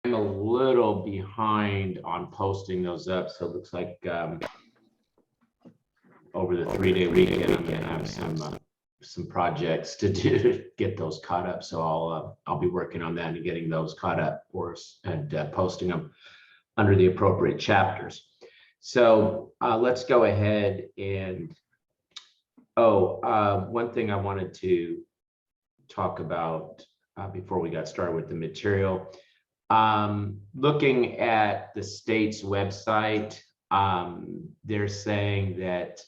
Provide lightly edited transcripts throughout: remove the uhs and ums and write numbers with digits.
I'm a little behind on posting those up, so it looks like over the 3-day weekend I'm gonna have some projects to do to get those caught up. So I'll be working on that and getting those caught up for us and posting them under the appropriate chapters. So let's go ahead and one thing I wanted to talk about before we got started with the material. Looking at the state's website, they're saying that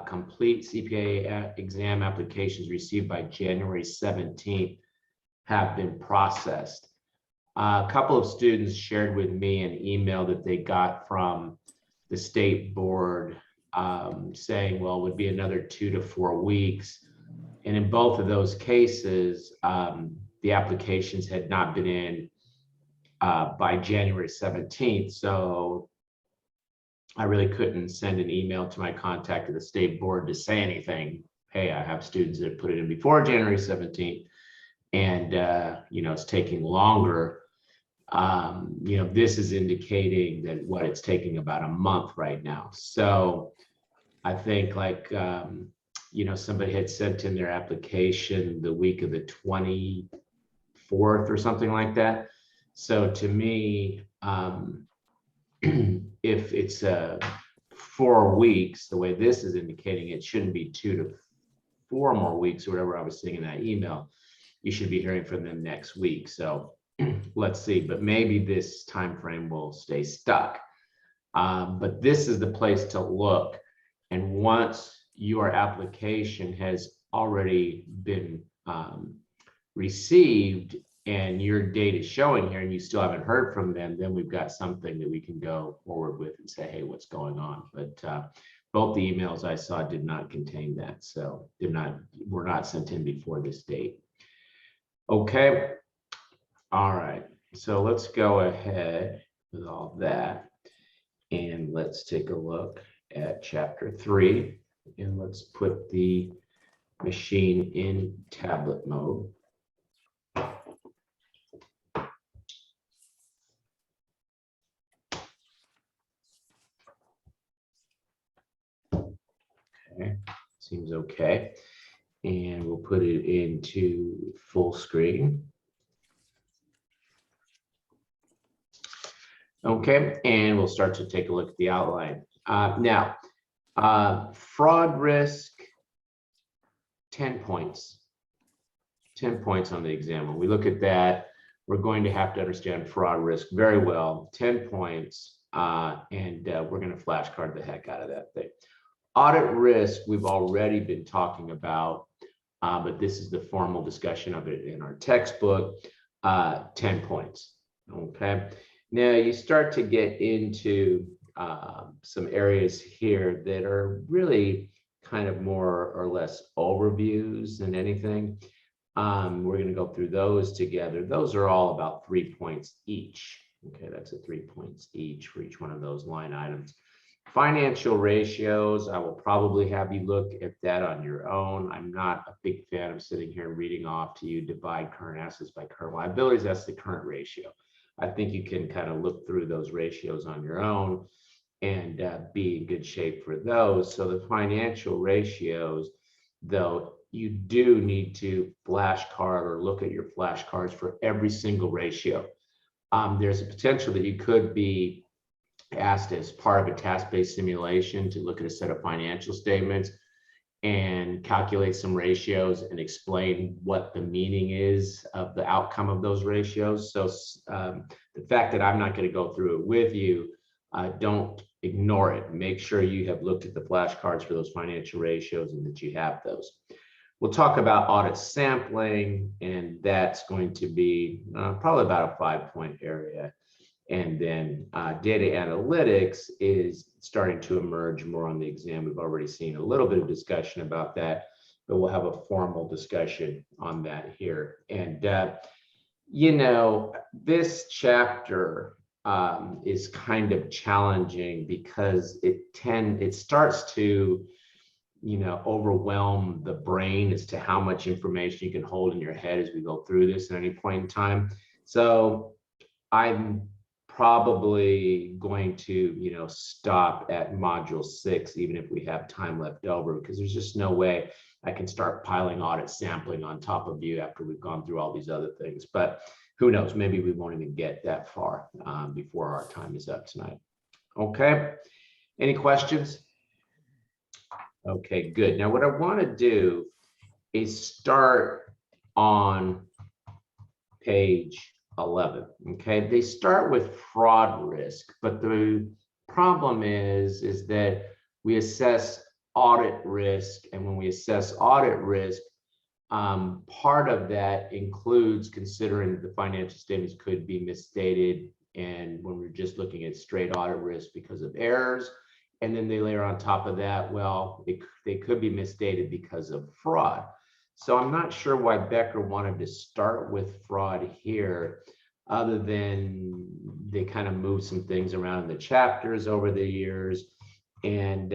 complete CPA exam applications received by January 17th have been processed. A couple of students shared with me an email that they got from the state board saying, well, it would be another 2 to 4 weeks. And in both of those cases, the applications had not been in by January 17th. So I really couldn't send an email to my contact at the state board to say anything. Hey, I have students that put it in before January 17th and, it's taking longer. This is indicating that it's taking about a month right now. So I think somebody had sent in their application the week of the 24th or something like that. So to me, if it's 4 weeks, the way this is indicating, it shouldn't be 2 to 4 more weeks or whatever I was seeing in that email. You should be hearing from them next week. So let's see, but maybe this time frame will stay stuck. But this is the place to look. And once your application has already been received and your date is showing here and you still haven't heard from them, then we've got something that we can go forward with and say, hey, what's going on? But both the emails I saw did not contain that. So were not sent in before this date. Okay. All right. So let's go ahead with all that. And let's take a look at chapter 3. And let's put the machine in tablet mode. Okay, seems okay. And we'll put it into full screen. Okay, and we'll start to take a look at the outline. Now, fraud risk, 10 points. 10 points on the exam. When we look at that, we're going to have to understand fraud risk very well. 10 points, and we're going to flashcard the heck out of that thing. Audit risk, we've already been talking about, but this is the formal discussion of it in our textbook, 10 points, okay? Now you start to get into some areas here that are really kind of more or less overviews than anything. We're going to go through those together. Those are all about 3 points each. Okay, that's 3 points each for each one of those line items. Financial ratios, I will probably have you look at that on your own. I'm not a big fan of sitting here and reading off to you, divide current assets by current liabilities. That's the current ratio. I think you can kind of look through those ratios on your own and be in good shape for those. So the financial ratios, though, you do need to flashcard or look at your flashcards for every single ratio. There's a potential that you could be asked as part of a task-based simulation to look at a set of financial statements and calculate some ratios and explain what the meaning is of the outcome of those ratios. So the fact that I'm not going to go through it with you, don't ignore it. Make sure you have looked at the flashcards for those financial ratios and that you have those. We'll talk about audit sampling, and that's going to be probably about a 5-point area. And then data analytics is starting to emerge more on the exam. We've already seen a little bit of discussion about that, but we'll have a formal discussion on that here. And, this chapter is kind of challenging because it starts to, overwhelm the brain as to how much information you can hold in your head as we go through this at any point in time. So I'm probably going to, stop at module 6, even if we have time left over, because there's just no way I can start piling audit sampling on top of you after we've gone through all these other things. But who knows, maybe we won't even get that far before our time is up tonight. Okay, any questions? Okay, good. Now what I want to do is start on page 11. Okay, they start with fraud risk, but the problem is that we assess audit risk, and when we assess audit risk, part of that includes considering that the financial statements could be misstated, and when we're just looking at straight audit risk because of errors, and then they layer on top of that, well, they could be misstated because of fraud. So I'm not sure why Becker wanted to start with fraud here, other than they kind of moved some things around in the chapters over the years, and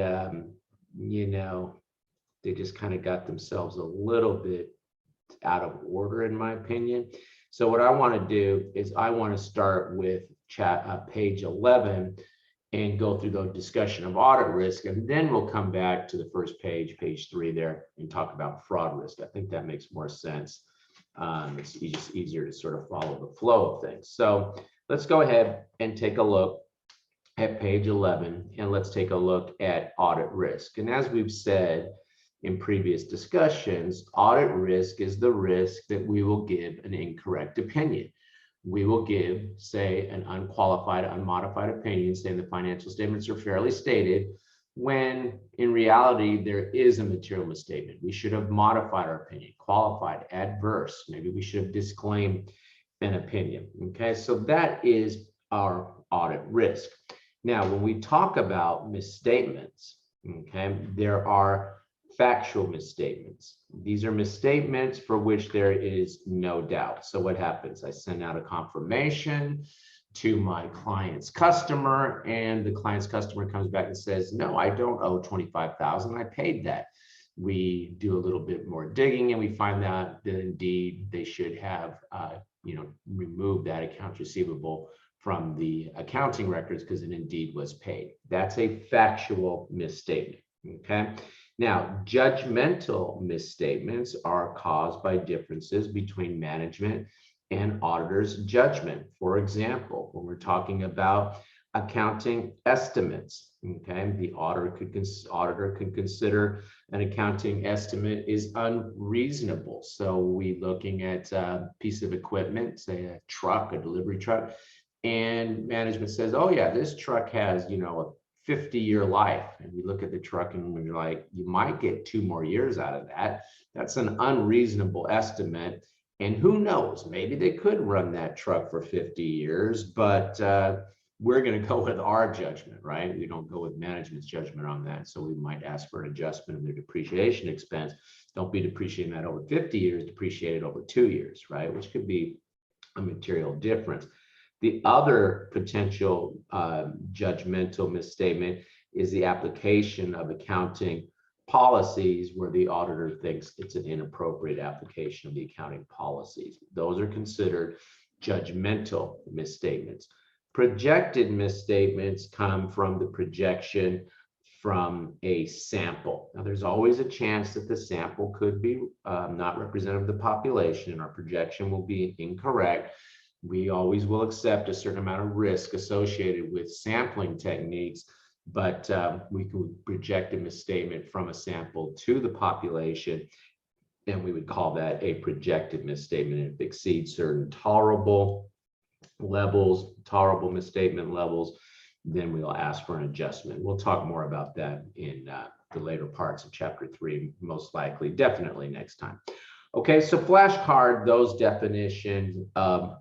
they just kind of got themselves a little bit out of order, in my opinion. So what I want to do is I want to start with page 11 and go through the discussion of audit risk, and then we'll come back to the first page, page 3 there, and talk about fraud risk. I think that makes more sense. It's just easier to sort of follow the flow of things. So let's go ahead and take a look at page 11, and let's take a look at audit risk. And as we've said in previous discussions, audit risk is the risk that we will give an incorrect opinion. We will give, say, an unqualified, unmodified opinion saying the financial statements are fairly stated, when in reality there is a material misstatement. We should have modified our opinion, qualified, adverse. Maybe we should have disclaimed an opinion. Okay, so that is our audit risk. Now, when we talk about misstatements, okay, there are factual misstatements. These are misstatements for which there is no doubt. So what happens? I send out a confirmation to my client's customer, and the client's customer comes back and says, no, I don't owe $25,000. I paid that. We do a little bit more digging, and we find that indeed they should have removed that accounts receivable from the accounting records because it indeed was paid. That's a factual misstatement. Okay. Now, judgmental misstatements are caused by differences between management and auditor's judgment. For example, when we're talking about accounting estimates, okay, the auditor could consider an accounting estimate is unreasonable. So we looking at a piece of equipment, say a truck, a delivery truck, and management says, oh yeah, this truck has, a 50-year life. And we look at the truck and we're like, you might get 2 more years out of that. That's an unreasonable estimate. And who knows, maybe they could run that truck for 50 years, but we're going to go with our judgment, right? We don't go with management's judgment on that. So we might ask for an adjustment of their depreciation expense. Don't be depreciating that over 50 years, depreciate it over 2 years, right? Which could be a material difference. The other potential judgmental misstatement is the application of accounting policies where the auditor thinks it's an inappropriate application of the accounting policies. Those are considered judgmental misstatements. Projected misstatements come from the projection from a sample. Now, there's always a chance that the sample could be not representative of the population, and our projection will be incorrect. We always will accept a certain amount of risk associated with sampling techniques, but we could project a misstatement from a sample to the population, and we would call that a projected misstatement. If it exceeds certain tolerable misstatement levels, then we'll ask for an adjustment. We'll talk more about that in the later parts of chapter 3, most likely, definitely next time. Okay, so flashcard those definitions of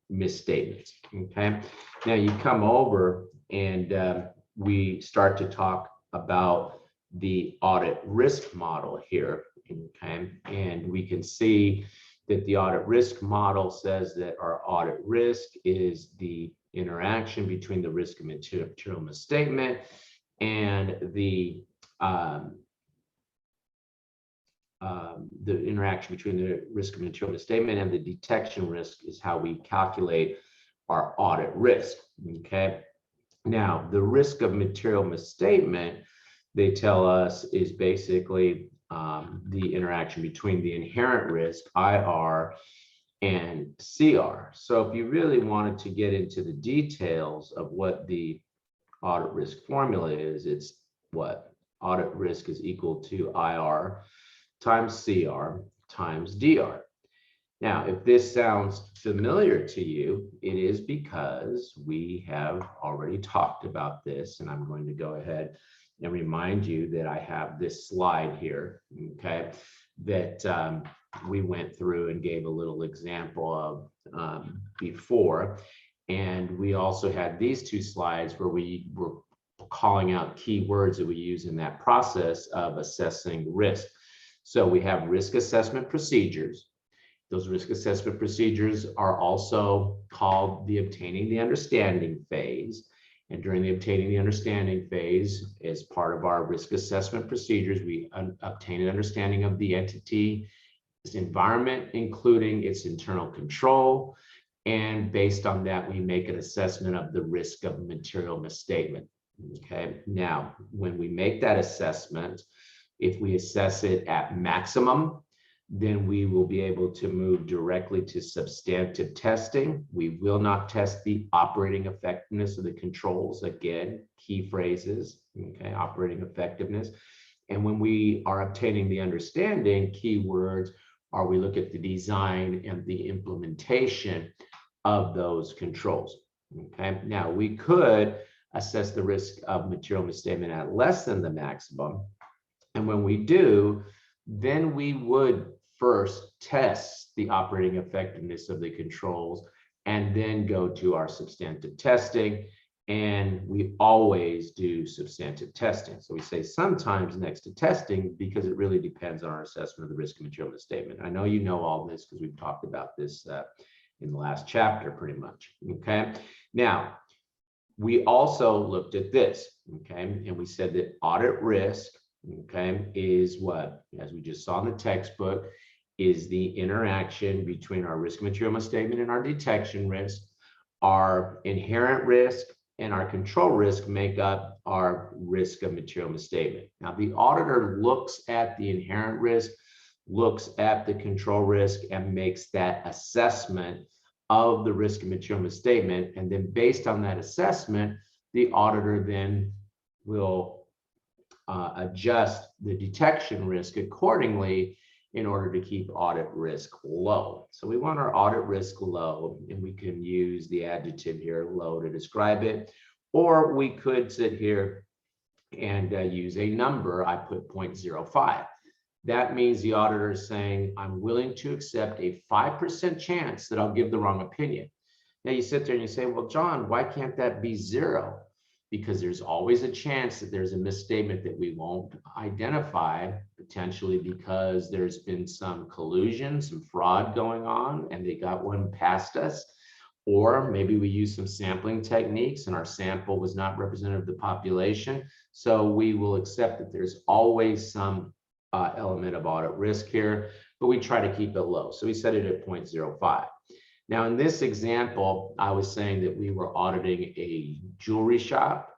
misstatements. Okay, now you come over and we start to talk about the audit risk model here. Okay, and we can see that the audit risk model says that our audit risk is the interaction between the risk of material misstatement and the interaction between the risk of material misstatement and the detection risk is how we calculate our audit risk. Okay. Now, the risk of material misstatement, they tell us, is basically the interaction between the inherent risk, IR, and CR. So if you really wanted to get into the details of what the audit risk formula is, it's what? Audit risk is equal to IR times CR times DR. Now, if this sounds familiar to you, it is because we have already talked about this, and I'm going to go ahead and remind you that I have this slide here, okay, that we went through and gave a little example of before. And we also had these two slides where we were calling out key words that we use in that process of assessing risk. So we have risk assessment procedures. Those risk assessment procedures are also called the obtaining the understanding phase. And during the obtaining the understanding phase, as part of our risk assessment procedures, we obtain an understanding of the entity, its environment, including its internal control. And based on that, we make an assessment of the risk of material misstatement. Okay, now, when we make that assessment, if we assess it at maximum, then we will be able to move directly to substantive testing. We will not test the operating effectiveness of the controls. Again, key phrases, okay, operating effectiveness. And when we are obtaining the understanding, keywords are we look at the design and the implementation of those controls. Okay, now we could assess the risk of material misstatement at less than the maximum. And when we do, then we would first test the operating effectiveness of the controls and then go to our substantive testing. And we always do substantive testing. So we say sometimes next to testing because it really depends on our assessment of the risk of material misstatement. I know you know all this because we've talked about this in the last chapter pretty much. Okay. Now, we also looked at this, okay, and we said that audit risk, okay, is what, as we just saw in the textbook, is the interaction between our risk of material misstatement and our detection risk. Our inherent risk and our control risk make up our risk of material misstatement. Now, the auditor looks at the inherent risk, looks at the control risk, and makes that assessment of the risk of material misstatement. And then based on that assessment, the auditor then will adjust the detection risk accordingly in order to keep audit risk low. So we want our audit risk low, and we can use the adjective here, low, to describe it. Or we could sit here and use a number. I put 0.05. That means the auditor is saying, I'm willing to accept a 5% chance that I'll give the wrong opinion. Now you sit there and you say, well, John, why can't that be 0? Because there's always a chance that there's a misstatement that we won't identify, potentially because there's been some collusion, some fraud going on, and they got one past us. Or maybe we use some sampling techniques and our sample was not representative of the population. So we will accept that there's always some element of audit risk here, but we try to keep it low. So we set it at 0.05. Now, in this example, I was saying that we were auditing a jewelry shop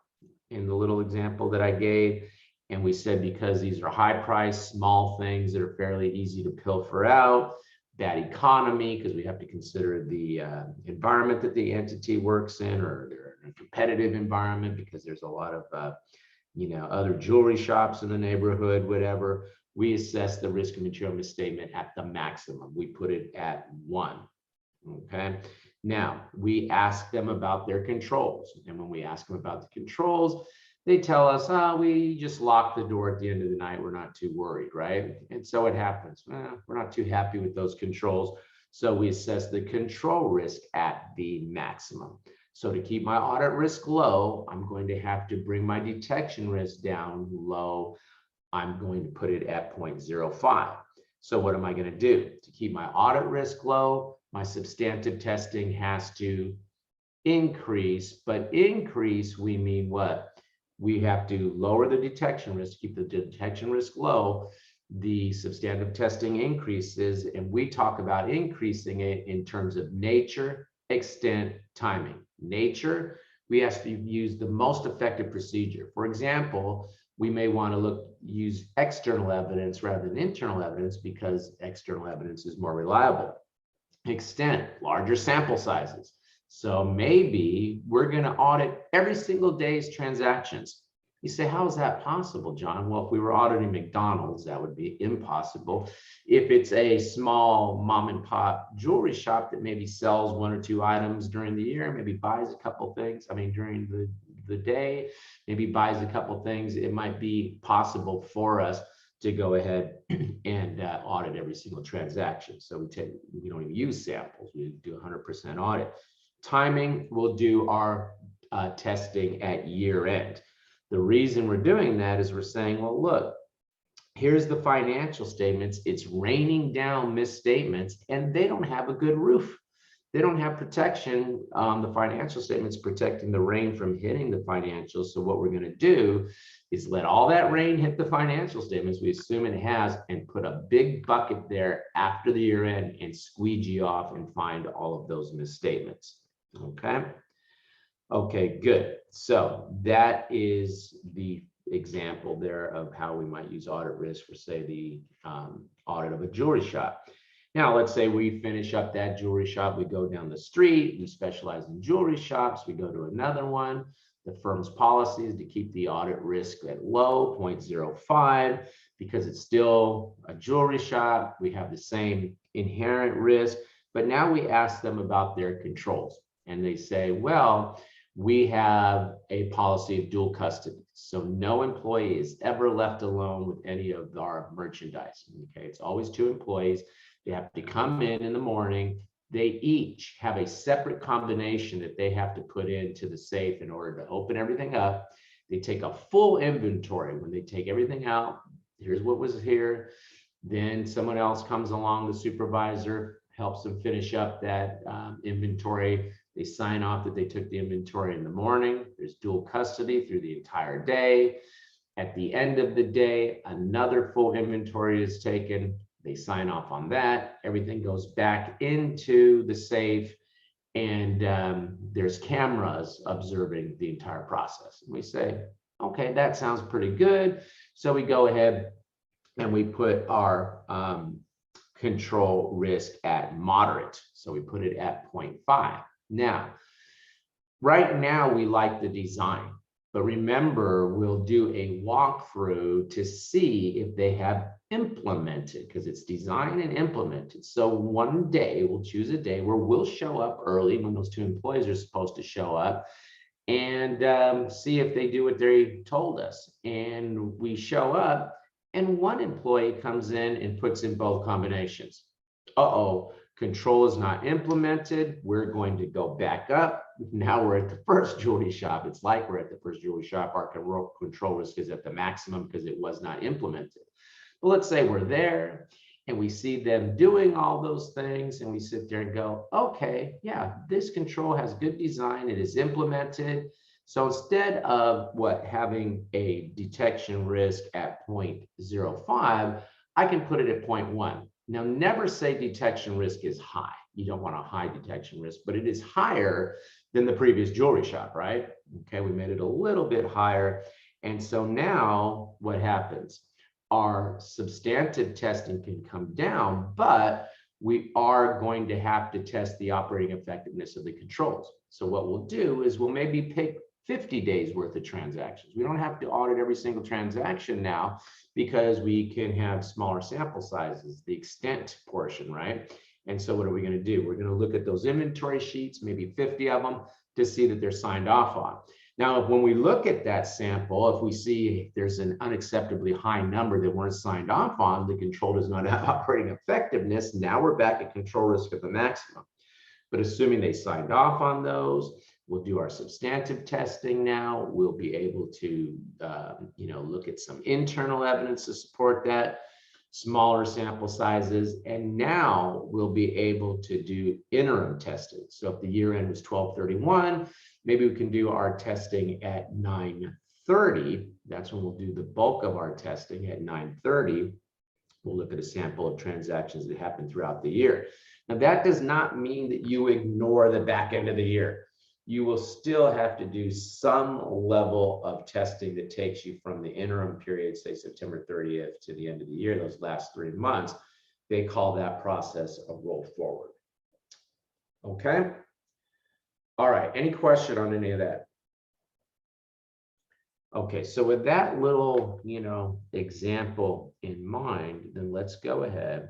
in the little example that I gave. And we said, because these are high price, small things that are fairly easy to pilfer out, bad economy, because we have to consider the environment that the entity works in, or they're in a competitive environment because there's a lot of other jewelry shops in the neighborhood, whatever. We assess the risk of material misstatement at the maximum. We put it at 1. Okay. Now we ask them about their controls. And when we ask them about the controls, they tell us, we just lock the door at the end of the night. We're not too worried, right? And so it happens. We're not too happy with those controls. So we assess the control risk at the maximum. So to keep my audit risk low, I'm going to have to bring my detection risk down low. I'm going to put it at 0.05. So what am I going to do? To keep my audit risk low, my substantive testing has to increase, but increase, we mean what? We have to lower the detection risk, keep the detection risk low. The substantive testing increases, and we talk about increasing it in terms of nature extent, timing. Nature, we have to use the most effective procedure. For example, we may want to use external evidence rather than internal evidence because external evidence is more reliable. Extent, larger sample sizes. So maybe we're going to audit every single day's transactions. You say, how is that possible, John? Well, if we were auditing McDonald's, that would be impossible. If it's a small mom and pop jewelry shop that maybe sells 1 or 2 items during the year, maybe buys a couple things, during the day, maybe buys a couple things, it might be possible for us to go ahead and audit every single transaction. So we don't even use samples, we do 100% audit. Timing, we'll do our testing at year end. The reason we're doing that is we're saying, well, look, here's the financial statements. It's raining down misstatements and they don't have a good roof. They don't have protection. The financial statements protecting the rain from hitting the financials. So what we're going to do is let all that rain hit the financial statements, we assume it has, and put a big bucket there after the year end and squeegee off and find all of those misstatements. Okay. Okay, good. So that is the example there of how we might use audit risk for, say, the audit of a jewelry shop. Now, let's say we finish up that jewelry shop, we go down the street, we specialize in jewelry shops, we go to another one. The firm's policy is to keep the audit risk at low, 0.05, because it's still a jewelry shop. We have the same inherent risk, but now we ask them about their controls. And they say, well, we have a policy of dual custody. So no employee is ever left alone with any of our merchandise. Okay, it's always 2 employees. They have to come in the morning. They each have a separate combination that they have to put into the safe in order to open everything up. They take a full inventory. When they take everything out, here's what was here. Then someone else comes along, the supervisor helps them finish up that inventory. They sign off that they took the inventory in the morning. There's dual custody through the entire day. At the end of the day, another full inventory is taken. They sign off on that. Everything goes back into the safe, and there's cameras observing the entire process. And we say, okay, that sounds pretty good. So we go ahead and we put our control risk at moderate. So we put it at 0.5. Now, right now we like the design, but remember, we'll do a walkthrough to see if they have implemented, because it's designed and implemented. So one day, we'll choose a day where we'll show up early when those 2 employees are supposed to show up and see if they do what they told us. And we show up and one employee comes in and puts in both combinations. Uh-oh. Control is not implemented. We're going to go back up. Now we're at the first jewelry shop. It's like we're at the first jewelry shop. Our control risk is at the maximum because it was not implemented. But let's say we're there and we see them doing all those things and we sit there and go, okay, yeah, this control has good design. It is implemented. So instead of having a detection risk at 0.05, I can put it at 0.1. Now, never say detection risk is high. You don't want a high detection risk, but it is higher than the previous jewelry shop, right? Okay, we made it a little bit higher. And so now what happens? Our substantive testing can come down, but we are going to have to test the operating effectiveness of the controls. So what we'll do is we'll maybe pick 50 days worth of transactions. We don't have to audit every single transaction now because we can have smaller sample sizes, the extent portion, right? And so what are we going to do? We're going to look at those inventory sheets, maybe 50 of them, to see that they're signed off on. Now, when we look at that sample, if we see there's an unacceptably high number that weren't signed off on, the control does not have operating effectiveness. Now we're back at control risk at the maximum. But assuming they signed off on those, we'll do our substantive testing now. We'll be able to, look at some internal evidence to support that, smaller sample sizes, and now we'll be able to do interim testing. So if the year end was 12/31, maybe we can do our testing at 9/30. That's when we'll do the bulk of our testing at 9/30. We'll look at a sample of transactions that happened throughout the year. Now, that does not mean that you ignore the back end of the year. You will still have to do some level of testing that takes you from the interim period, say September 30th to the end of the year, those last 3 months. They call that process a roll forward. Okay. All right. Any question on any of that? Okay. So with that little, example in mind, then let's go ahead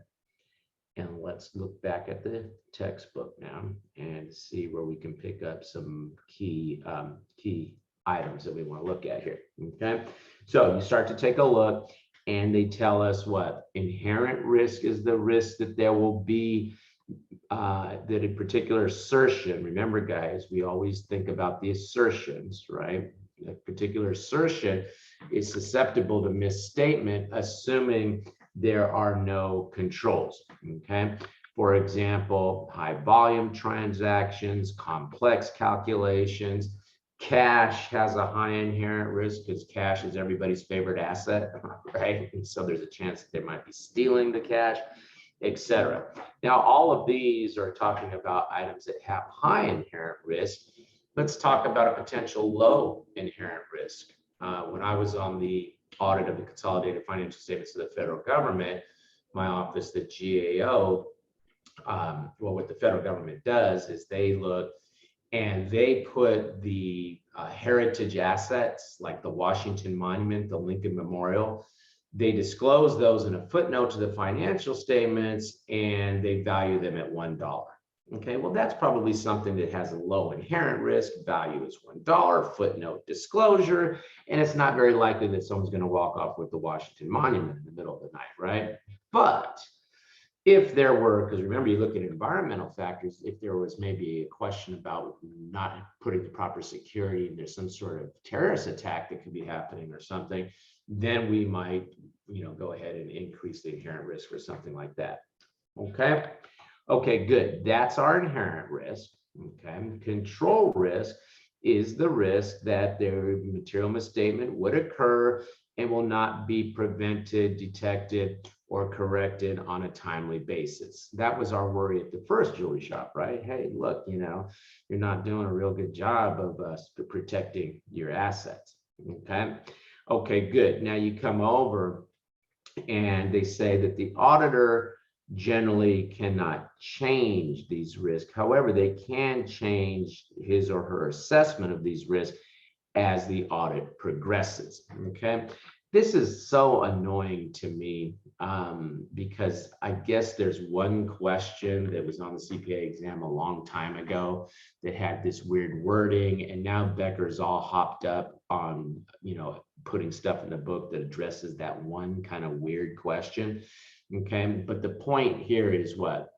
and let's look back at the textbook now and see where we can pick up some key items that we want to look at here. Okay. So you start to take a look and they tell us what inherent risk is the risk that there will be that a particular assertion, remember guys, we always think about the assertions, right? A particular assertion is susceptible to misstatement, assuming there are no controls, okay? For example, high volume transactions, complex calculations, cash has a high inherent risk because cash is everybody's favorite asset, right? And so there's a chance that they might be stealing the cash, etc. Now, all of these are talking about items that have high inherent risk. Let's talk about a potential low inherent risk. When I was on the audit of the consolidated financial statements of the federal government, my office, the GAO, well, what the federal government does is they look and they put the heritage assets like the Washington Monument, the Lincoln Memorial, they disclose those in a footnote to the financial statements and they value them at $1. Okay, well, that's probably something that has a low inherent risk. Value is $1, footnote disclosure, and it's not very likely that someone's going to walk off with the Washington Monument in the middle of the night, right? But if there were, because remember, you look at environmental factors, if there was maybe a question about not putting the proper security and there's some sort of terrorist attack that could be happening or something, then we might, go ahead and increase the inherent risk for something like that. Okay. Okay, good. That's our inherent risk. Okay. Control risk is the risk that the material misstatement would occur and will not be prevented, detected, or corrected on a timely basis. That was our worry at the first jewelry shop, right? Hey, look, you're not doing a real good job of protecting your assets. Okay. Okay, good. Now you come over and they say that the auditor generally cannot change these risks. However, they can change his or her assessment of these risks as the audit progresses. Okay. This is so annoying to me because I guess there's one question that was on the CPA exam a long time ago that had this weird wording, and now Becker's all hopped up on, putting stuff in the book that addresses that one kind of weird question. Okay, but the point here is what?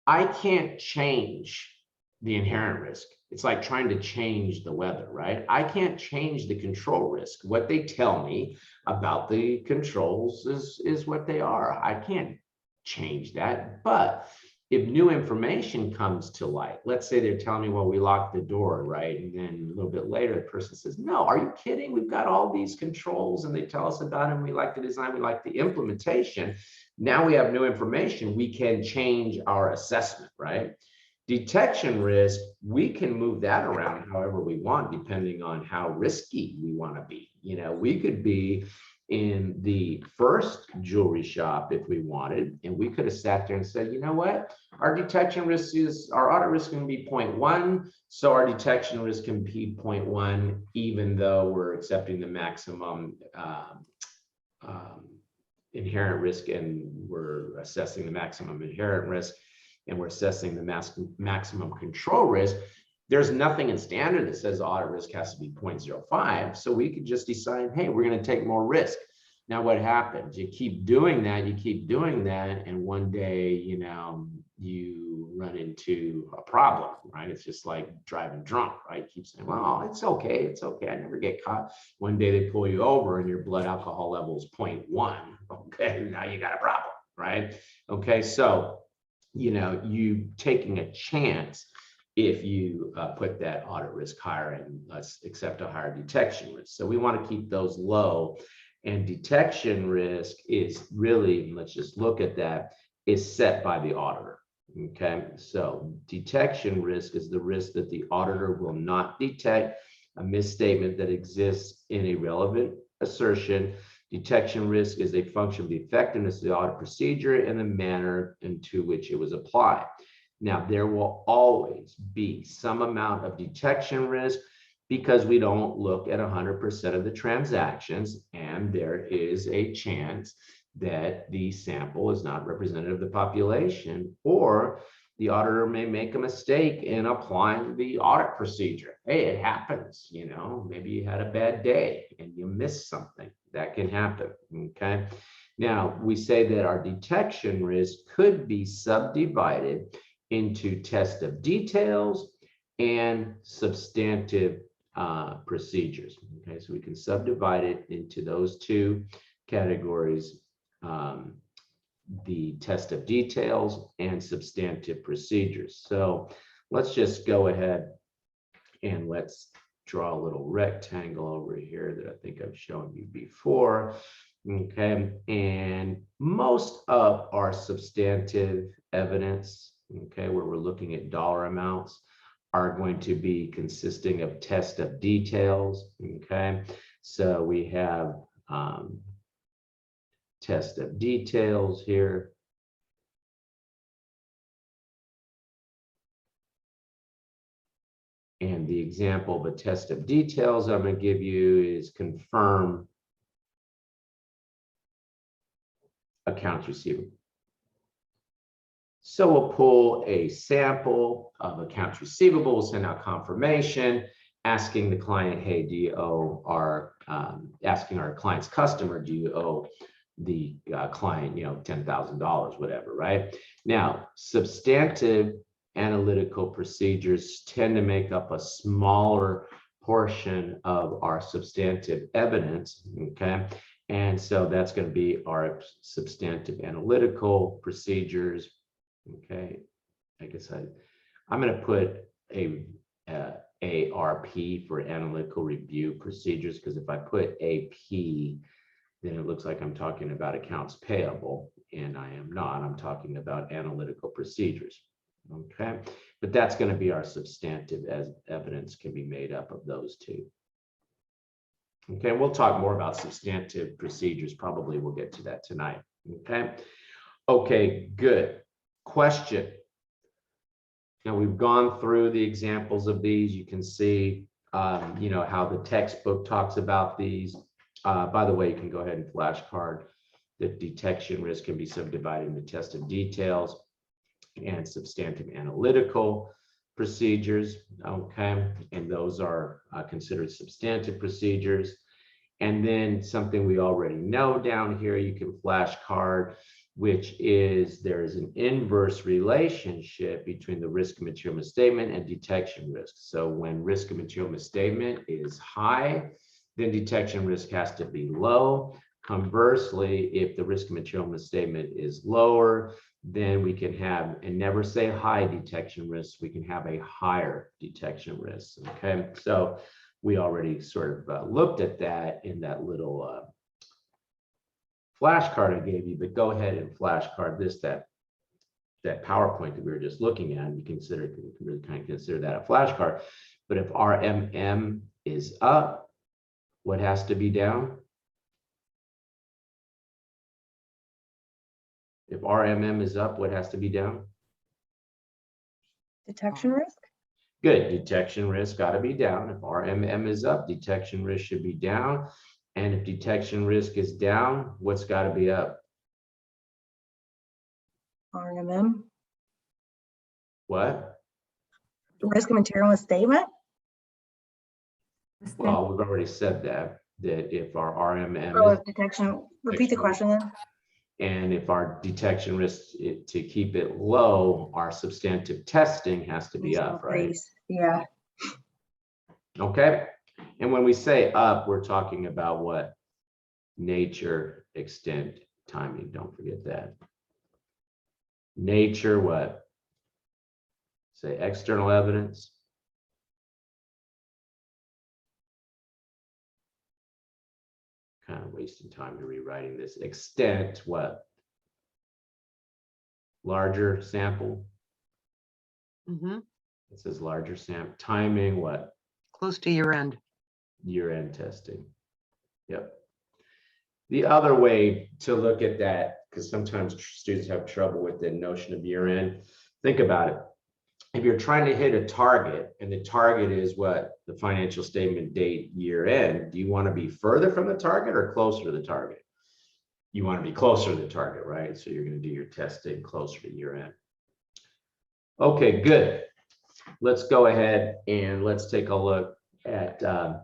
I can't change the inherent risk. It's like trying to change the weather, right? I can't change the control risk. What they tell me about the controls is what they are. I can't change that. But if new information comes to light, let's say they're telling me, well, we locked the door, right? And then a little bit later, the person says, no, are you kidding? We've got all these controls and they tell us about them. We like the design, we like the implementation. Now we have new information. We can change our assessment, right? Detection risk, we can move that around however we want, depending on how risky we want to be. We could be in the first jewelry shop if we wanted, and we could have sat there and said, you know what, our detection risk is, our audit risk can be 0.1, so our detection risk can be 0.1, even though we're accepting the maximum inherent risk and we're assessing the maximum inherent risk and we're assessing the maximum control risk. There's nothing in standard that says audit risk has to be 0.05. So we could just decide, hey, we're going to take more risk. Now, what happens? You keep doing that, and one day, you run into a problem, right? It's just like driving drunk, right? You keep saying, well, it's okay. I never get caught. One day they pull you over and your blood alcohol level is 0.1. Okay, now you got a problem, right? Okay, so, you taking a chance if you put that audit risk higher and let's accept a higher detection risk. So we want to keep those low, and detection risk is really, let's just look at that, is set by the auditor. Okay, so detection risk is the risk that the auditor will not detect a misstatement that exists in a relevant assertion. Detection risk is a function of the effectiveness of the audit procedure and the manner into which it was applied. Now, there will always be some amount of detection risk because we don't look at 100% of the transactions, and there is a chance that the sample is not representative of the population, or the auditor may make a mistake in applying the audit procedure. Hey, it happens, you know, maybe you had a bad day and you missed something. That can happen, okay? Now, we say that our detection risk could be subdivided into test of details and substantive procedures. Okay, so we can subdivide it into those two categories, the test of details and substantive procedures. So let's just go ahead and let's draw a little rectangle over here that I think I've shown you before. Okay, and most of our substantive evidence, okay, where we're looking at dollar amounts, are going to be consisting of test of details. Okay, so we have test of details here. And the example of a test of details I'm going to give you is confirm accounts receivable. So we'll pull a sample of accounts receivable, we'll send out confirmation, asking the client, hey, do you owe our, asking our client's customer, do you owe the client, you know, $10,000, whatever, right? Now, substantive analytical procedures tend to make up a smaller portion of our substantive evidence, okay? And so that's going to be our substantive analytical procedures. Okay, I guess I'm going to put a ARP for analytical review procedures, because if I put AP, then it looks like I'm talking about accounts payable, and I am not. I'm talking about analytical procedures. Okay, but that's going to be our substantive, as evidence can be made up of those two. Okay, we'll talk more about substantive procedures. Probably we'll get to that tonight. Okay, okay, good. Question. Now we've gone through the examples of these. You can see, you know, how the textbook talks about these. By the way, you can go ahead and flashcard that detection risk can be subdivided into test of details and substantive analytical procedures. Okay, and those are considered substantive procedures. And then something we already know down here, you can flashcard, which is there is an inverse relationship between the risk of material misstatement and detection risk. So when risk of material misstatement is high, then detection risk has to be low. Conversely, if the risk of material misstatement is lower, then we can have, and never say high detection risk, we can have a higher detection risk. Okay, so we already sort of looked at that in that little flashcard I gave you, but go ahead and flashcard this, that PowerPoint that we were just looking at. You can really kind of consider that a flashcard. But if RMM is up, what has to be down? If RMM is up, what has to be down? Detection risk? Good, detection risk got to be down. If RMM is up, detection risk should be down. And if detection risk is down, what's got to be up? RMM? What? Risk of material misstatement? Well, we've already said that if our RMM Oh, is, if detection, repeat the question then. and if our detection risk, to keep it low, our substantive testing has to be up, right? Yeah. Okay. And when we say up, we're talking about what? Nature, extent, timing. Don't forget that. Nature, what? Say external evidence. Kind of wasting time to rewriting this. Extent, what? Larger sample. Mhm. It says larger sample timing, what? Close to year end. Year-end testing. Yep. The other way to look at that, because sometimes students have trouble with the notion of year-end, think about it. If you're trying to hit a target and the target is what? The financial statement date year-end, do you want to be further from the target or closer to the target? You want to be closer to the target, right? So you're going to do your testing closer to year-end. Okay, good. Let's go ahead and let's take a look at the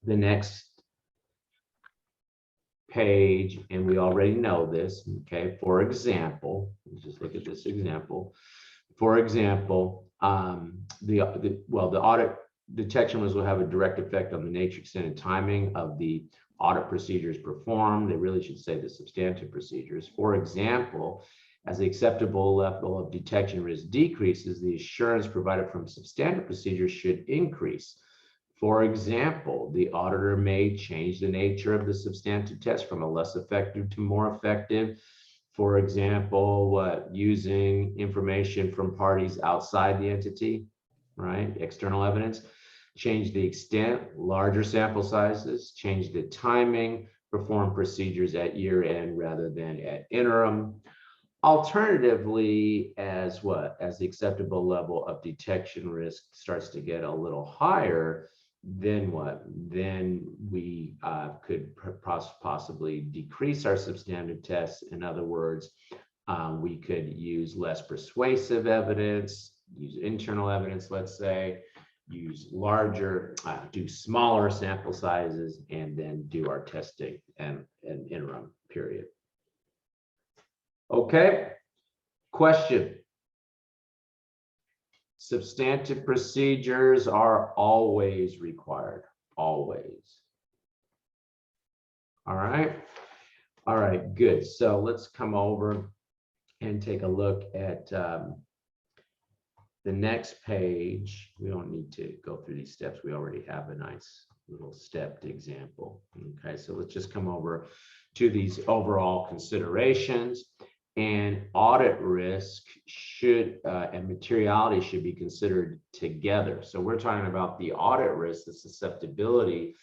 next page, and we already know this, okay? For example, let's just look at this example. For example, the audit detection rules will have a direct effect on the nature, extent, and timing of the audit procedures performed. They really should say the substantive procedures. For example, as the acceptable level of detection risk decreases, the assurance provided from substantive procedures should increase. For example, the auditor may change the nature of the substantive test from a less effective to more effective. For example, using information from parties outside the entity, right? External evidence. Change the extent, larger sample sizes, change the timing, perform procedures at year end rather than at interim. Alternatively, as the acceptable level of detection risk starts to get a little higher, then what? Then we could possibly decrease our substantive tests. In other words, we could use less persuasive evidence, use internal evidence, let's say, use larger, do smaller sample sizes, and then do our testing and an interim period. Okay, question. Substantive procedures are always required, always. All right, good. So let's come over and take a look at the next page. We don't need to go through these steps. We already have a nice little stepped example. Okay, so let's just come over to these overall considerations. And audit risk should and materiality should be considered together. So we're talking about the audit risk, the susceptibility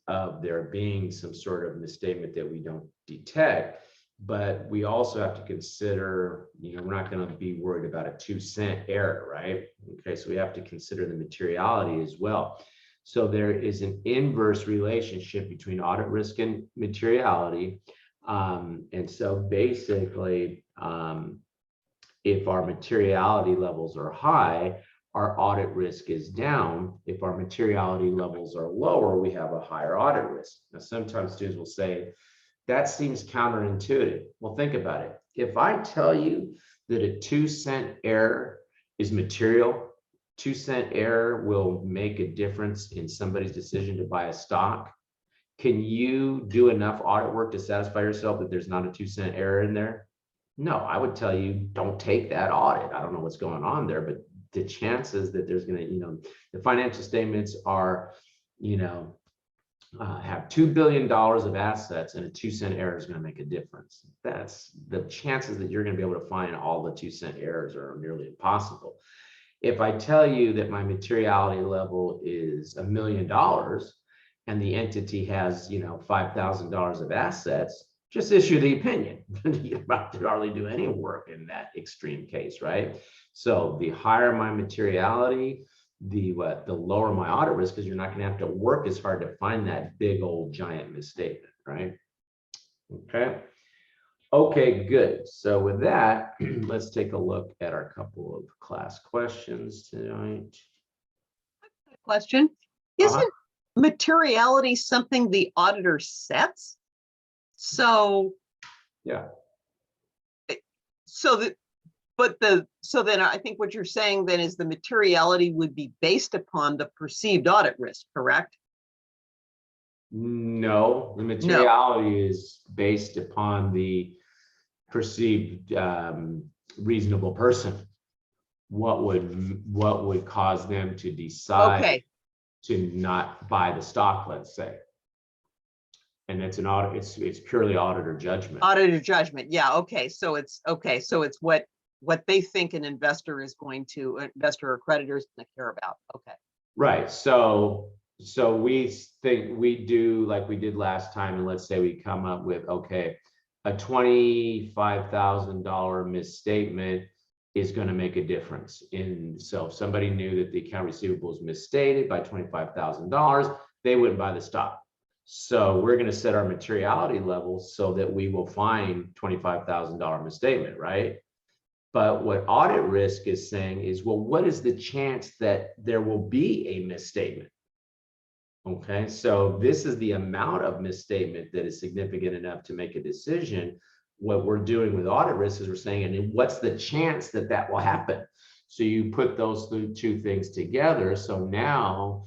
of there being some sort of misstatement that we don't detect. But we also have to consider, we're not going to be worried about a 2-cent error, right? Okay, so we have to consider the materiality as well. So there is an inverse relationship between audit risk and materiality. And so basically, if our materiality levels are high, our audit risk is down. If our materiality levels are lower, we have a higher audit risk. Now, sometimes students will say, that seems counterintuitive. Well, think about it. If I tell you that a 2-cent error is material, 2-cent error will make a difference in somebody's decision to buy a stock, can you do enough audit work to satisfy yourself that there's not a 2-cent error in there? No, I would tell you, don't take that audit. I don't know what's going on there, but the chances that there's going to, the financial statements are, have $2 billion of assets and a 2-cent error is going to make a difference. That's the chances that you're going to be able to find all the 2-cent errors are nearly impossible. If I tell you that my materiality level is $1 million, and the entity has, $5,000 of assets, just issue the opinion. You don't have to hardly do any work in that extreme case, right? So the higher my materiality, the lower my audit risk, because you're not going to have to work as hard to find that big old giant misstatement, right? Okay, good. So with that, let's take a look at our couple of class questions tonight. Question. Isn't materiality something the auditor sets? So yeah. So then I think what you're saying then is the materiality would be based upon the perceived audit risk, correct? No, the materiality is based upon the perceived reasonable person. What would cause them to decide to not buy the stock, let's say? And it's an audit, it's purely auditor judgment. Auditor judgment. Yeah. Okay. So it's what what they think an investor or creditor is going to care about. Okay. Right. So we think we do like we did last time, and let's say we come up with, okay, a $25,000 misstatement is going to make a difference so if somebody knew that the account receivable is misstated by $25,000, they wouldn't buy the stock. So we're going to set our materiality level so that we will find $25,000 misstatement, right? But what audit risk is saying is, well, what is the chance that there will be a misstatement? Okay, so this is the amount of misstatement that is significant enough to make a decision. What we're doing with audit risk is we're saying, and what's the chance that that will happen? So you put those two things together. So now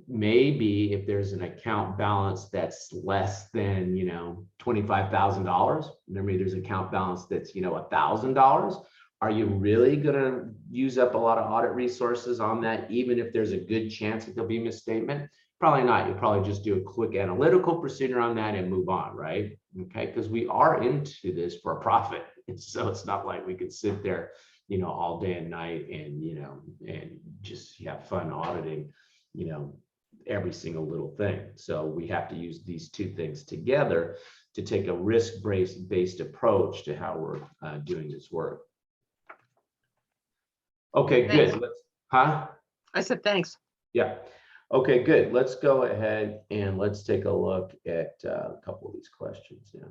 maybe if there's an account balance that's less than, $25,000, maybe there's an account balance that's, $1,000. Are you really going to use up a lot of audit resources on that, even if there's a good chance that there'll be a misstatement? Probably not. You'll probably just do a quick analytical procedure on that and move on, right? Okay, because we are into this for a profit. And so it's not like we could sit there, all day and night and, and just have fun auditing, every single little thing. So we have to use these two things together to take a risk-based approach to how we're doing this work. Okay, Thanks. good. Huh? I said, thanks. Yeah. Okay, good. Let's go ahead and let's take a look at a couple of these questions. Yeah.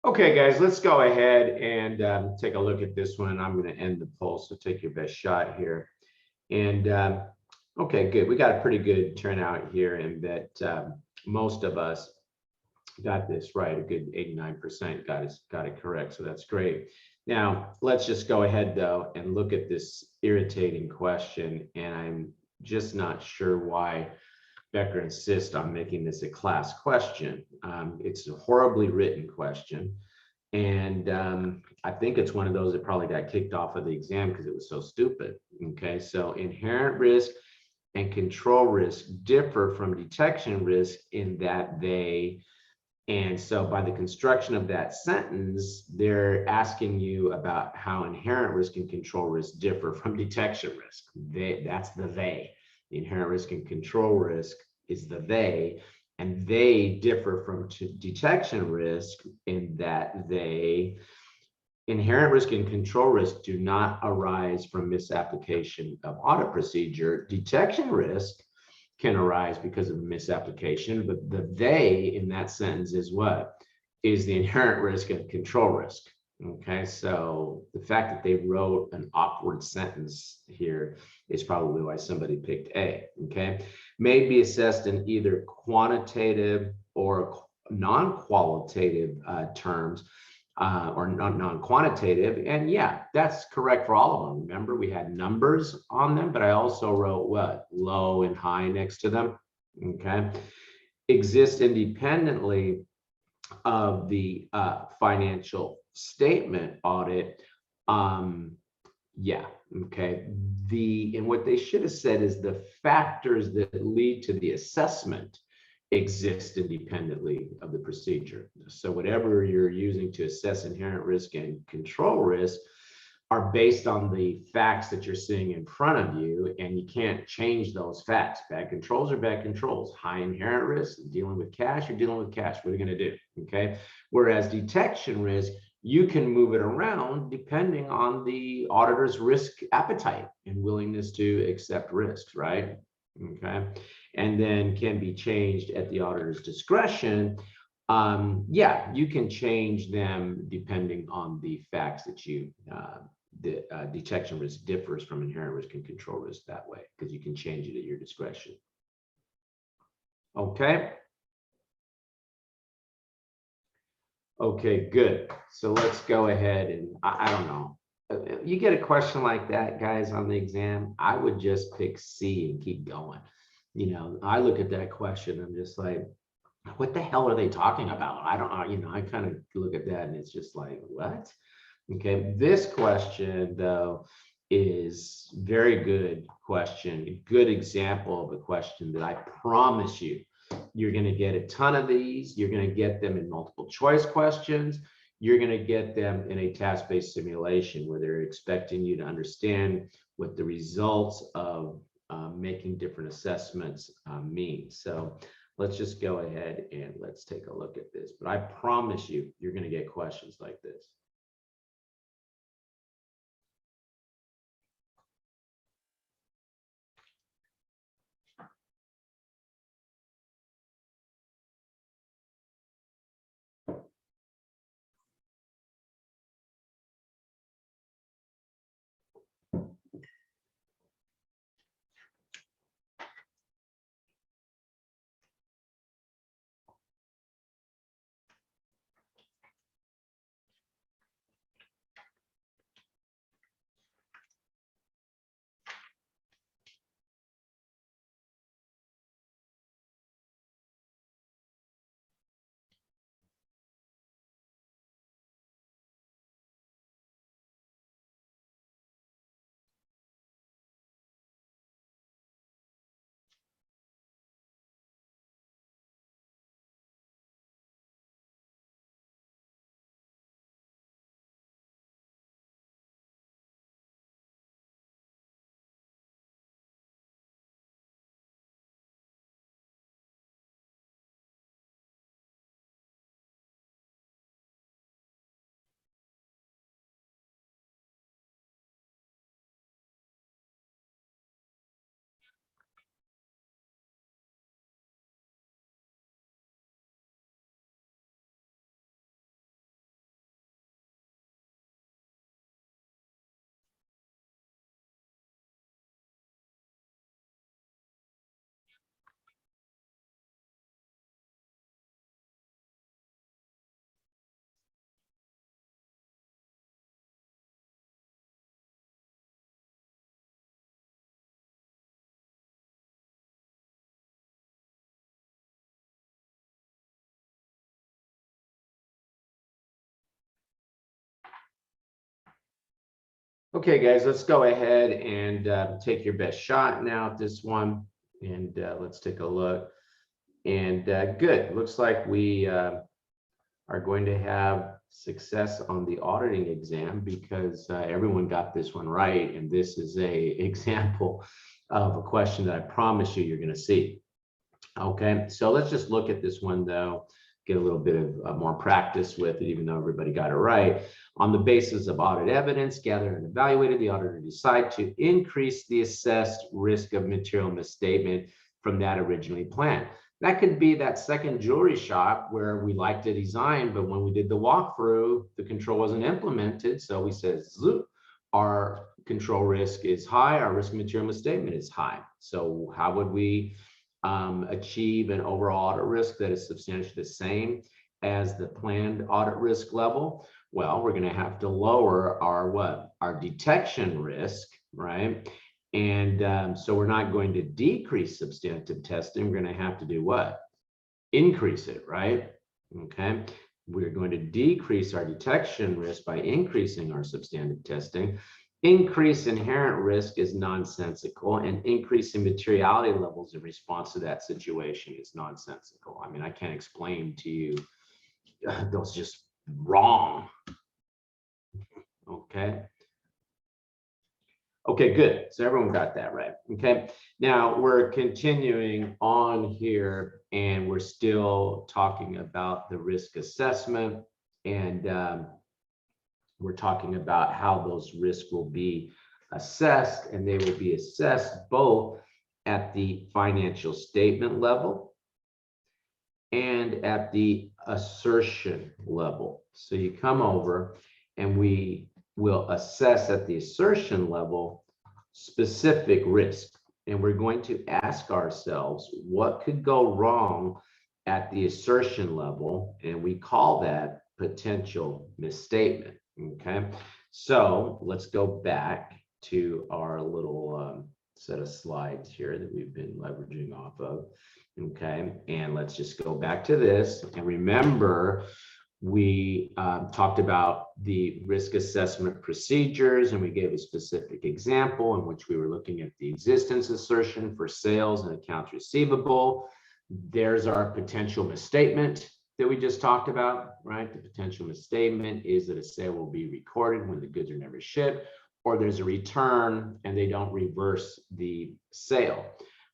Okay, guys, let's go ahead and take a look at this one. I'm going to end the poll, so take your best shot here. And okay, good. We got a pretty good turnout here, in that most of us got this right. A good 89% got it correct, so that's great. Now, let's just go ahead, though, and look at this irritating question, and I'm just not sure why Becker insists on making this a class question. It's a horribly written question. And I think it's one of those that probably got kicked off of the exam because it was so stupid. Okay, so inherent risk and control risk differ from detection risk in that and so by the construction of that sentence, they're asking you about how inherent risk and control risk differ from detection risk. That's the they. The inherent risk and control risk is the they, and they differ from detection risk in that inherent risk and control risk do not arise from misapplication of audit procedure. Detection risk can arise because of misapplication, but the they in that sentence is what? Is the inherent risk and control risk. Okay, so the fact that they wrote an awkward sentence here is probably why somebody picked A. Okay, may be assessed in either quantitative or non-qualitative terms, or non-quantitative. And yeah, that's correct for all of them. Remember, we had numbers on them, but I also wrote what? Low and high next to them. Okay, exist independently of the financial statement audit. Yeah, okay. And what they should have said is the factors that lead to the assessment exist independently of the procedure. So whatever you're using to assess inherent risk and control risk are based on the facts that you're seeing in front of you, and you can't change those facts. Bad controls are bad controls. High inherent risk, dealing with cash, you're dealing with cash. What are you going to do? Okay. Whereas detection risk, you can move it around depending on the auditor's risk appetite and willingness to accept risks, right? Okay. And then can be changed at the auditor's discretion. Yeah, you can change them depending on the facts that you the detection risk differs from inherent risk and control risk that way, because you can change it at your discretion. Okay. Okay, good. So let's go ahead and I don't know. You get a question like that, guys, on the exam, I would just pick C and keep going. You know, I look at that question, I'm just like, what the hell are they talking about? I don't know, you know, I kind of look at that and it's just like, what? Okay, this question though is very good question, a good example of a question that I promise you, you're going to get a ton of these. You're going to get them in multiple choice questions. You're going to get them in a task-based simulation where they're expecting you to understand what the results of making different assessments mean. So let's just go ahead and let's take a look at this. But I promise you, you're going to get questions like this. Okay, guys, let's go ahead and take your best shot now at this one. And let's take a look. And good, looks like we are going to have success on the auditing exam because everyone got this one right. And this is a example of a question that I promise you you're going to see. Okay, so let's just look at this one though, get a little bit of more practice with it, even though everybody got it right. On the basis of audit evidence gathered and evaluated, the auditor decided to increase the assessed risk of material misstatement from that originally planned. That could be that second jewelry shop where we liked the design, but when we did the walkthrough, the control wasn't implemented. So we said, zoop, our control risk is high, our risk material misstatement is high. So how would we achieve an overall audit risk that is substantially the same as the planned audit risk level? Well, we're going to have to lower our what? Our detection risk, right? And so we're not going to decrease substantive testing. We're going to have to do what? Increase it, right? Okay. We're going to decrease our detection risk by increasing our substantive testing. Increase inherent risk is nonsensical, and increasing materiality levels in response to that situation is nonsensical. I mean, I can't explain to you, those just wrong. Okay. Okay, good. So everyone got that right. Okay. Now we're continuing on here, and we're still talking about the risk assessment, and we're talking about how those risks will be assessed, and they will be assessed both at the financial statement level and at the assertion level. So you come over and we will assess at the assertion level specific risk. And we're going to ask ourselves what could go wrong at the assertion level, and we call that potential misstatement. Okay, so let's go back to our little set of slides here that we've been leveraging off of. Okay, and let's just go back to this. And remember, we talked about the risk assessment procedures, and we gave a specific example in which we were looking at the existence assertion for sales and accounts receivable. There's our potential misstatement that we just talked about, right? The potential misstatement is that a sale will be recorded when the goods are never shipped, or there's a return and they don't reverse the sale.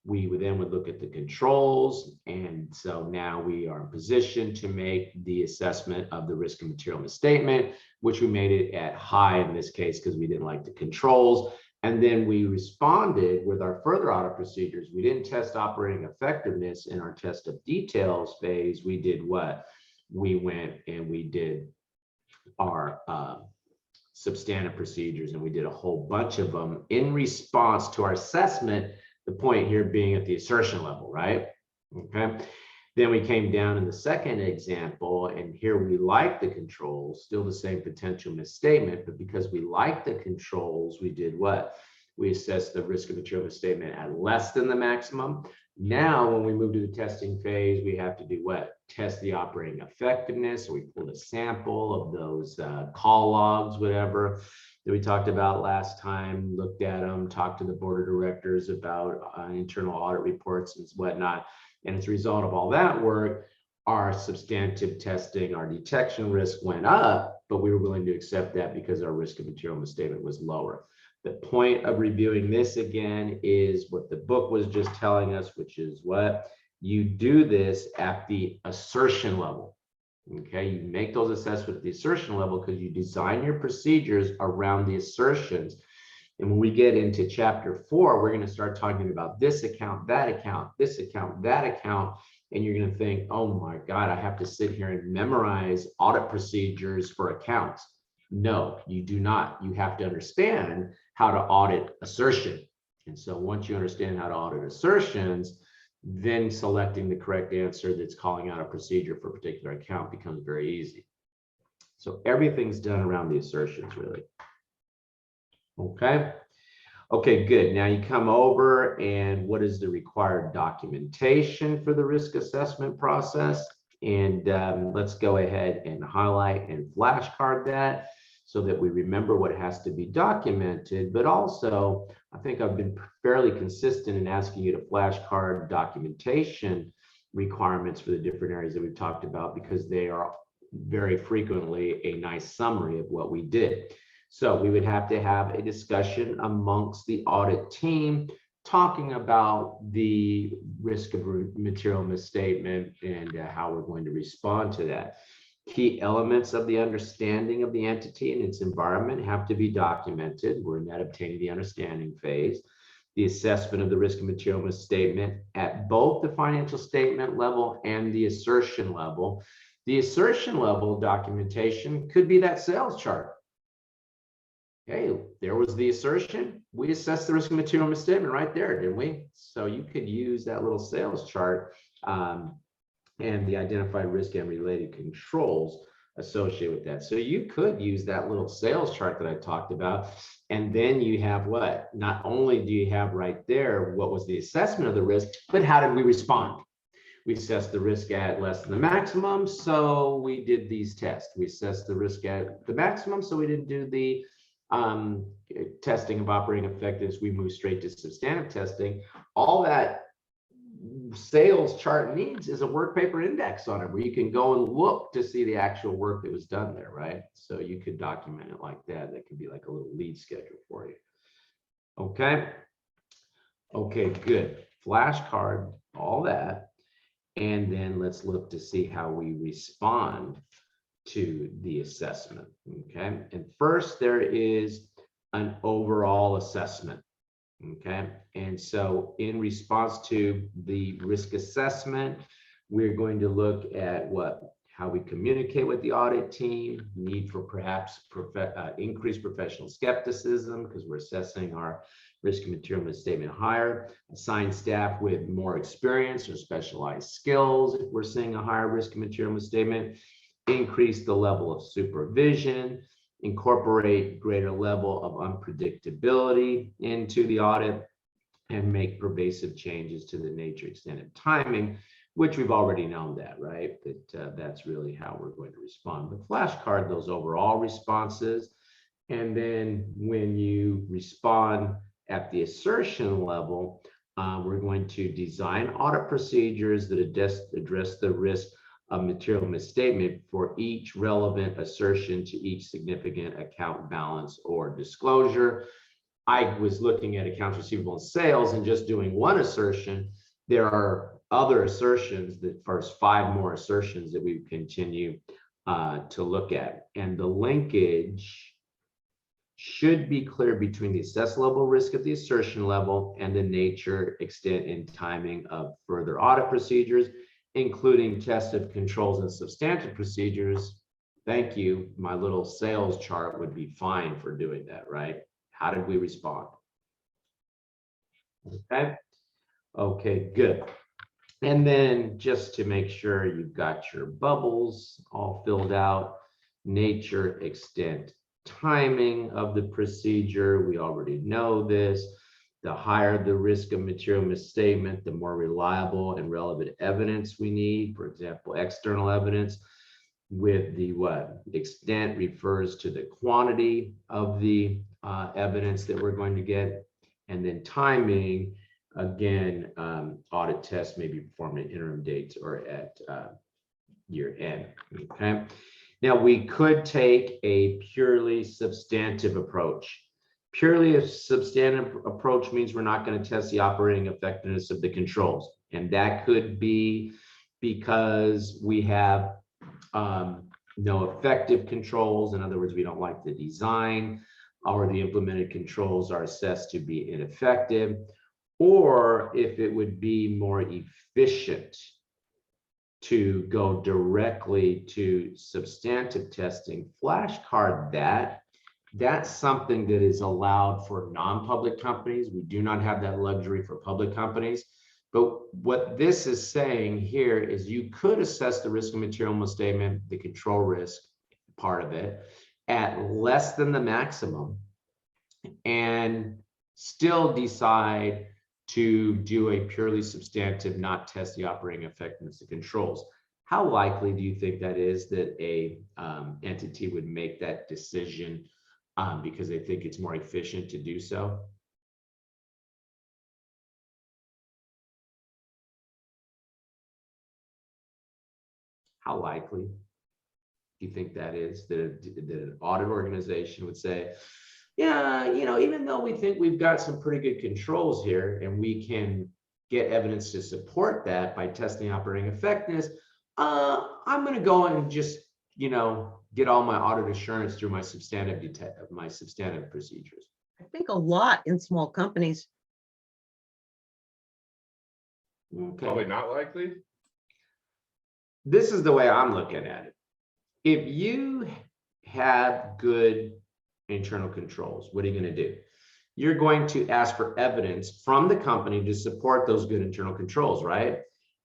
We would then look at the controls, and so now we are in position to make the assessment of the risk and material misstatement, which we made it at high in this case because we didn't like the controls. And then we responded with our further audit procedures. We didn't test operating effectiveness in our test of details phase. We did what? We went and we did our substantive procedures, and we did a whole bunch of them in response to our assessment. The point here being at the assertion level, right? Okay. Then we came down in the second example, and here we like the controls, still the same potential misstatement, but because we like the controls, we did what? We assessed the risk of material misstatement at less than the maximum. Now, when we move to the testing phase, we have to do what? Test the operating effectiveness. So we pulled a sample of those call logs, whatever, that we talked about last time, looked at them, talked to the board of directors about internal audit reports and whatnot. And as a result of all that work, our substantive testing, our detection risk went up, but we were willing to accept that because our risk of material misstatement was lower. The point of reviewing this again is what the book was just telling us, which is what? You do this at the assertion level. Okay, you make those assessments at the assertion level because you design your procedures around the assertions. And when we get into chapter 4, we're going to start talking about this account, that account, this account, that account. And you're going to think, oh my God, I have to sit here and memorize audit procedures for accounts. No, you do not. You have to understand how to audit assertion. And so once you understand how to audit assertions, then selecting the correct answer that's calling out a procedure for a particular account becomes very easy. So everything's done around the assertions, really. Okay. Okay, good. Now you come over, and what is the required documentation for the risk assessment process? And let's go ahead and highlight and flashcard that so that we remember what has to be documented. But also, I think I've been fairly consistent in asking you to flashcard documentation requirements for the different areas that we've talked about, because they are very frequently a nice summary of what we did. So we would have to have a discussion amongst the audit team talking about the risk of material misstatement and how we're going to respond to that. Key elements of the understanding of the entity and its environment have to be documented. We're in that obtaining the understanding phase. the assessment of the risk and material misstatement at both the financial statement level and the assertion level. The assertion level documentation could be that sales chart. Hey, there was the assertion. We assessed the risk and material misstatement right there, didn't we? So you could use that little sales chart and the identified risk and related controls associated with that. So you could use that little sales chart that I talked about. And then you have what? Not only do you have right there what was the assessment of the risk, but how did we respond? We assessed the risk at less than the maximum, so we did these tests. We assessed the risk at the maximum, so we didn't do the testing of operating effectiveness. We moved straight to substantive testing. All that sales chart needs is a work paper index on it where you can go and look to see the actual work that was done there, right? So you could document it like that. That could be like a little lead schedule for you. Okay. Okay, good. Flashcard, all that. And then let's look to see how we respond to the assessment. Okay. And first there is an overall assessment. Okay, and so in response to the risk assessment, we're going to look at how we communicate with the audit team, need for perhaps increased professional skepticism because we're assessing our risk and material misstatement higher, assign staff with more experience or specialized skills if we're seeing a higher risk and material misstatement, increase the level of supervision, incorporate greater level of unpredictability into the audit, and make pervasive changes to the nature, extent, and timing, which we've already known that, right? That's really how we're going to respond. But flashcard those overall responses. And then when you respond at the assertion level, we're going to design audit procedures that address the risk of material misstatement for each relevant assertion to each significant account balance or disclosure. I was looking at accounts receivable and sales and just doing one assertion. There are other assertions, the first 5 more assertions that we continue to look at. And the linkage should be clear between the assessed level risk at the assertion level and the nature, extent, and timing of further audit procedures, including test of controls and substantive procedures. Thank you. My little sales chart would be fine for doing that, right? How did we respond? Okay. Okay, good. And then just to make sure you've got your bubbles all filled out, nature, extent, timing of the procedure. We already know this. The higher the risk of material misstatement, the more reliable and relevant evidence we need. For example, external evidence with the extent refers to the quantity of the evidence that we're going to get. And then timing, again, audit tests may be performed at interim dates or at year end. Okay. Now we could take a purely substantive approach. Purely a substantive approach means we're not going to test the operating effectiveness of the controls. And that could be because we have no effective controls. In other words, we don't like the design, or the implemented controls are assessed to be ineffective, or if it would be more efficient to go directly to substantive testing, flashcard that. That's something that is allowed for non-public companies. We do not have that luxury for public companies. But what this is saying here is you could assess the risk of material misstatement, the control risk part of it, at less than the maximum and still decide to do a purely substantive, not test the operating effectiveness of controls. How likely do you think that is that a entity would make that decision because they think it's more efficient to do so? How likely do you think that is that an audit organization would say, yeah, you know, even though we think we've got some pretty good controls here and we can get evidence to support that by testing operating effectiveness, I'm going to go and just, you know, get all my audit assurance through my substantive procedures. I think a lot in small companies Okay. Probably not likely. This is the way I'm looking at it. If you have good internal controls, what are you going to do? You're going to ask for evidence from the company to support those good internal controls, right?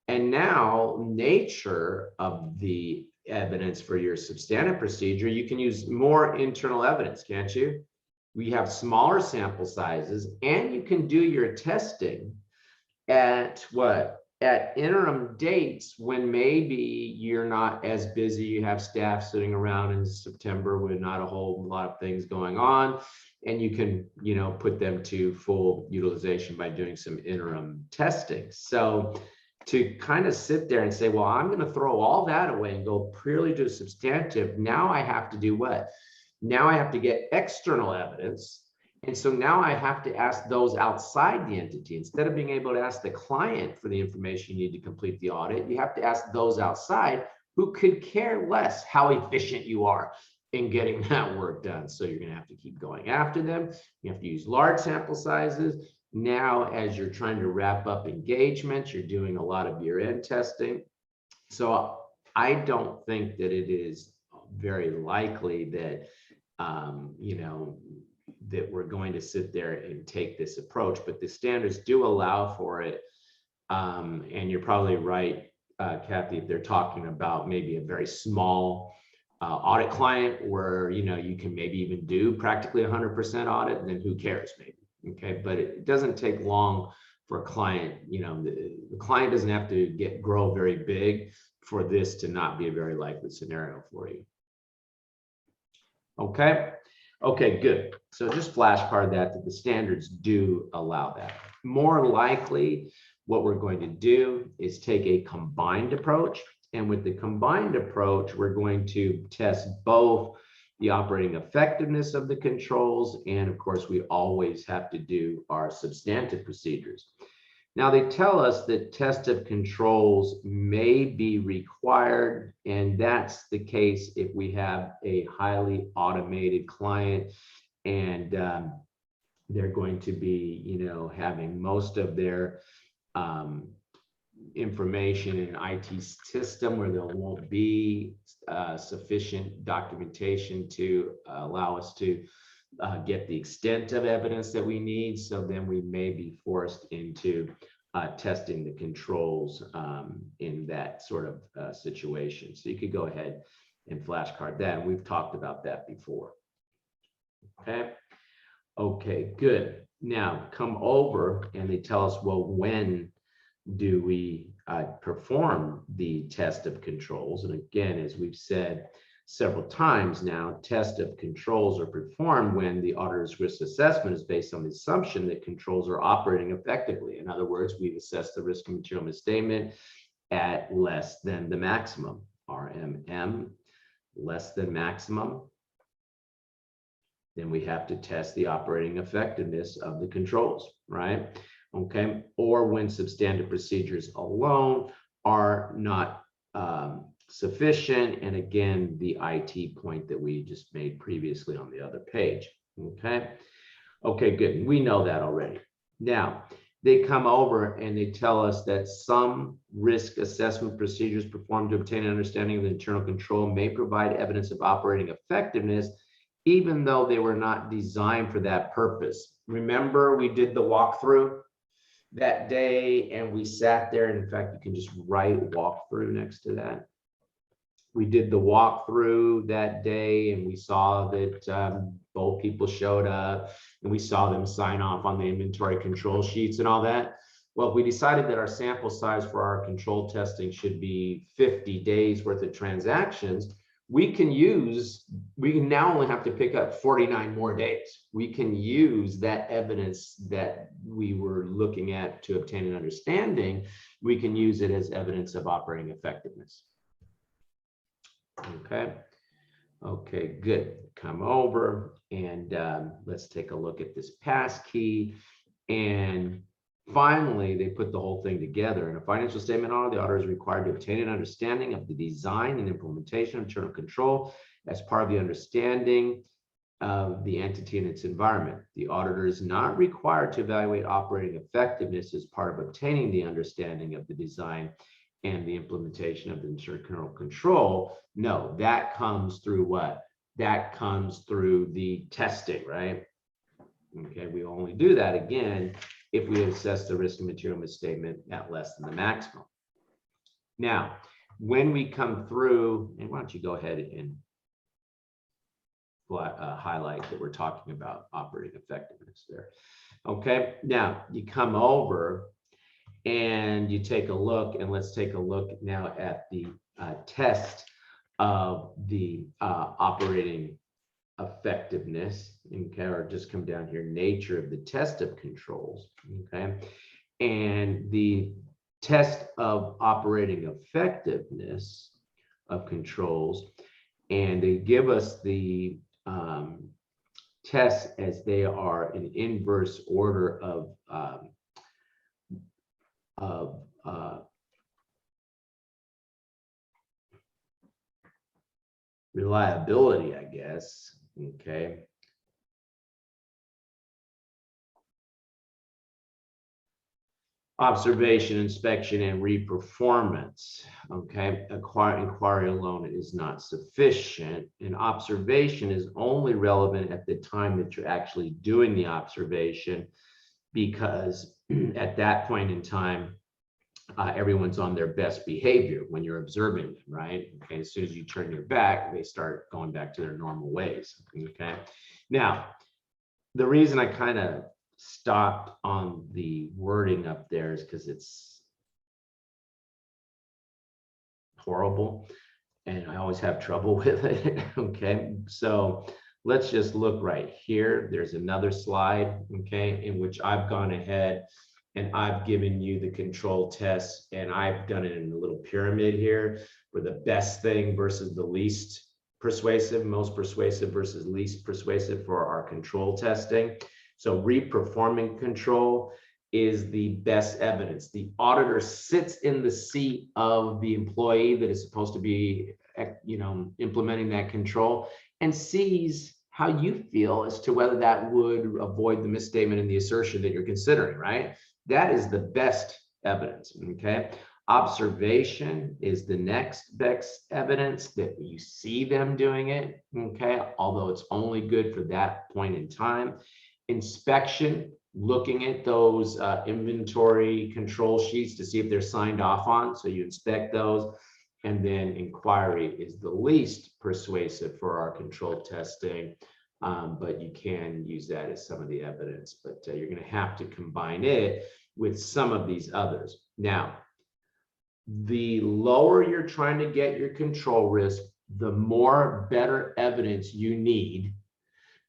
And now, nature of the evidence for your substantive procedure, you can use more internal evidence, can't you? We have smaller sample sizes, and you can do your testing at what? At interim dates when maybe you're not as busy, you have staff sitting around in September with not a whole lot of things going on, and you can, you know, put them to full utilization by doing some interim testing. So to kind of sit there and say, well, I'm going to throw all that away and go purely to substantive, now I have to do what? Now I have to get external evidence. And so now I have to ask those outside the entity. Instead of being able to ask the client for the information you need to complete the audit, you have to ask those outside who could care less how efficient you are in getting that work done. So you're going to have to keep going after them. You have to use large sample sizes. Now, as you're trying to wrap up engagements, you're doing a lot of year-end testing. So I don't think that it is very likely that, you know, that we're going to sit there and take this approach, but the standards do allow for it. And you're probably right, Kathy, if they're talking about maybe a very small audit client where, you know, you can maybe even do practically 100% audit, and then who cares maybe. Okay, but it doesn't take long for a client, you know, the client doesn't have to grow very big for this to not be a very likely scenario for you. Okay. Okay, good. So just flashcard that the standards do allow that. More likely, what we're going to do is take a combined approach. And with the combined approach, we're going to test both the operating effectiveness of the controls, and of course, we always have to do our substantive procedures. Now, they tell us that test of controls may be required, and that's the case if we have a highly automated client and they're going to be, you know, having most of their information in an IT system where there won't be sufficient documentation to allow us to get the extent of evidence that we need. So then we may be forced into testing the controls in that sort of situation. So you could go ahead and flashcard that. And we've talked about that before. Okay. Okay, good. Now come over and they tell us, well, when do we perform the test of controls? And again, as we've said several times now, test of controls are performed when the auditor's risk assessment is based on the assumption that controls are operating effectively. In other words, we've assessed the risk of material misstatement at less than the maximum, RMM, less than maximum. Then we have to test the operating effectiveness of the controls, right? Okay, or when substantive procedures alone are not sufficient. And again, the IT point that we just made previously on the other page. Okay, okay, good. We know that already. Now, they come over and they tell us that some risk assessment procedures performed to obtain an understanding of the internal control may provide evidence of operating effectiveness, even though they were not designed for that purpose. Remember, we did the walkthrough that day and we sat there, and in fact, you can just write walkthrough next to that. We did the walkthrough that day and we saw that both people showed up and we saw them sign off on the inventory control sheets and all that. Well, we decided that our sample size for our control testing should be 50 days worth of transactions. We can now only have to pick up 49 more days. We can use that evidence that we were looking at to obtain an understanding. We can use it as evidence of operating effectiveness. Okay. Okay, good. Come over and let's take a look at this pass key. And finally, they put the whole thing together. In a financial statement audit, the auditor is required to obtain an understanding of the design and implementation of internal control. As part of the understanding, of the entity and its environment. The auditor is not required to evaluate operating effectiveness as part of obtaining the understanding of the design and the implementation of the internal control. No, that comes through what? That comes through the testing, right? Okay, we only do that again if we assess the risk and material misstatement at less than the maximum. Now, when we come through, and why don't you go ahead and highlight that we're talking about operating effectiveness there. Okay, now you come over and you take a look, and let's take a look now at the test of the operating effectiveness, okay, or just come down here, nature of the test of controls, okay, and the test of operating effectiveness of controls, and they give us the tests as they are in inverse order of reliability, I guess, okay. Observation, inspection, and reperformance. Okay, inquiry alone is not sufficient. And observation is only relevant at the time that you're actually doing the observation, because at that point in time, everyone's on their best behavior when you're observing them, right? Okay, as soon as you turn your back, they start going back to their normal ways. Okay, now the reason I kind of stopped on the wording up there is because it's horrible and I always have trouble with it. Okay, so let's just look right here. There's another slide, okay, in which I've gone ahead and I've given you the control tests, and I've done it in a little pyramid here for the best thing versus the least persuasive, most persuasive versus least persuasive for our control testing. So reperforming control is the best evidence. The auditor sits in the seat of the employee that is supposed to be, implementing that control, and sees how you feel as to whether that would avoid the misstatement and the assertion that you're considering, right? That is the best evidence, okay? Observation is the next best evidence that you see them doing it, okay? Although it's only good for that point in time. Inspection, looking at those inventory control sheets to see if they're signed off on, so you inspect those. And then inquiry is the least persuasive for our control testing, but you can use that as some of the evidence, but you're going to have to combine it with some of these others. Now, the lower you're trying to get your control risk, the more better evidence you need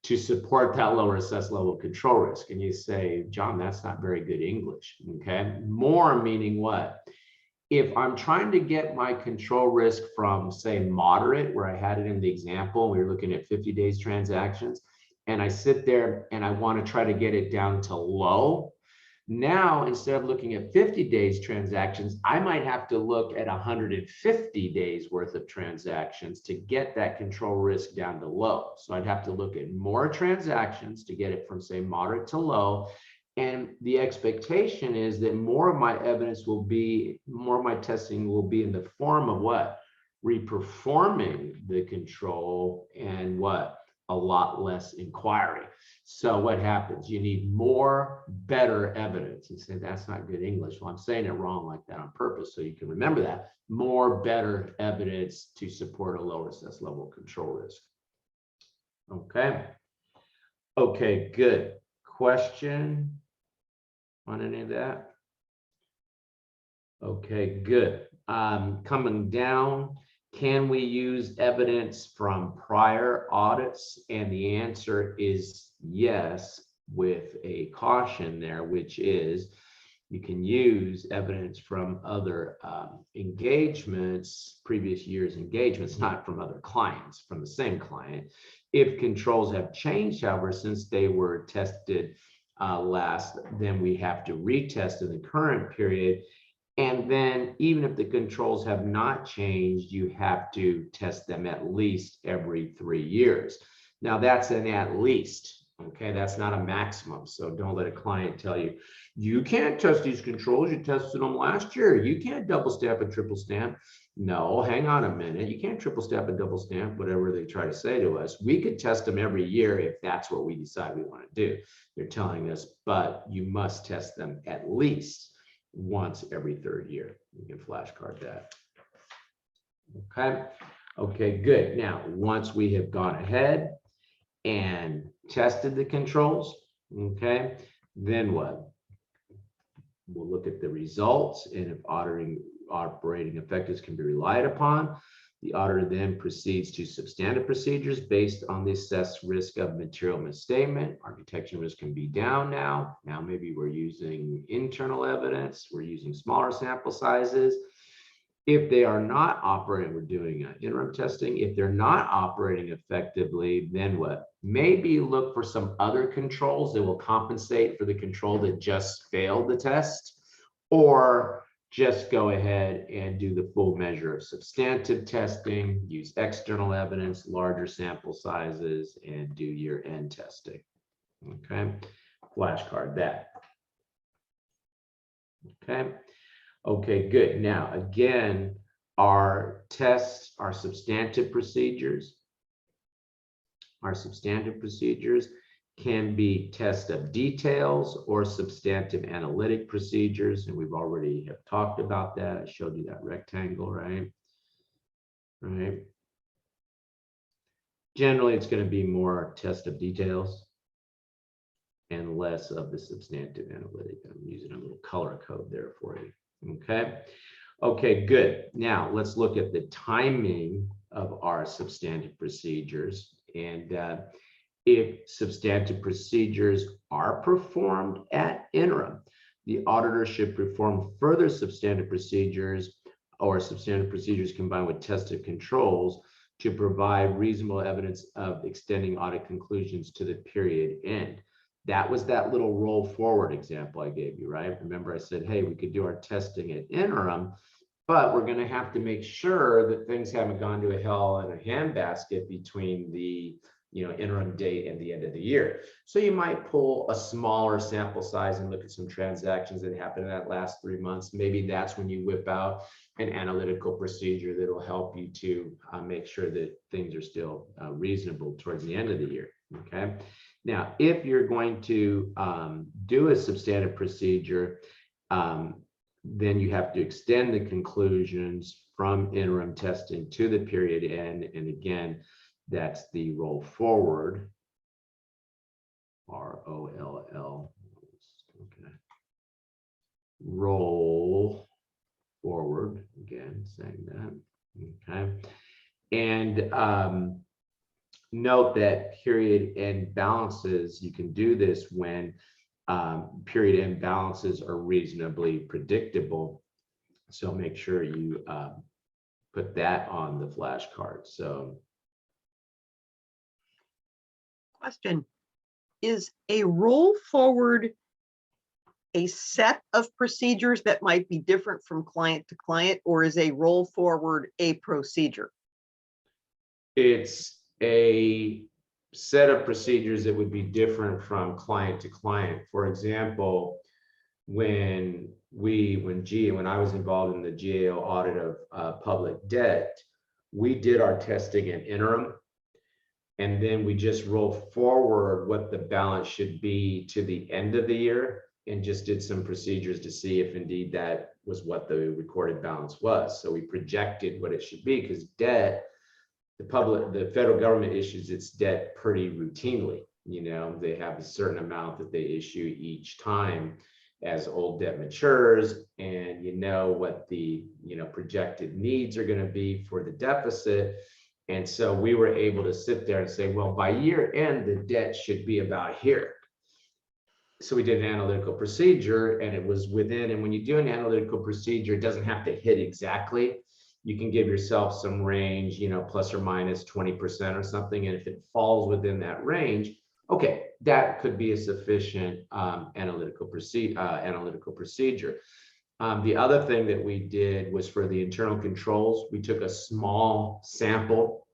to support that lower assessed level of control risk. And you say, John, that's not very good English, okay? More meaning what? If I'm trying to get my control risk from, say, moderate, where I had it in the example, we were looking at 50 days transactions, and I sit there and I want to try to get it down to low. Now, instead of looking at 50 days transactions, I might have to look at 150 days worth of transactions to get that control risk down to low. So I'd have to look at more transactions to get it from, say, moderate to low. And the expectation is that more of my evidence will be, more of my testing will be in the form of what? Reperforming the control, and what? A lot less inquiry. So what happens? You need more better evidence. You say, that's not good English. Well, I'm saying it wrong like that on purpose so you can remember that. More better evidence to support a lower assessed level of control risk. Okay. Okay, good. Question on any of that? Okay, good. Coming down, can we use evidence from prior audits? And the answer is yes, with a caution there, which is you can use evidence from other engagements, previous year's engagements, not from other clients, from the same client. If controls have changed, however, since they were tested last, then we have to retest in the current period. And then even if the controls have not changed, you have to test them at least every 3 years. Now that's an at least, okay? That's not a maximum. So don't let a client tell you, you can't test these controls. You tested them last year. You can't double stamp and triple stamp. No, hang on a minute. You can't triple stamp and double stamp, whatever they try to say to us. We could test them every year if that's what we decide we want to do. They're telling us, but you must test them at least once every third year. You can flashcard that. Okay. Okay, good. Now, once we have gone ahead and tested the controls, okay, then what? We'll look at the results, and if operating effectiveness can be relied upon, the auditor then proceeds to substantive procedures based on the assessed risk of material misstatement. Our detection risk can be down now. Now maybe we're using internal evidence, we're using smaller sample sizes. If they are not operating, we're doing interim testing. If they're not operating effectively, then what? Maybe look for some other controls that will compensate for the control that just failed the test, or just go ahead and do the full measure of substantive testing, use external evidence, larger sample sizes, and do year-end testing. Okay, flashcard that. Okay. Okay, good. Now, again, our tests, our substantive procedures can be test of details or substantive analytic procedures. And we've already have talked about that. I showed you that rectangle, right? Right. Generally, it's going to be more test of details and less of the substantive analytic. I'm using a little color code there for you. Okay. Okay, good. Now let's look at the timing of our substantive procedures. And if substantive procedures are performed at interim, the auditor should perform further substantive procedures or substantive procedures combined with tested controls to provide reasonable evidence of extending audit conclusions to the period end. That was that little roll forward example I gave you, right? Remember I said, hey, we could do our testing at interim, but we're going to have to make sure that things haven't gone to a hell in a handbasket between the interim date and the end of the year. So you might pull a smaller sample size and look at some transactions that happened in that last 3 months. Maybe that's when you whip out an analytical procedure that will help you to make sure that things are still reasonable towards the end of the year. Okay. Now, if you're going to do a substantive procedure, then you have to extend the conclusions from interim testing to the period end. And again, that's the roll forward, ROLL. Okay. Roll forward, again, saying that. Okay. And note that period end balances, you can do this when period end balances are reasonably predictable. So make sure you put that on the flashcard. So, Question, is a roll forward a set of procedures that might be different from client to client, or is a roll forward a procedure? it's a set of procedures that would be different from client to client. For example, when I was involved in the GAO audit of public debt, we did our testing at interim, and then we just rolled forward what the balance should be to the end of the year and just did some procedures to see if indeed that was what the recorded balance was. So we projected what it should be, because debt, the federal government issues its debt pretty routinely. They have a certain amount that they issue each time as old debt matures, and what the projected needs are going to be for the deficit. And so we were able to sit there and say, well, by year end, the debt should be about here. So we did an analytical procedure, and it was within, and when you do an analytical procedure, it doesn't have to hit exactly. You can give yourself some range, plus or minus 20% or something. And if it falls within that range, okay, that could be a sufficient analytical procedure. The other thing that we did was for the internal controls, we took a small sample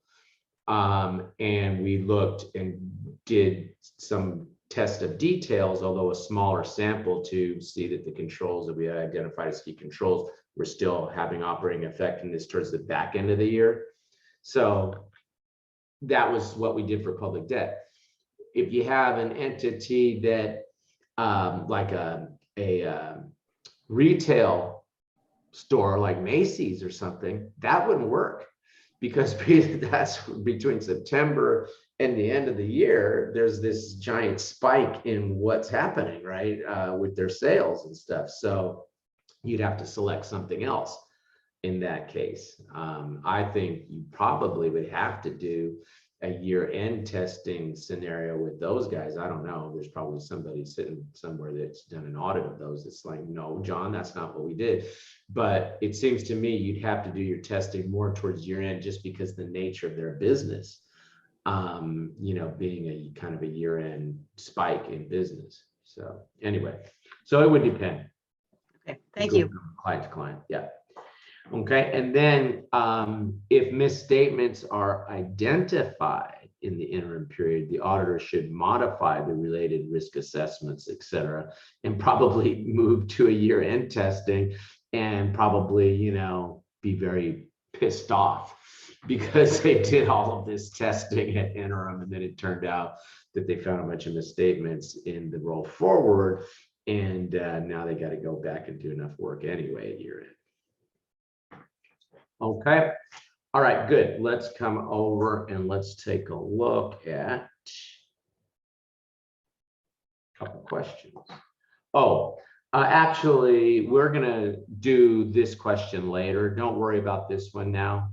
And we looked and did some test of details, although a smaller sample, to see that the controls that we had identified as key controls were still having operating effectiveness towards the back end of the year. So that was what we did for public debt. If you have an entity that like a retail store like Macy's or something, that wouldn't work, because that's between September and the end of the year, there's this giant spike in what's happening, right, with their sales and stuff. So you'd have to select something else in that case. I think you probably would have to do a year-end testing scenario with those guys. I don't know. There's probably somebody sitting somewhere that's done an audit of those. It's like, no, John, that's not what we did. But it seems to me you'd have to do your testing more towards year-end, just because the nature of their business, you know, being a kind of a year-end spike in business. So anyway, so it would depend. Okay, thank you. From client to client, yeah. Okay, and then if misstatements are identified in the interim period, the auditor should modify the related risk assessments, et cetera, and probably move to a year-end testing, and probably, you know, be very pissed off because they did all of this testing at interim, and then it turned out that they found a bunch of misstatements in the roll forward, and now they got to go back and do enough work anyway at year-end. Okay, all right, good. Let's come over and let's take a look at a couple questions. Oh, actually, we're gonna do this question later. Don't worry about this one now.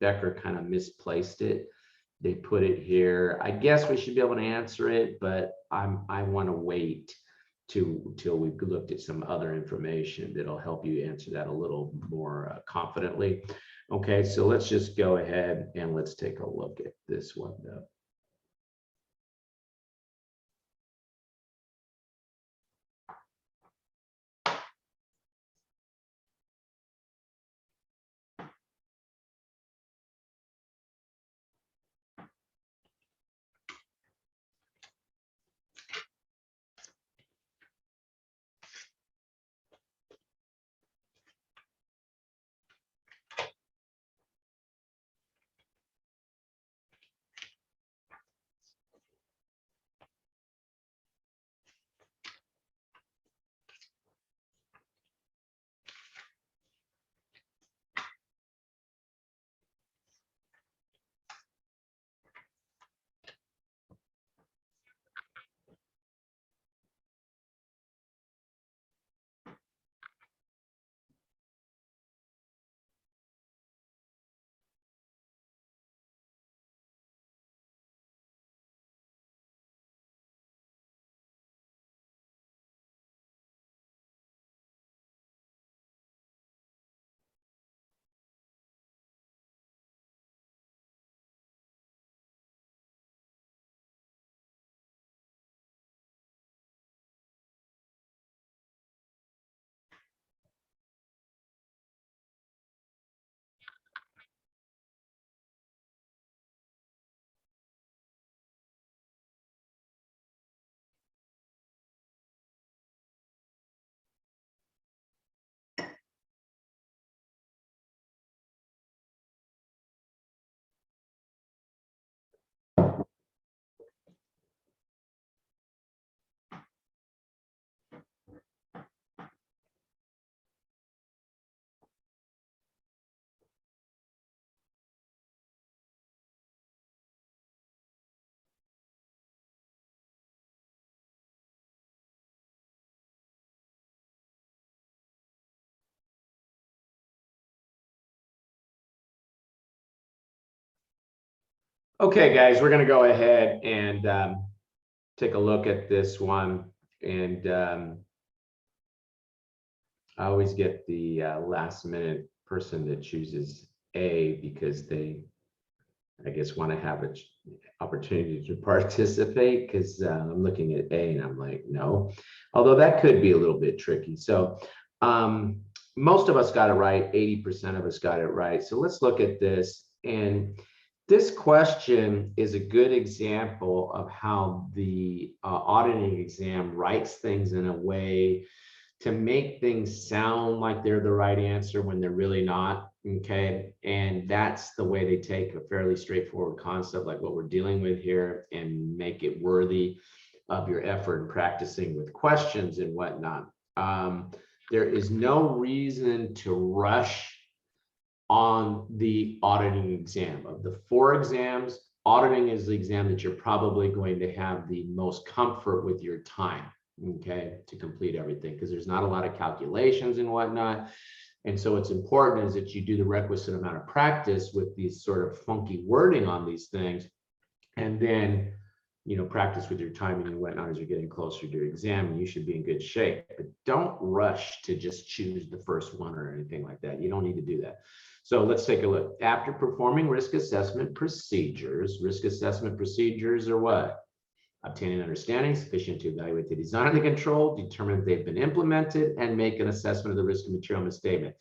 Becker kind of misplaced it. They put it here. I guess we should be able to answer it, but I want to wait till we've looked at some other information that'll help you answer that a little more confidently. Okay, so let's just go ahead and let's take a look at this one though. Okay, guys, we're going to go ahead and take a look at this one. And I always get the last minute person that chooses A because they, I guess, want to have an opportunity to participate, because I'm looking at A and I'm like, no, although that could be a little bit tricky. So most of us got it right. 80% of us got it right. So let's look at this. And This question is a good example of how the auditing exam writes things in a way to make things sound like they're the right answer when they're really not, okay? And that's the way they take a fairly straightforward concept like what we're dealing with here and make it worthy of your effort in practicing with questions and whatnot. There is no reason to rush on the auditing exam. Of the 4 exams, auditing is the exam that you're probably going to have the most comfort with your time, okay, to complete everything, because there's not a lot of calculations and whatnot. And so what's important is that you do the requisite amount of practice with these sort of funky wording on these things, and then, you know, practice with your timing and whatnot as you're getting closer to your exam, and you should be in good shape. But don't rush to just choose the first one or anything like that. You don't need to do that. So let's take a look. After performing risk assessment procedures are what? Obtain an understanding sufficient to evaluate the design of the control, determine if they've been implemented, and make an assessment of the risk and material misstatement.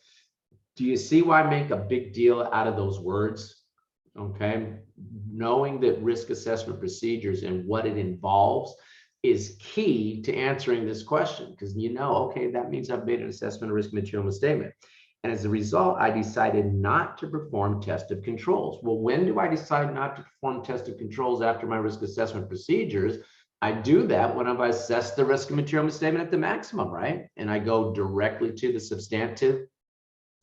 Do you see why I make a big deal out of those words? Okay, knowing that risk assessment procedures and what it involves is key to answering this question, because you know, okay, that means I've made an assessment of risk material misstatement. And as a result, I decided not to perform test of controls. Well, when do I decide not to perform test of controls after my risk assessment procedures? I do that when I've assessed the risk and material misstatement at the maximum, right? And I go directly to the substantive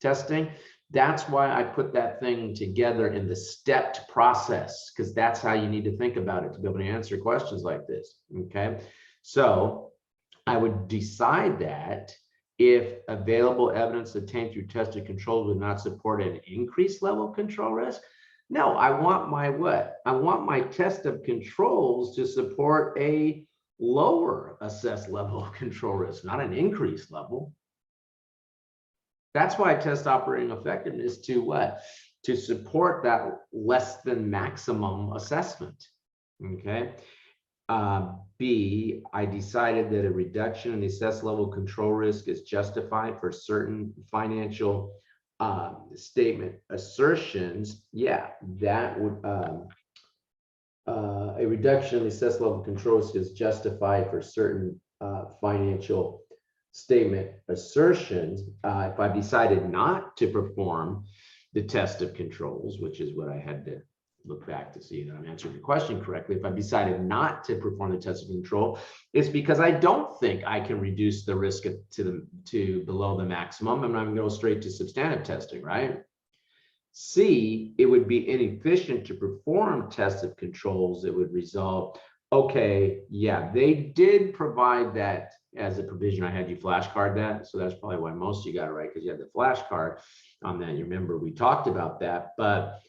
testing. That's why I put that thing together in the stepped process, because that's how you need to think about it to be able to answer questions like this, okay? So I would decide that if available evidence obtained through tested controls would not support an increased level of control risk. No, I want my what? I want my test of controls to support a lower assessed level of control risk, not an increased level. That's why I test operating effectiveness to what? To support that less than maximum assessment, okay? B, I decided that a reduction in the assessed level of control risk is justified for certain financial statement assertions. Yeah, that would, a reduction in the assessed level of control risk is justified for certain financial statement assertions. If I decided not to perform the test of controls, which is what I had to look back to see that I'm answering the question correctly. If I decided not to perform the test of control, it's because I don't think I can reduce the risk to below the maximum, and I'm going to go straight to substantive testing, right? C, it would be inefficient to perform tests of controls that would result, okay, yeah, they did provide that as a provision. I had you flashcard that, so that's probably why most of you got it right, because you had the flashcard on that. You remember we talked about that, but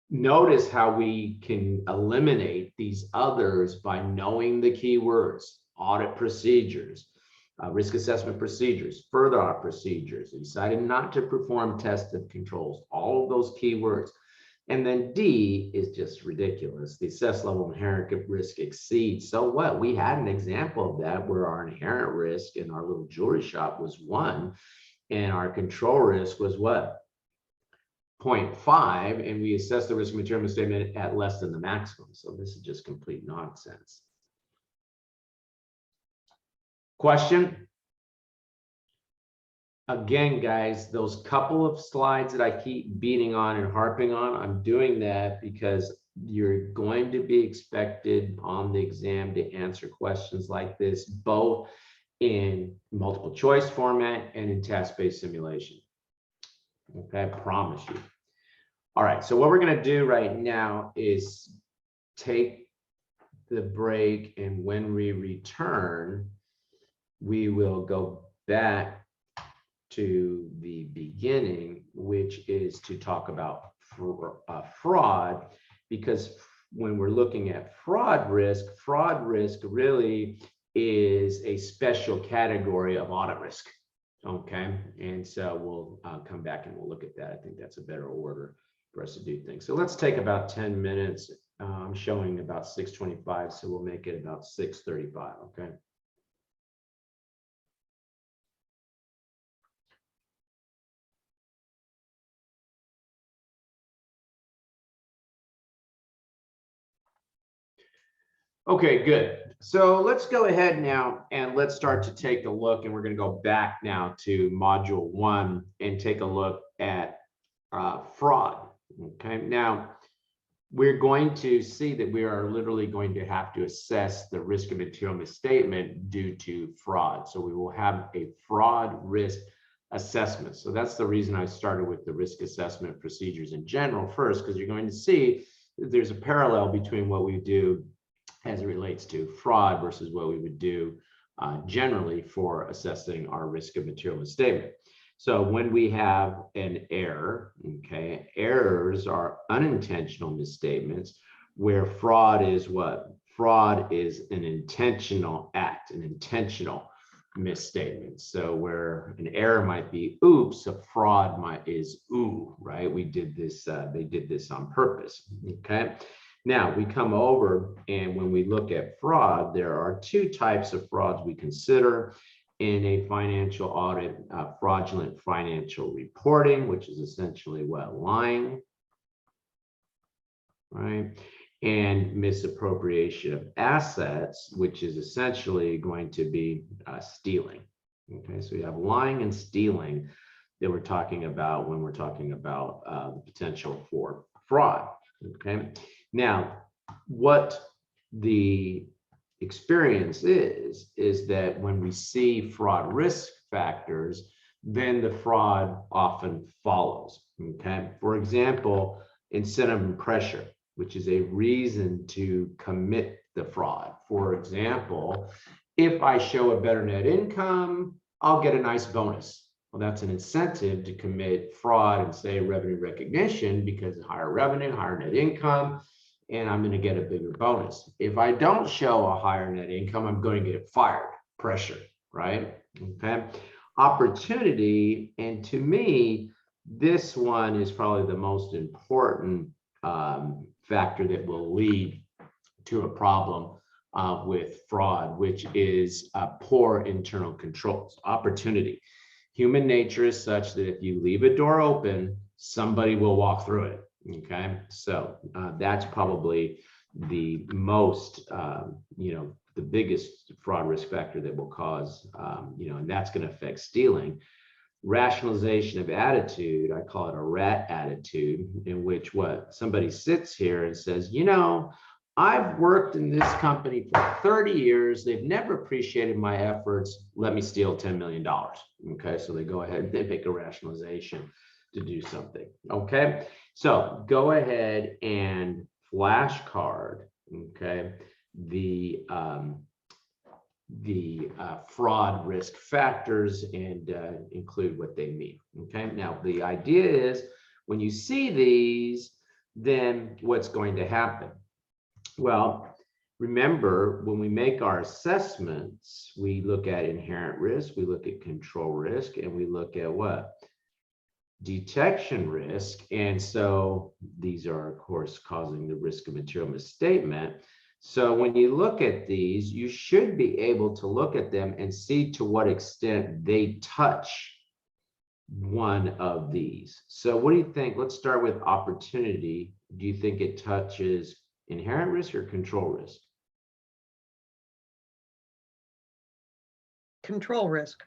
notice how we can eliminate these others by knowing the keywords: audit procedures, risk assessment procedures, further audit procedures, decided not to perform test of controls, all of those keywords. And then D is just ridiculous. The assessed level of inherent risk exceeds. So what? We had an example of that where our inherent risk in our little jewelry shop was 1, and our control risk was what? 0.5, and we assessed the risk material misstatement at less than the maximum. So this is just complete nonsense. Question? Again, guys, those couple of slides that I keep beating on and harping on, I'm doing that because you're going to be expected on the exam to answer questions like this, both in multiple choice format and in task-based simulation. Okay, I promise you. All right, so what we're going to do right now is take the break, and when we return, we will go back to the beginning, which is to talk about fraud, because when we're looking at fraud risk really is a special category of audit risk. Okay, and so we'll come back and we'll look at that. I think that's a better order for us to do things. So let's take about 10 minutes. I'm showing about 6:25, so we'll make it about 6:35. Okay. Okay, good. So let's go ahead now and let's start to take a look, and we're going to go back now to module 1 and take a look at fraud. Okay, now we're going to see that we are literally going to have to assess the risk of material misstatement due to fraud. So we will have a fraud risk assessment. So that's the reason I started with the risk assessment procedures in general first, because you're going to see that there's a parallel between what we do as it relates to fraud versus what we would do generally for assessing our risk of material misstatement. So when we have an error, okay, errors are unintentional misstatements, where fraud is what? Fraud is an intentional act, an intentional misstatement. So where an error might be oops, a fraud is ooh, right? We did this, they did this on purpose, okay? Now we come over, and when we look at fraud, there are two types of frauds we consider in a financial audit: fraudulent financial reporting, which is essentially what? Lying, right? And misappropriation of assets, which is essentially going to be stealing. Okay, so you have lying and stealing that we're talking about when we're talking about the potential for fraud. Okay, now what the experience is that when we see fraud risk factors, then the fraud often follows. Okay, for example, incentive and pressure, which is a reason to commit the fraud. For example, if I show a better net income, I'll get a nice bonus. Well, that's an incentive to commit fraud and say revenue recognition, because higher revenue, higher net income, and I'm going to get a bigger bonus. If I don't show a higher net income, I'm going to get fired. Pressure, right? Okay. Opportunity, and to me, this one is probably the most important factor that will lead to a problem with fraud, which is poor internal controls. Opportunity. Human nature is such that if you leave a door open, somebody will walk through it. Okay, so that's probably the most, the biggest fraud risk factor that will cause, and that's going to affect stealing. Rationalization of attitude, I call it a rat attitude, in which what? Somebody sits here and says, I've worked in this company for 30 years. They've never appreciated my efforts. Let me steal $10 million. Okay, so they go ahead and they make a rationalization to do something. Okay, so go ahead and flashcard, okay, the fraud risk factors and include what they mean. Okay, now the idea is when you see these, then what's going to happen? Well, remember, when we make our assessments, we look at inherent risk, we look at control risk, and we look at what? Detection risk. And so these are, of course, causing the risk of material misstatement. So when you look at these, you should be able to look at them and see to what extent they touch one of these. So what do you think? Let's start with opportunity. Do you think it touches inherent risk or control risk? Control risk.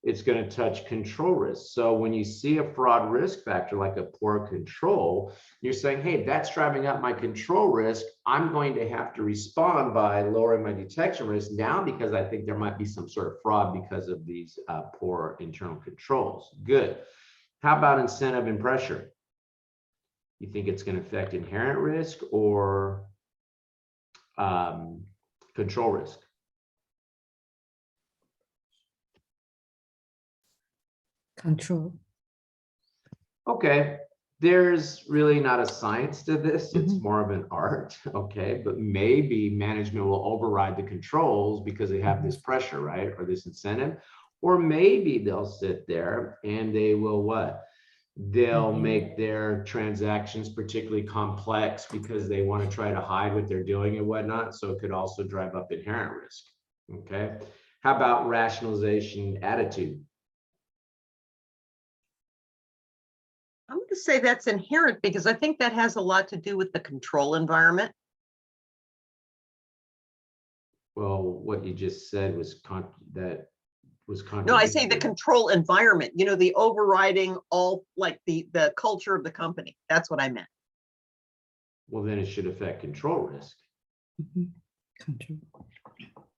It's going to touch control risk. So when you see a fraud risk factor like a poor control, you're saying, hey, that's driving up my control risk. I'm going to have to respond by lowering my detection risk now because I think there might be some sort of fraud because of these poor internal controls. Good. How about incentive and pressure? You think it's going to affect inherent risk or control risk? Control. Okay, there's really not a science to this. It's more of an art, okay? But maybe management will override the controls because they have this pressure, right? Or this incentive. Or maybe they'll sit there and they will what? They'll make their transactions particularly complex because they want to try to hide what they're doing and whatnot. So it could also drive up inherent risk, okay? How about rationalization attitude? I'm going to say that's inherent because I think that has a lot to do with the control environment. Well, what you just said was that was No, I say the contradictory. control environment, you know, the overriding all, like the culture of the company. That's what I meant. Well, then it should affect control risk. Mhm. Control.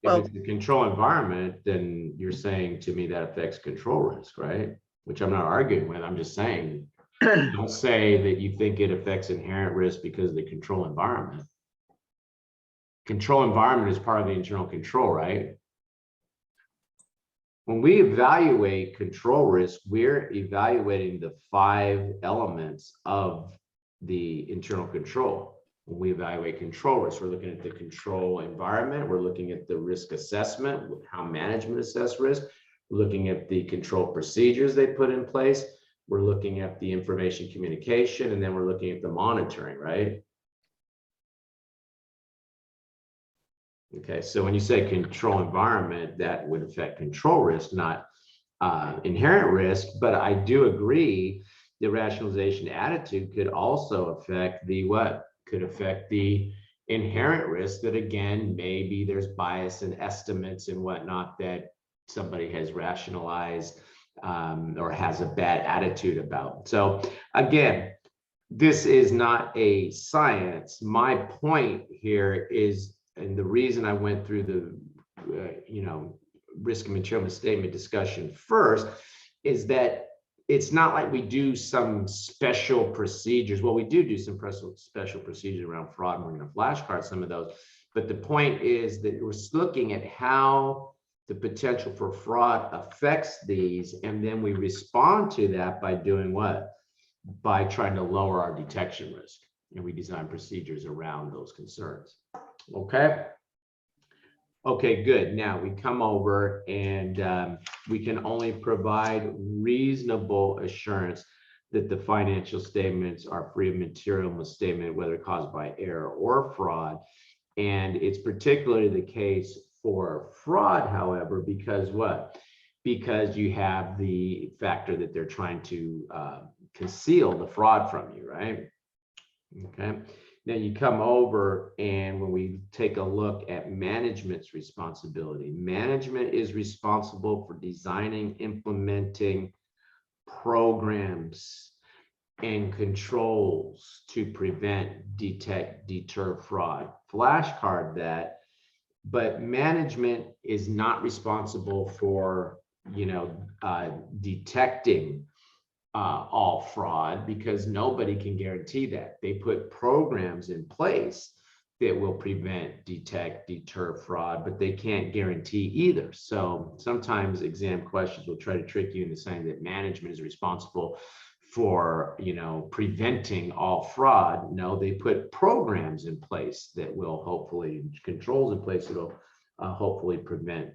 Well- If it's the control environment, then you're saying to me that affects control risk, right? Which I'm not arguing with. I'm just saying, don't say that you think it affects inherent risk because of the control environment. Control environment is part of the internal control, right? When we evaluate control risk, we're evaluating the 5 elements of the internal control. When we evaluate control risk, we're looking at the control environment, we're looking at the risk assessment, how management assess risk, we're looking at the control procedures they put in place, we're looking at the information communication, and then we're looking at the monitoring, right? Okay, so when you say control environment, that would affect control risk, not inherent risk, but I do agree the rationalization attitude could also affect the what? Could affect the inherent risk that, again, maybe there's bias and estimates and whatnot that somebody has rationalized or has a bad attitude about. So again, this is not a science. My point here is, and the reason I went through the risk and material misstatement discussion first, is that it's not like we do some special procedures. Well, we do some special procedures around fraud, and we're going to flashcard some of those. But the point is that we're looking at how the potential for fraud affects these, and then we respond to that by doing what? By trying to lower our detection risk, and we design procedures around those concerns. Okay. Okay, good. Now we come over and we can only provide reasonable assurance that the financial statements are free of material misstatement, whether caused by error or fraud. And it's particularly the case for fraud, however, because what? Because you have the factor that they're trying to conceal the fraud from you, right? Okay. Now you come over, and when we take a look at management's responsibility, management is responsible for designing, implementing programs and controls to prevent, detect, deter fraud. Flashcard that, but management is not responsible for, detecting all fraud, because nobody can guarantee that. They put programs in place that will prevent, detect, deter fraud, but they can't guarantee either. So sometimes exam questions will try to trick you into saying that management is responsible for, preventing all fraud. No, they put programs in place that will hopefully, controls in place that will hopefully prevent,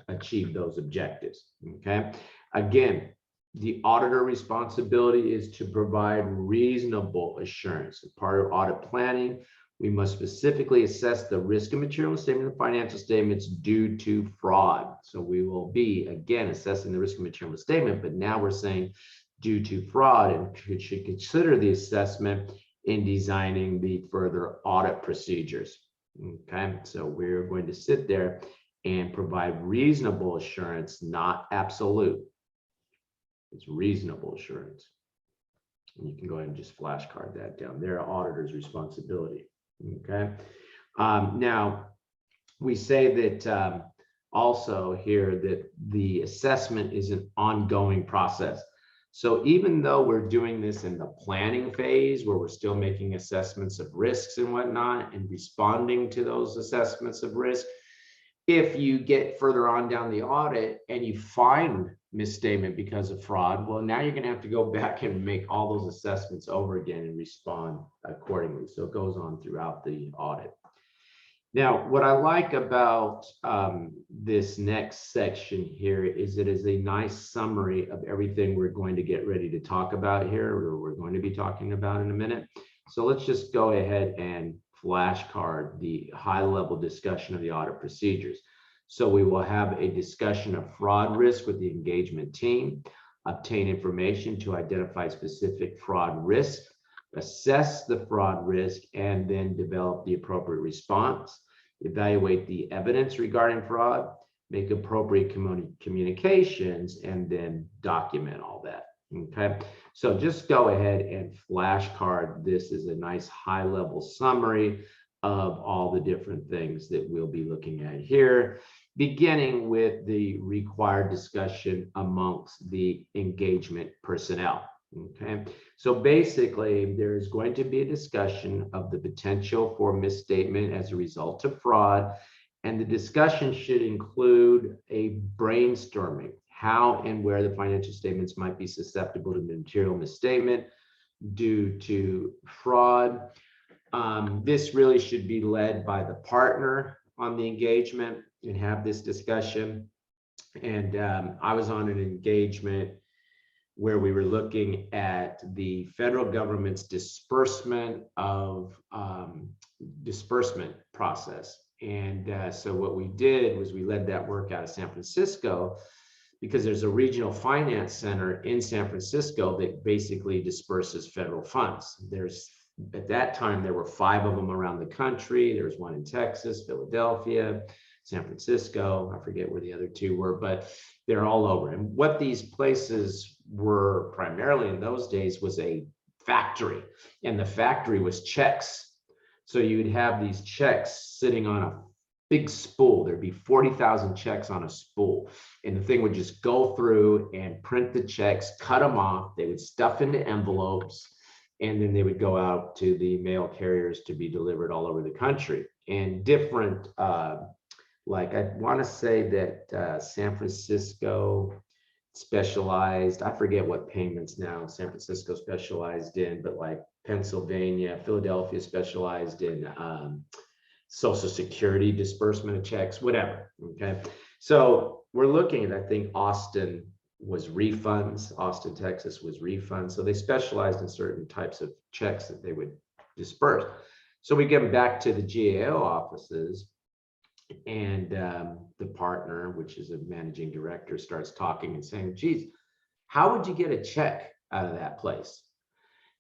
achieve those objectives. Okay. Again, the auditor responsibility is to provide reasonable assurance. As part of audit planning, we must specifically assess the risk of material misstatement of financial statements due to fraud. So we will be, again, assessing the risk of material misstatement, but now we're saying due to fraud, and should consider the assessment in designing the further audit procedures. Okay, so we're going to sit there and provide reasonable assurance, not absolute. It's reasonable assurance. And you can go ahead and just flashcard that down. They're auditor's responsibility. Okay. Now, we say that also here that the assessment is an ongoing process. So even though we're doing this in the planning phase, where we're still making assessments of risks and whatnot and responding to those assessments of risk, if you get further on down the audit and you find misstatement because of fraud, well, now you're going to have to go back and make all those assessments over again and respond accordingly. So it goes on throughout the audit. Now, what I like about this next section here is it is a nice summary of everything we're going to get ready to talk about here, or we're going to be talking about in a minute. So let's just go ahead and flashcard the high-level discussion of the audit procedures. So we will have a discussion of fraud risk with the engagement team, obtain information to identify specific fraud risks, assess the fraud risk, and then develop the appropriate response. evaluate the evidence regarding fraud, make appropriate communications, and then document all that. Okay, so just go ahead and flashcard. This is a nice high-level summary of all the different things that we'll be looking at here, beginning with the required discussion amongst the engagement personnel. Okay, so basically there's going to be a discussion of the potential for misstatement as a result of fraud, and the discussion should include a brainstorming how and where the financial statements might be susceptible to material misstatement due to fraud. This really should be led by the partner on the engagement and have this discussion. And I was on an engagement where we were looking at the federal government's disbursement process. And so what we did was we led that work out of San Francisco, because there's a regional finance center in San Francisco that basically disperses federal funds. At that time, there were 5 of them around the country. There was one in Texas, Philadelphia, San Francisco. I forget where the other 2 were, but they're all over. And what these places were primarily in those days was a factory, and the factory was checks. So you'd have these checks sitting on a big spool. There'd be 40,000 checks on a spool, and the thing would just go through and print the checks, cut them off. They would stuff into envelopes, and then they would go out to the mail carriers to be delivered all over the country. And different, like I want to say that San Francisco specialized, I forget what payments now San Francisco specialized in, but like Pennsylvania, Philadelphia specialized in Social Security disbursement of checks, whatever. Okay, so we're looking at, I think Austin was refunds. Austin, Texas was refunds. So they specialized in certain types of checks that they would disperse. So we get back to the GAO offices, and the partner, which is a managing director, starts talking and saying, geez, how would you get a check out of that place?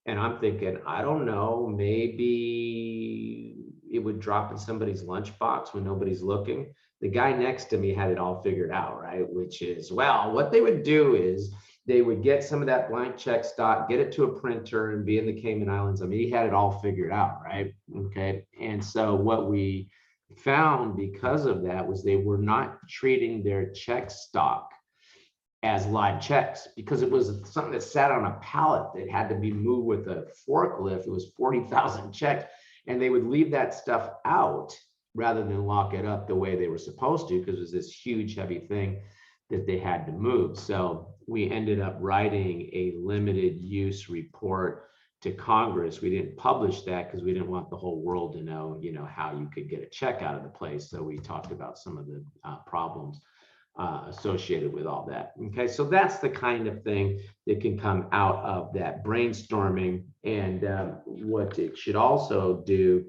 And I'm thinking, I don't know, maybe it would drop in somebody's lunchbox when nobody's looking. The guy next to me had it all figured out, right? Which is, well, what they would do is they would get some of that blank check stock, get it to a printer, and be in the Cayman Islands. I mean, he had it all figured out, right? Okay. And so what we found because of that was they were not treating their check stock as live checks, because it was something that sat on a pallet that had to be moved with a forklift. It was 40,000 checks, and they would leave that stuff out rather than lock it up the way they were supposed to, because it was this huge heavy thing that they had to move. So we ended up writing a limited use report to Congress. We didn't publish that because we didn't want the whole world to know, how you could get a check out of the place. So we talked about some of the problems associated with all that. Okay, so that's the kind of thing that can come out of that brainstorming. And what it should also do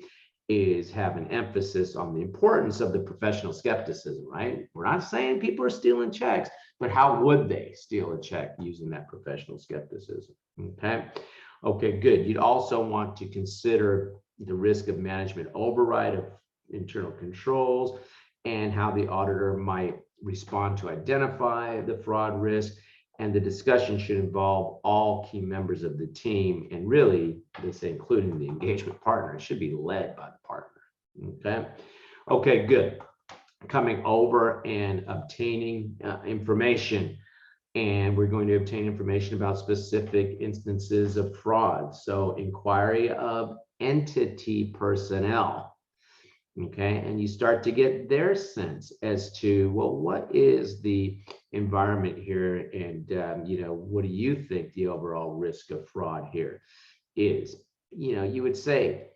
is have an emphasis on the importance of the professional skepticism, right? We're not saying people are stealing checks, but how would they steal a check using that professional skepticism? Okay. Okay, good. You'd also want to consider the risk of management override of internal controls and how the auditor might respond to identify the fraud risk. And the discussion should involve all key members of the team. And really, they say including the engagement partner. It should be led by the partner. Okay. Okay, good. Coming over and obtaining information. And we're going to obtain information about specific instances of fraud. So inquiry of entity personnel. Okay, and you start to get their sense as to, well, what is the environment here, and what do you think the overall risk of fraud here is? You would say,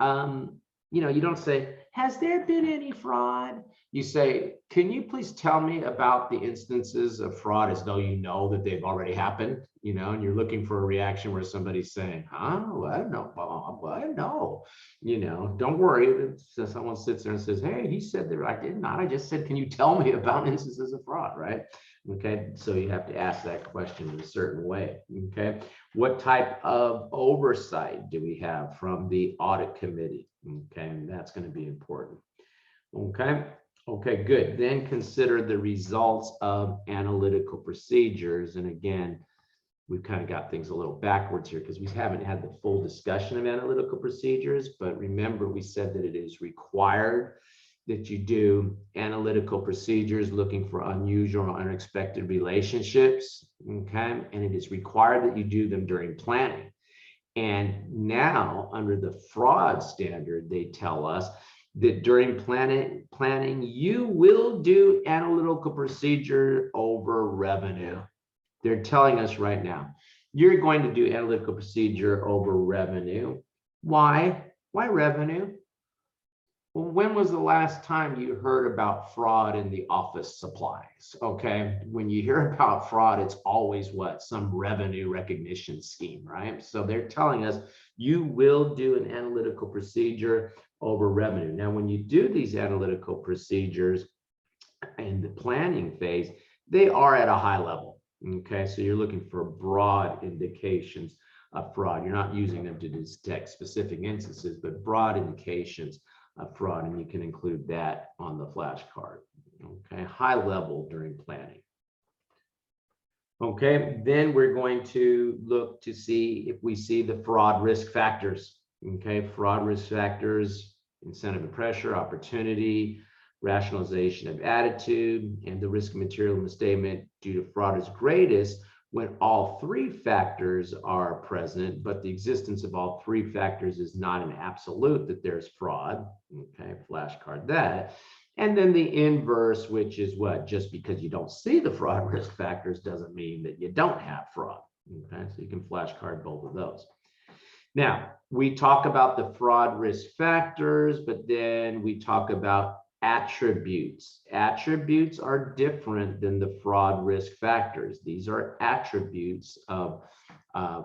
you don't say, has there been any fraud? You say, can you please tell me about the instances of fraud, as though you know that they've already happened, and you're looking for a reaction where somebody's saying, huh? Well, I don't know, Bob. Well, I know, don't worry. So someone sits there and says, hey, he said that. I did not. I just said, can you tell me about instances of fraud, right? Okay, so you have to ask that question in a certain way. Okay, what type of oversight do we have from the audit committee? Okay, and that's going to be important. Okay. Okay, good. Then consider the results of analytical procedures. And again, we've kind of got things a little backwards here because we haven't had the full discussion of analytical procedures. But remember, we said that it is required that you do analytical procedures looking for unusual or unexpected relationships. Okay. And it is required that you do them during planning. And now, under the fraud standard, they tell us that during planning, you will do analytical procedure over revenue. They're telling us right now, you're going to do analytical procedure over revenue. Why? Why revenue? Well, when was the last time you heard about fraud in the office supplies? Okay, when you hear about fraud, it's always what? Some revenue recognition scheme, right? So they're telling us you will do an analytical procedure over revenue. Now, when you do these analytical procedures in the planning phase, they are at a high level. Okay, so you're looking for broad indications of fraud. You're not using them to detect specific instances, but broad indications of fraud, and you can include that on the flashcard. Okay, high level during planning. Okay, then we're going to look to see if we see the fraud risk factors. Okay, fraud risk factors: incentive and pressure, opportunity, rationalization of attitude, and the risk of material misstatement due to fraud is greatest when all three factors are present, but the existence of all three factors is not an absolute that there's fraud. Okay, flashcard that. And then the inverse, which is what? Just because you don't see the fraud risk factors doesn't mean that you don't have fraud. Okay, so you can flashcard both of those. Now, we talk about the fraud risk factors, but then we talk about attributes. Attributes are different than the fraud risk factors. These are attributes of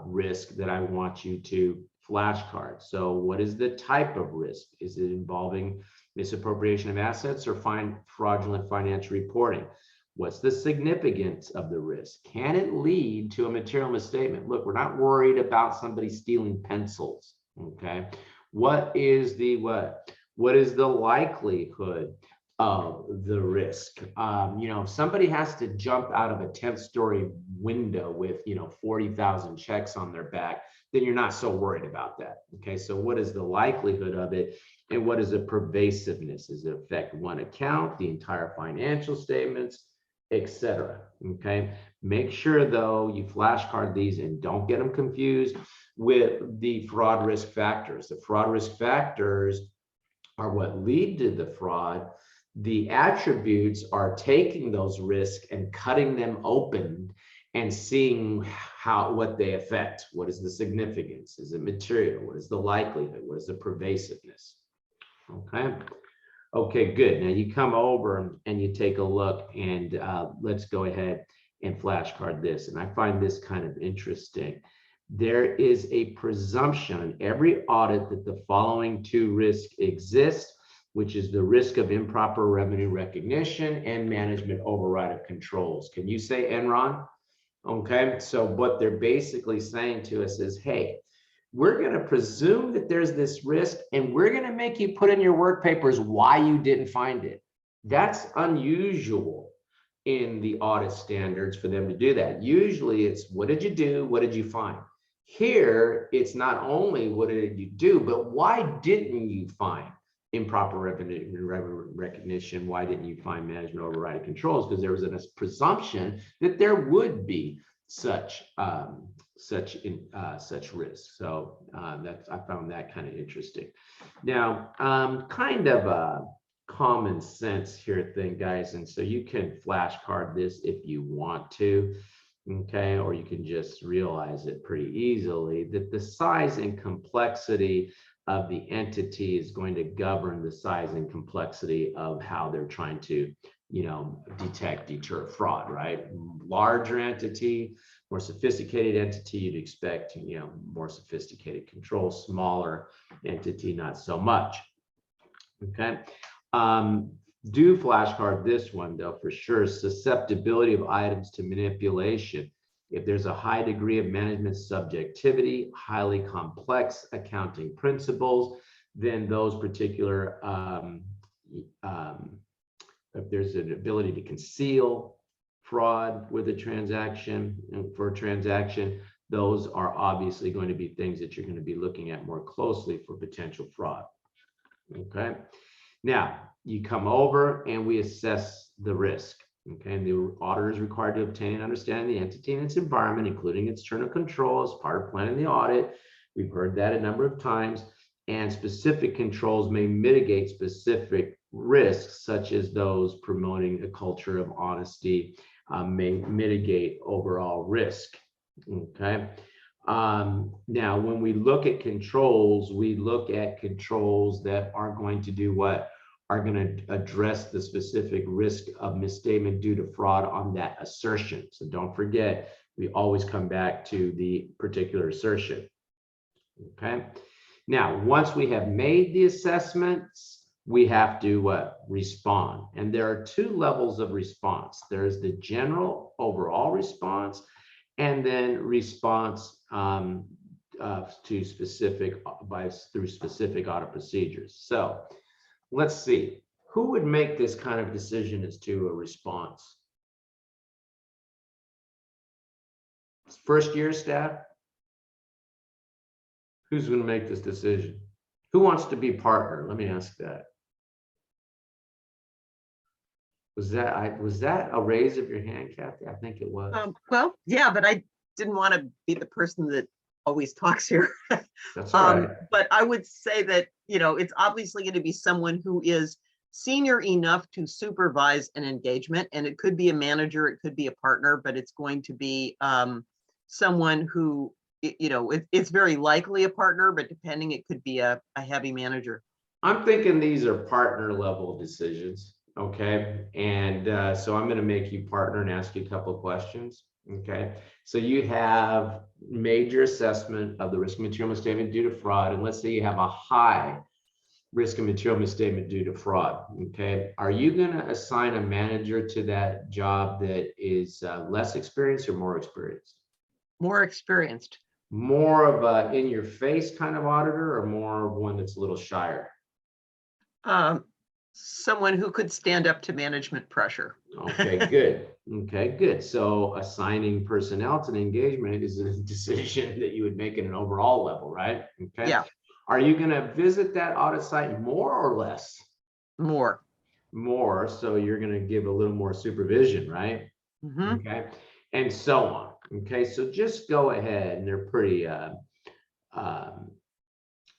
risk that I want you to flashcard. So what is the type of risk? Is it involving misappropriation of assets or fraudulent financial reporting? What's the significance of the risk? Can it lead to a material misstatement? Look, we're not worried about somebody stealing pencils, okay? What is the likelihood of the risk? If somebody has to jump out of a 10th story window with 40,000 checks on their back, then you're not so worried about that. Okay, so what is the likelihood of it, and what is the pervasiveness? Does it affect one account, the entire financial statements, etc.? Okay, make sure though you flashcard these and don't get them confused with the fraud risk factors. The fraud risk factors are what lead to the fraud. The attributes are taking those risks and cutting them open and seeing what they affect. What is the significance? Is it material? What is the likelihood? What is the pervasiveness? Okay. Okay, good. Now you come over and you take a look, and let's go ahead and flashcard this. And I find this kind of interesting. There is a presumption in every audit that the following two risks exist, which is the risk of improper revenue recognition and management override of controls. Can you say Enron? Okay, so what they're basically saying to us is, hey, we're going to presume that there's this risk, and we're going to make you put in your work papers why you didn't find it. That's unusual in the audit standards for them to do that. Usually it's, what did you do? What did you find? Here, it's not only what did you do, but why didn't you find improper revenue recognition? Why didn't you find management override controls? Because there was a presumption that there would be such risk. So I found that kind of interesting. Now, kind of a common sense here thing, guys, and so you can flashcard this if you want to. Okay, or you can just realize it pretty easily that the size and complexity of the entity is going to govern the size and complexity of how they're trying to, deter fraud, right? Larger entity, more sophisticated entity, you'd expect, more sophisticated controls. Smaller entity, not so much. Okay. Do flashcard this one though, for sure. Susceptibility of items to manipulation. If there's a high degree of management subjectivity, highly complex accounting principles, then those particular if there's an ability to conceal fraud with a transaction, and for a transaction, those are obviously going to be things that you're going to be looking at more closely for potential fraud. Okay. Now you come over and we assess the risk. Okay. And the auditor is required to obtain and understand the entity and its environment, including its internal control, as part of planning the audit. We've heard that a number of times. And specific controls may mitigate specific risks, such as those promoting a culture of honesty, may mitigate overall risk. Okay. Now, when we look at controls, we look at controls that are going to do what? Are going to address the specific risk of misstatement due to fraud on that assertion. So don't forget, we always come back to the particular assertion. Okay. Now, once we have made the assessments, we have to respond. And there are two levels of response. There's the general overall response, and then response to specific through specific audit procedures. So let's see, who would make this kind of decision as to a response? First year staff? Who's going to make this decision? Who wants to be partner? Let me ask that. Was that a raise of your hand, Kathy? I think it was. Well, yeah, but I didn't want to be the person that always talks here. That's all right. But I would say that, you know, it's obviously going to be someone who is senior enough to supervise an engagement, and it could be a manager, it could be a partner, but it's going to be someone who, you know, it's very likely a partner, but depending, it could be a heavy manager. I'm thinking these are partner level decisions. Okay. And so I'm going to make you partner and ask you a couple of questions. Okay. So you have major assessment of the risk of material misstatement due to fraud. And let's say you have a high risk of material misstatement due to fraud. Okay. Are you going to assign a manager to that job that is less experienced or more experienced? More experienced. More of a in your face kind of auditor, or more of one that's a little shyer? Someone who could stand up to management pressure. Okay, good. Okay, good. So assigning personnel to an engagement is a decision that you would make at an overall level, right? Okay. Yeah. Are you going to visit that audit site more or less? More. More. So you're going to give a little more supervision, right? Mm-hmm. Okay. And so on. Okay. So just go ahead, and they're pretty,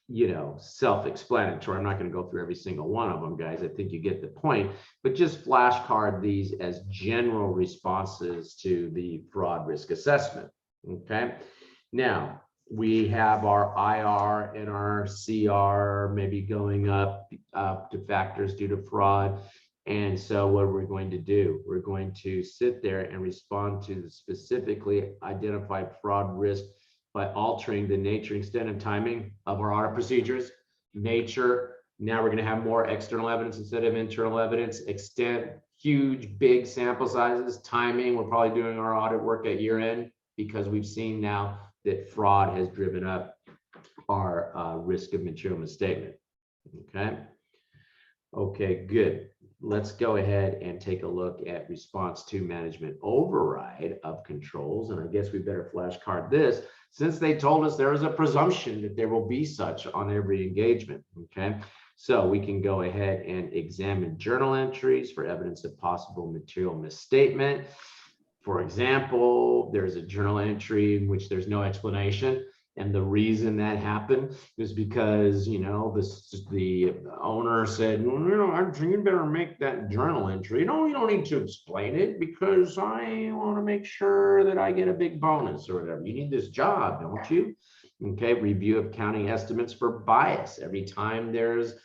you know, self-explanatory. I'm not going to go through every single one of them, guys. I think you get the point, but just flashcard these as general responses to the fraud risk assessment. Okay. Now we have our IR and our CR maybe going up to factors due to fraud. And so what we're going to do, we're going to sit there and respond to the specifically identified fraud risk by altering the nature, extent, and timing of our audit procedures. Nature, now we're going to have more external evidence instead of internal evidence. Extent, huge, big sample sizes. Timing, we're probably doing our audit work at year end because we've seen now that fraud has driven up our risk of material misstatement. Okay. Okay, good. Let's go ahead and take a look at response to management override of controls. And I guess we better flashcard this, since they told us there is a presumption that there will be such on every engagement. Okay, so we can go ahead and examine journal entries for evidence of possible material misstatement. For example, there's a journal entry in which there's no explanation. And the reason that happened is because, you know, the owner said, well, you know, you better make that journal entry. No, you don't need to explain it because I want to make sure that I get a big bonus or whatever. You need this job, don't you? Okay, review of accounting estimates for bias. Every time there's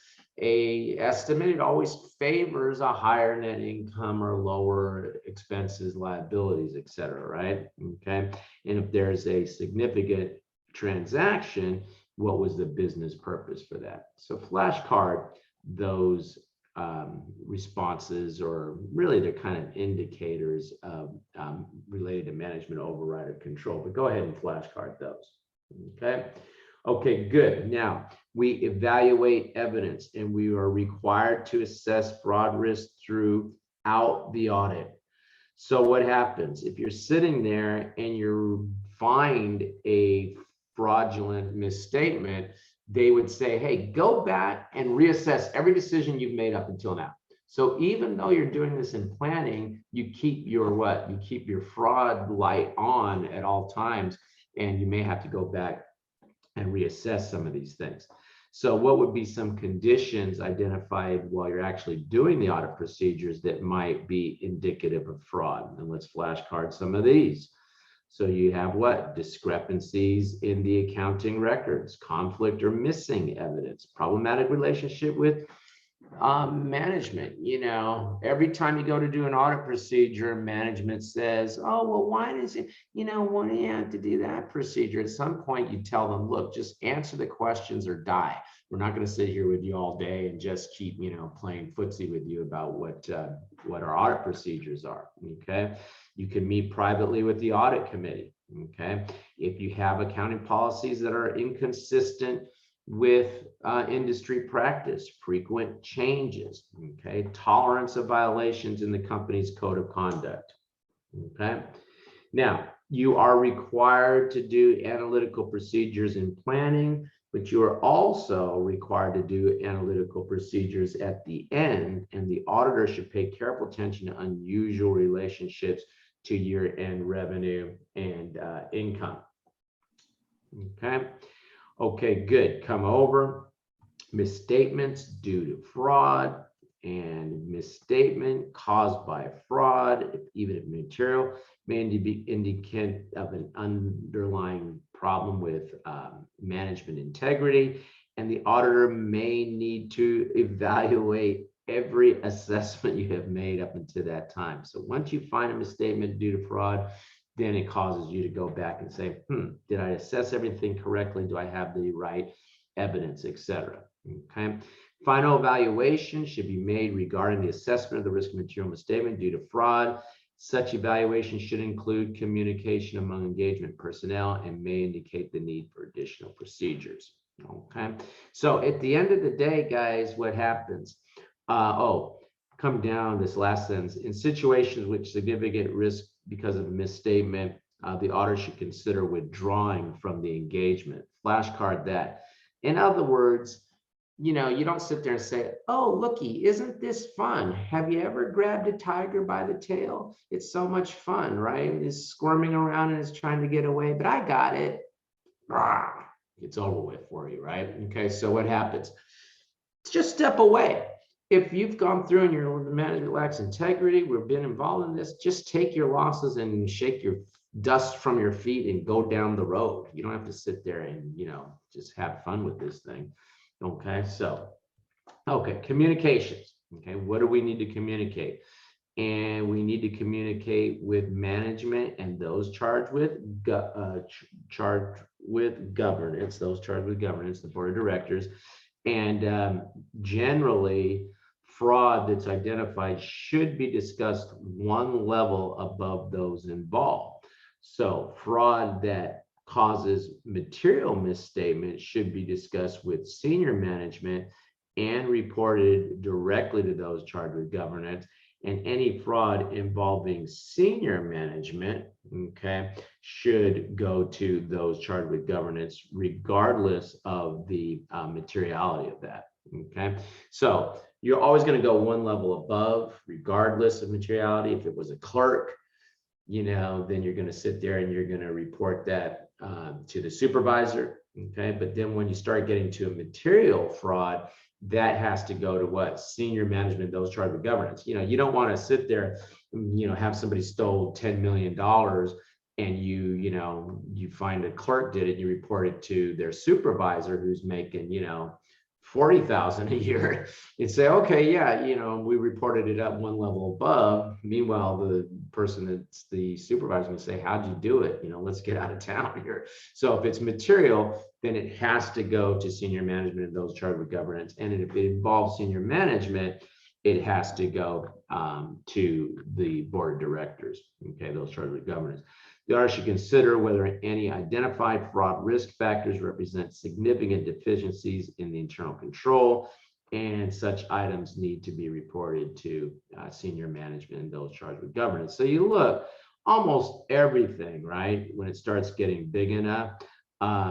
a estimate, it always favors a higher net income or lower expenses, liabilities, et cetera, right? Okay, and if there's a significant transaction, what was the business purpose for that? So flashcard those responses, or really they're kind of indicators of related to management override or control, but go ahead and flashcard those. Okay. Okay, good. Now we evaluate evidence, and we are required to assess fraud risk throughout the audit. So what happens if you're sitting there and you find a fraudulent misstatement? They would say, hey, go back and reassess every decision you've made up until now. So even though you're doing this in planning, you keep your what? You keep your fraud light on at all times, and you may have to go back and reassess some of these things. So what would be some conditions identified while you're actually doing the audit procedures that might be indicative of fraud? And let's flashcard some of these. So you have what? Discrepancies in the accounting records, conflict or missing evidence, problematic relationship with management. You know, every time you go to do an audit procedure, management says, oh, well, why does it, why do you have to do that procedure? At some point you tell them, look, just answer the questions or die. We're not going to sit here with you all day and just keep, playing footsie with you about what our audit procedures are. Okay. You can meet privately with the audit committee. Okay. If you have accounting policies that are inconsistent with industry practice, frequent changes, okay, tolerance of violations in the company's code of conduct. Okay. Now, you are required to do analytical procedures in planning, but you are also required to do analytical procedures at the end, and the auditor should pay careful attention to unusual relationships to year-end revenue and income. Okay. Okay, good. Come over. Misstatements due to fraud and misstatement caused by fraud, even if material, may indicate of an underlying problem with management integrity, and the auditor may need to evaluate every assessment you have made up until that time. So once you find a misstatement due to fraud, then it causes you to go back and say, did I assess everything correctly? Do I have the right evidence, etc. Okay. Final evaluation should be made regarding the assessment of the risk of material misstatement due to fraud. Such evaluation should include communication among engagement personnel and may indicate the need for additional procedures. Okay. So at the end of the day, guys, what happens? Come down this last sentence. In situations which significant risk because of a misstatement, the auditor should consider withdrawing from the engagement. Flashcard that. In other words, you don't sit there and say, oh, looky, isn't this fun? Have you ever grabbed a tiger by the tail? It's so much fun, right? It's squirming around and it's trying to get away, but I got it. It's over with for you, right? Okay, so what happens? Just step away. If you've gone through and your management lacks integrity, we've been involved in this, just take your losses and shake your dust from your feet and go down the road. You don't have to sit there and, just have fun with this thing. Okay, so, communications. Okay, what do we need to communicate? And we need to communicate with management and those charged with governance, the board of directors. And generally, fraud that's identified should be discussed one level above those involved. So fraud that causes material misstatement should be discussed with senior management and reported directly to those charged with governance. And any fraud involving senior management, okay, should go to those charged with governance, regardless of the materiality of that. Okay, so you're always going to go one level above, regardless of materiality. If it was a clerk, then you're going to sit there and you're going to report that to the supervisor. Okay, but then when you start getting to a material fraud, that has to go to what? Senior management, those charged with governance. You don't want to sit there, have somebody stole $10 million and you find a clerk did it, you report it to their supervisor who's making, $40,000 a year, and say, okay, yeah, we reported it up one level above. Meanwhile, the person that's the supervisor will say, how'd you do it? Let's get out of town here. So if it's material, then it has to go to senior management and those charged with governance. And if it involves senior management, it has to go to the board of directors, okay, those charged with governance. The auditor should consider whether any identified fraud risk factors represent significant deficiencies in the internal control, and such items need to be reported to senior management and those charged with governance. So you look, almost everything, right, when it starts getting big enough,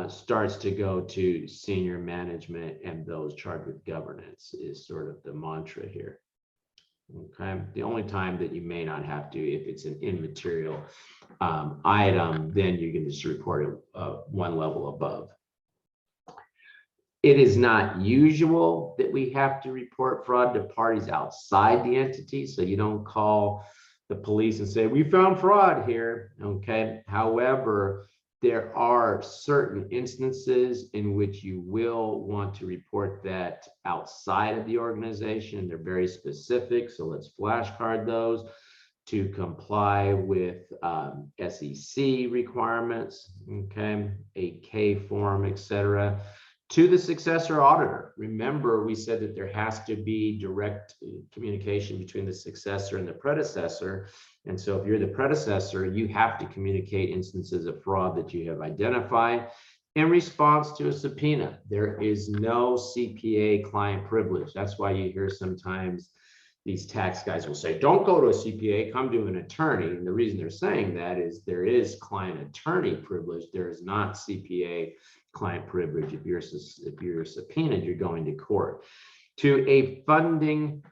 starts to go to senior management and those charged with governance is sort of the mantra here. Okay, the only time that you may not have to, if it's an immaterial item, then you can just report it one level above. It is not usual that we have to report fraud to parties outside the entity, so you don't call the police and say, we found fraud here, okay? However, there are certain instances in which you will want to report that outside of the organization. They're very specific, so let's flashcard those to comply with SEC requirements, okay? 8K form, etc. To the successor auditor. Remember, we said that there has to be direct communication between the successor and the predecessor. And so if you're the predecessor, you have to communicate instances of fraud that you have identified in response to a subpoena. There is no CPA client privilege. That's why you hear sometimes these tax guys will say, don't go to a CPA, come to an attorney. And the reason they're saying that is there is client attorney privilege. There is not CPA client privilege. If you're subpoenaed, you're going to court. To a funding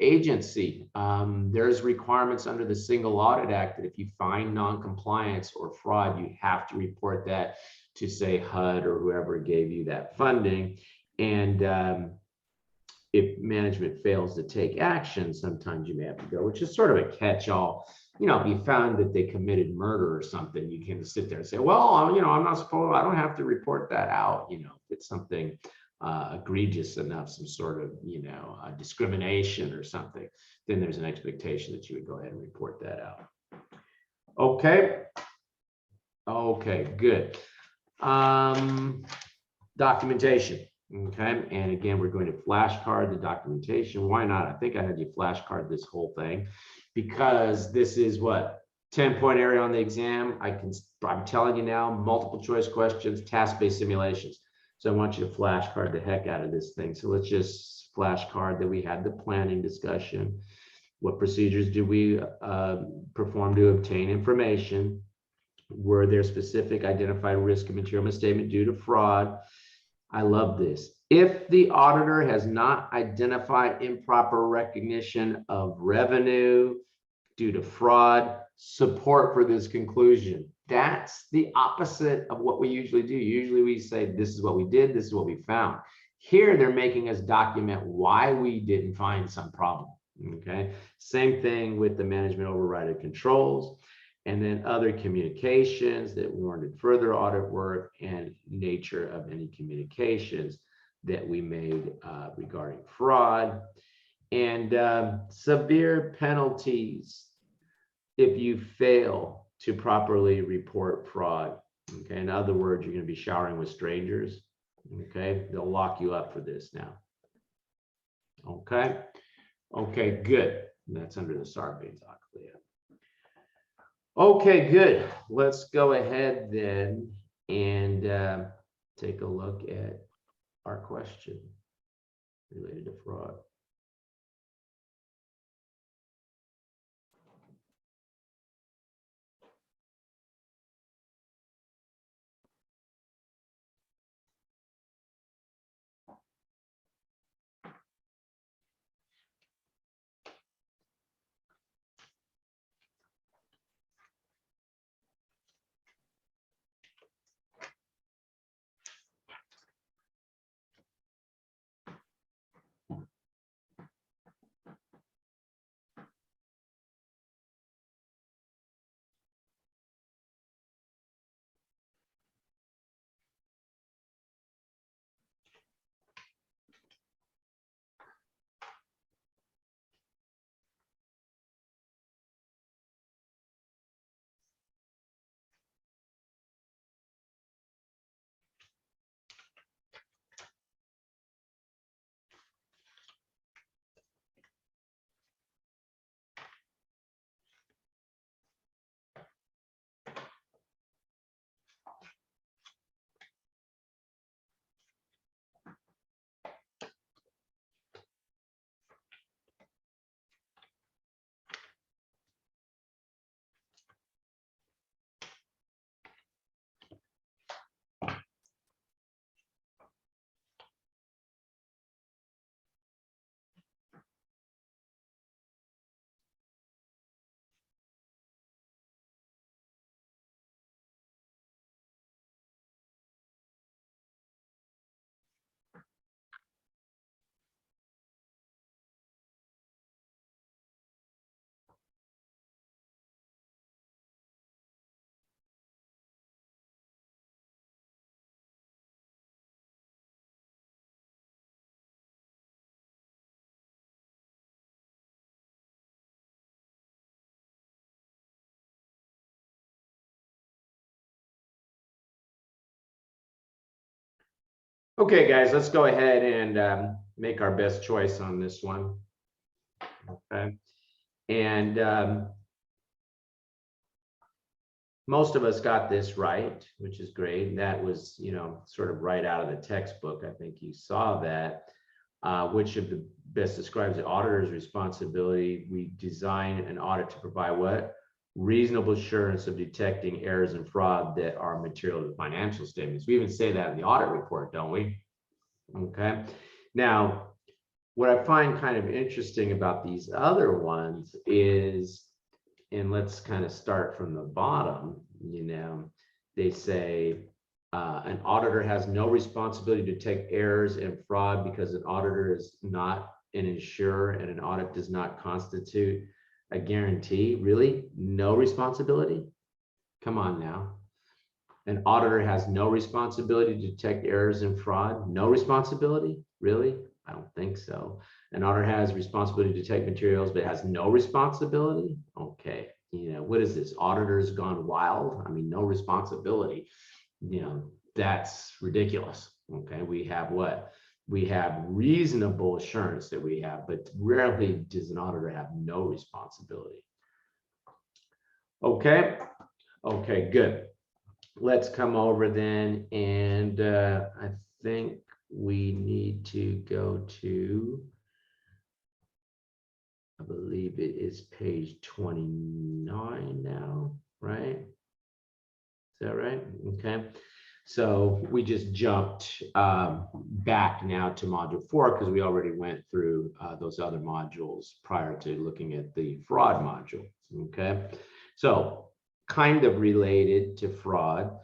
agency, there's requirements under the Single Audit Act that if you find non-compliance or fraud, you have to report that to, say, HUD or whoever gave you that funding. And if management fails to take action, sometimes you may have to go, which is sort of a catch-all. You know, if you found that they committed murder or something, you can sit there and say, well, you know, I'm not supposed, I don't have to report that out. You know, if it's something egregious enough, some sort of, you know, discrimination or something, then there's an expectation that you would go ahead and report that out. Okay. Okay, good. Documentation. Okay, and again, we're going to flashcard the documentation. Why not? I think I had you flashcard this whole thing because this is what 10-point area on the exam. I'm telling you now, multiple choice questions, task-based simulations. So I want you to flashcard the heck out of this thing. So let's just flashcard that we had the planning discussion. What procedures do we perform to obtain information? Were there specific identified risk of material misstatement due to fraud? I love this. If the auditor has not identified improper recognition of revenue due to fraud, support for this conclusion. That's the opposite of what we usually do. Usually we say, this is what we did, this is what we found. Here, they're making us document why we didn't find some problem, okay? Same thing with the management overrided controls. And then other communications that warranted further audit work and nature of any communications that we made regarding fraud. And severe penalties if you fail to properly report fraud. Okay, in other words, you're going to be showering with strangers. Okay, they'll lock you up for this now. Okay, okay, good. And that's under the Sarbanes-Oxley Act. Okay, good. Let's go ahead then and take a look at our question related to fraud. Okay, guys, let's go ahead and make our best choice on this one. Okay. And most of us got this right, which is great. That was, sort of right out of the textbook. I think you saw that. Which of the best describes the auditor's responsibility? We design an audit to provide what? Reasonable assurance of detecting errors and fraud that are material to the financial statements. We even say that in the audit report, don't we? Okay. Now, what I find kind of interesting about these other ones is, and let's kind of start from the bottom, they say an auditor has no responsibility to detect errors and fraud because an auditor is not an insurer and an audit does not constitute a guarantee. Really? No responsibility? Come on now. An auditor has no responsibility to detect errors and fraud? No responsibility? Really? I don't think so. An auditor has responsibility to detect materials, but has no responsibility? Okay. What is this? Auditors gone wild? I mean, no responsibility. That's ridiculous. Okay. We have what? We have reasonable assurance that we have, but rarely does an auditor have no responsibility. Okay. Okay, good. Let's come over then, and I think we need to go to, I believe it is page 29 now, right? Is that right? Okay. So we just jumped back now to module 4 because we already went through those other modules prior to looking at the fraud module. Okay. So kind of related to fraud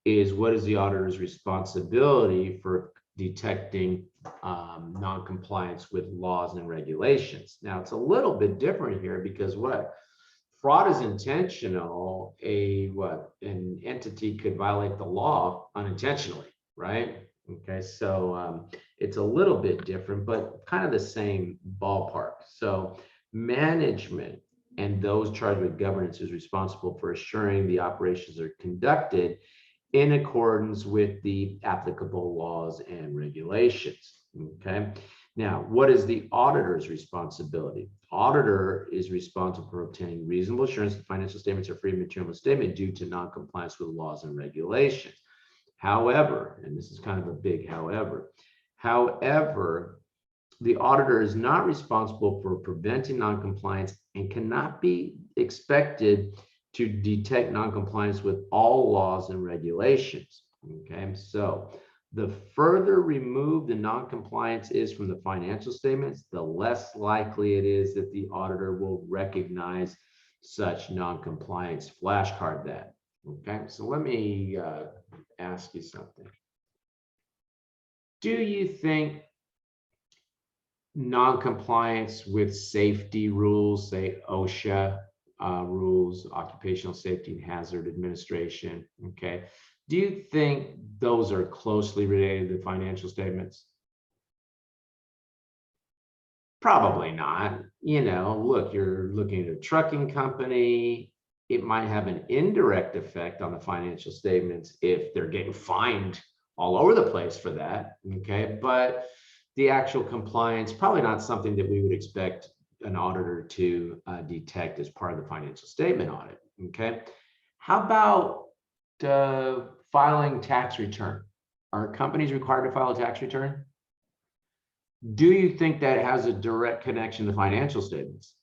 is, what is the auditor's responsibility for detecting non-compliance with laws and regulations? Now, it's a little bit different here because what? Fraud is intentional. An entity could violate the law unintentionally, right? Okay, so it's a little bit different, but kind of the same ballpark. So management and those charged with governance is responsible for assuring the operations are conducted in accordance with the applicable laws and regulations. Okay. Now, what is the auditor's responsibility? Auditor is responsible for obtaining reasonable assurance that financial statements are free of material misstatement due to non-compliance with laws and regulations. However, and this is kind of a big however, the auditor is not responsible for preventing non-compliance and cannot be expected to detect non-compliance with all laws and regulations. Okay, so the further removed the non-compliance is from the financial statements, the less likely it is that the auditor will recognize such non-compliance. Flashcard that. Okay, so let me ask you something. Do you think non-compliance with safety rules, say OSHA rules, Occupational Safety and Hazard Administration, okay, do you think those are closely related to financial statements? Probably not. Look, you're looking at a trucking company. It might have an indirect effect on the financial statements if they're getting fined all over the place for that. Okay, but the actual compliance, probably not something that we would expect an auditor to detect as part of the financial statement audit. Okay, how about filing tax return? Are companies required to file a tax return? Do you think that has a direct connection to financial statements?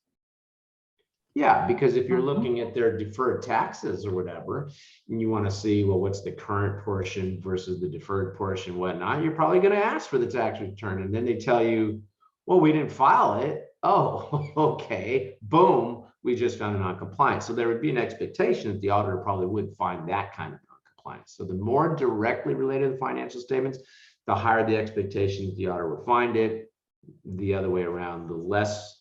Yeah, because if you're looking at their deferred taxes or whatever, and you want to see, well, what's the current portion versus the deferred portion, whatnot, you're probably going to ask for the tax return. And then they tell you, well, we didn't file it. Oh, okay. Boom. We just found a non-compliance. So there would be an expectation that the auditor probably would find that kind of non-compliance. So the more directly related to financial statements, the higher the expectation that the auditor would find it. The other way around, the less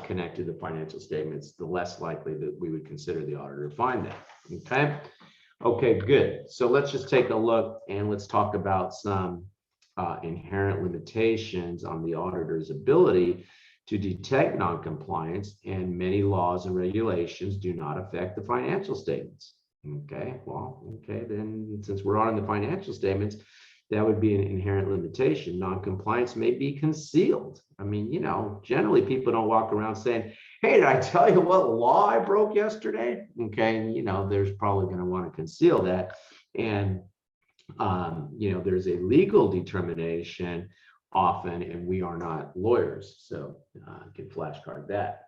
connected to financial statements, the less likely that we would consider the auditor to find that. Okay. Okay, good. So let's just take a look and let's talk about some inherent limitations on the auditor's ability to detect non-compliance, and many laws and regulations do not affect the financial statements. Okay, well, okay, then since we're on the financial statements, that would be an inherent limitation. Non-compliance may be concealed. I mean, you know, generally people don't walk around saying, hey, did I tell you what law I broke yesterday? Okay, and you know, there's probably going to want to conceal that. And you know, there's a legal determination often, and we are not lawyers, so I can flashcard that.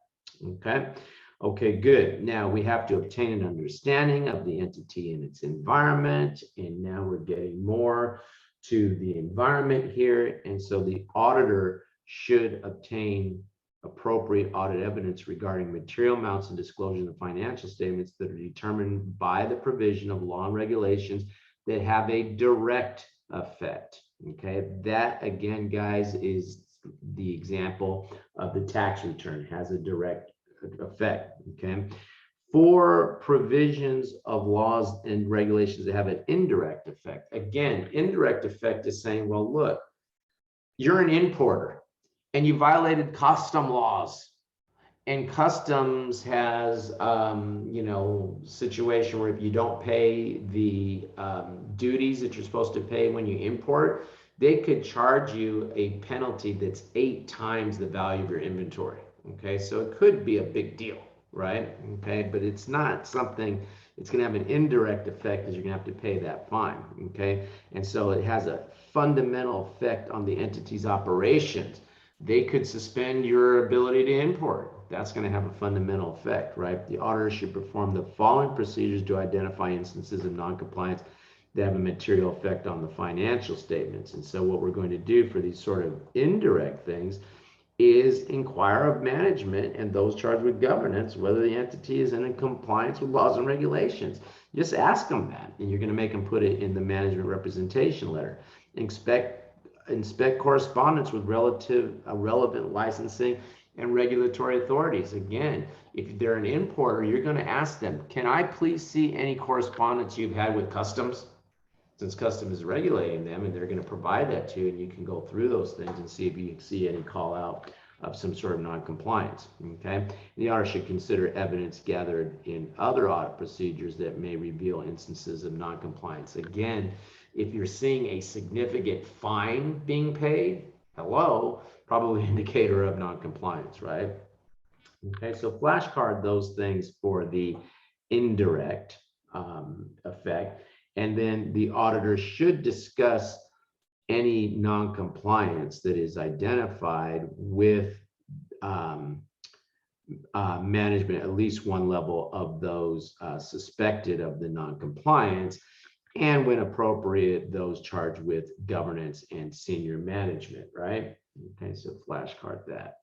Okay, good. Now we have to obtain an understanding of the entity and its environment, and now we're getting more to the environment here. And so the auditor should obtain appropriate audit evidence regarding material amounts and disclosure in the financial statements that are determined by the provision of law and regulations that have a direct effect. Okay, that again, guys, is the example of the tax return, has a direct effect. Okay, for provisions of laws and regulations that have an indirect effect, again, indirect effect is saying, well, look, you're an importer and you violated custom laws, and customs has you know, situation where if you don't pay the duties that you're supposed to pay when you import, they could charge you a penalty that's 8 times the value of your inventory. Okay, so it could be a big deal, right? Okay, but it's not something, it's going to have an indirect effect because you're going to have to pay that fine. Okay, and so it has a fundamental effect on the entity's operations. They could suspend your ability to import. That's going to have a fundamental effect, right? The auditor should perform the following procedures to identify instances of noncompliance that have a material effect on the financial statements. And so what we're going to do for these sort of indirect things is inquire of management and those charged with governance whether the entity is in compliance with laws and regulations. Just ask them that, and you're going to make them put it in the management representation letter. Inspect correspondence with relevant licensing and regulatory authorities. Again, if they're an importer, you're going to ask them, can I please see any correspondence you've had with customs? Since customs is regulating them, and they're going to provide that to you, and you can go through those things and see if you see any call out of some sort of non-compliance. Okay, the auditor should consider evidence gathered in other audit procedures that may reveal instances of non-compliance. Again, if you're seeing a significant fine being paid, hello, probably indicator of non-compliance, right? Okay, so flashcard those things for the indirect effect. And then the auditor should discuss any non-compliance that is identified with management, at least one level of those suspected of the non-compliance, and when appropriate, those charged with governance and senior management, right? Okay, so flashcard that.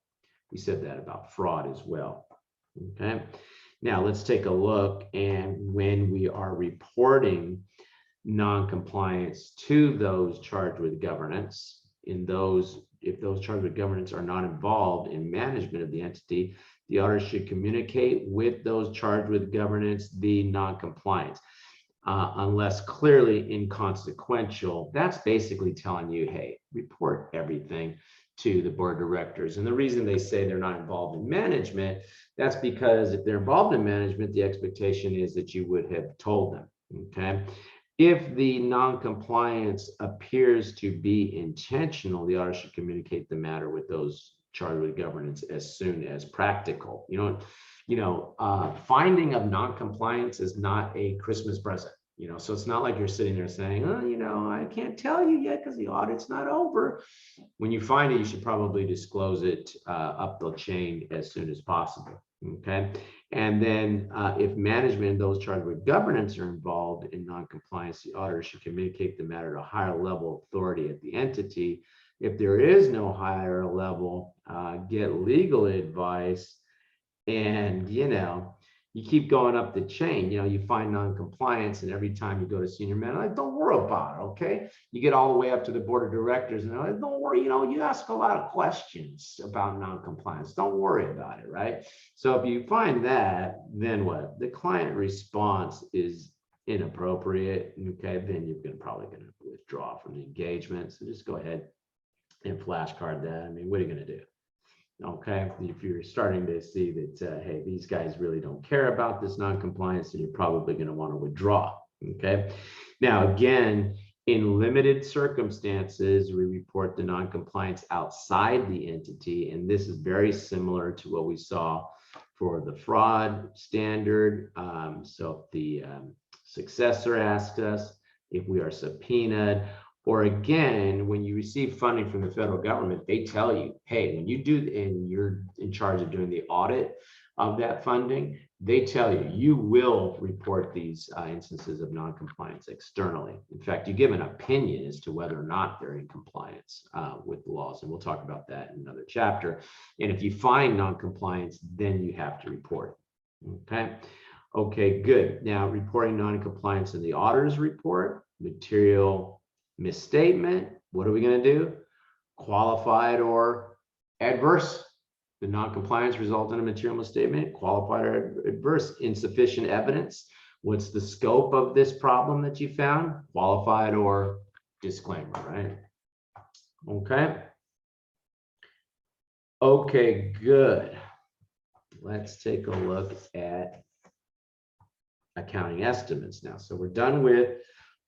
We said that about fraud as well. Okay, now let's take a look, and when we are reporting non-compliance to those charged with governance, if those charged with governance are not involved in management of the entity, the auditor should communicate with those charged with governance the non-compliance, unless clearly inconsequential. That's basically telling you, hey, report everything to the board of directors. And the reason they say they're not involved in management, that's because if they're involved in management, the expectation is that you would have told them. Okay, if the non-compliance appears to be intentional, the auditor should communicate the matter with those charged with governance as soon as practical. Finding of non-compliance is not a Christmas present. So it's not like you're sitting there saying, oh, I can't tell you yet because the audit's not over. When you find it, you should probably disclose it up the chain as soon as possible. Okay, and then if management and those charged with governance are involved in non-compliance, the auditor should communicate the matter to a higher level authority at the entity. If there is no higher level, get legal advice. And you keep going up the chain, you find non-compliance, and every time you go to senior management, don't worry about it, okay? You get all the way up to the board of directors, and they're like, don't worry, you ask a lot of questions about non-compliance. Don't worry about it, right? So if you find that, then what? The client response is inappropriate, okay? Then you're probably going to withdraw from the engagement. So just go ahead and flashcard that. I mean, what are you going to do? Okay, if you're starting to see that, hey, these guys really don't care about this non-compliance, then you're probably going to want to withdraw. Okay, now again, In limited circumstances, we report the non-compliance outside the entity, and this is very similar to what we saw for the fraud standard. So if the successor asks us, if we are subpoenaed, or again, when you receive funding from the federal government, they tell you, hey, when you do, and you're in charge of doing the audit of that funding, they tell you, you will report these instances of non-compliance externally. In fact, you give an opinion as to whether or not they're in compliance with the laws. And we'll talk about that in another chapter. And if you find non-compliance, then you have to report it. Okay. Okay, good. Now, reporting non-compliance in the auditor's report, material misstatement. What are we going to do? Qualified or adverse. The non-compliance result in a material misstatement, qualified or adverse. Insufficient evidence. What's the scope of this problem that you found? Qualified or disclaimer, right? Okay. Okay, good. Let's take a look at accounting estimates now. So we're done with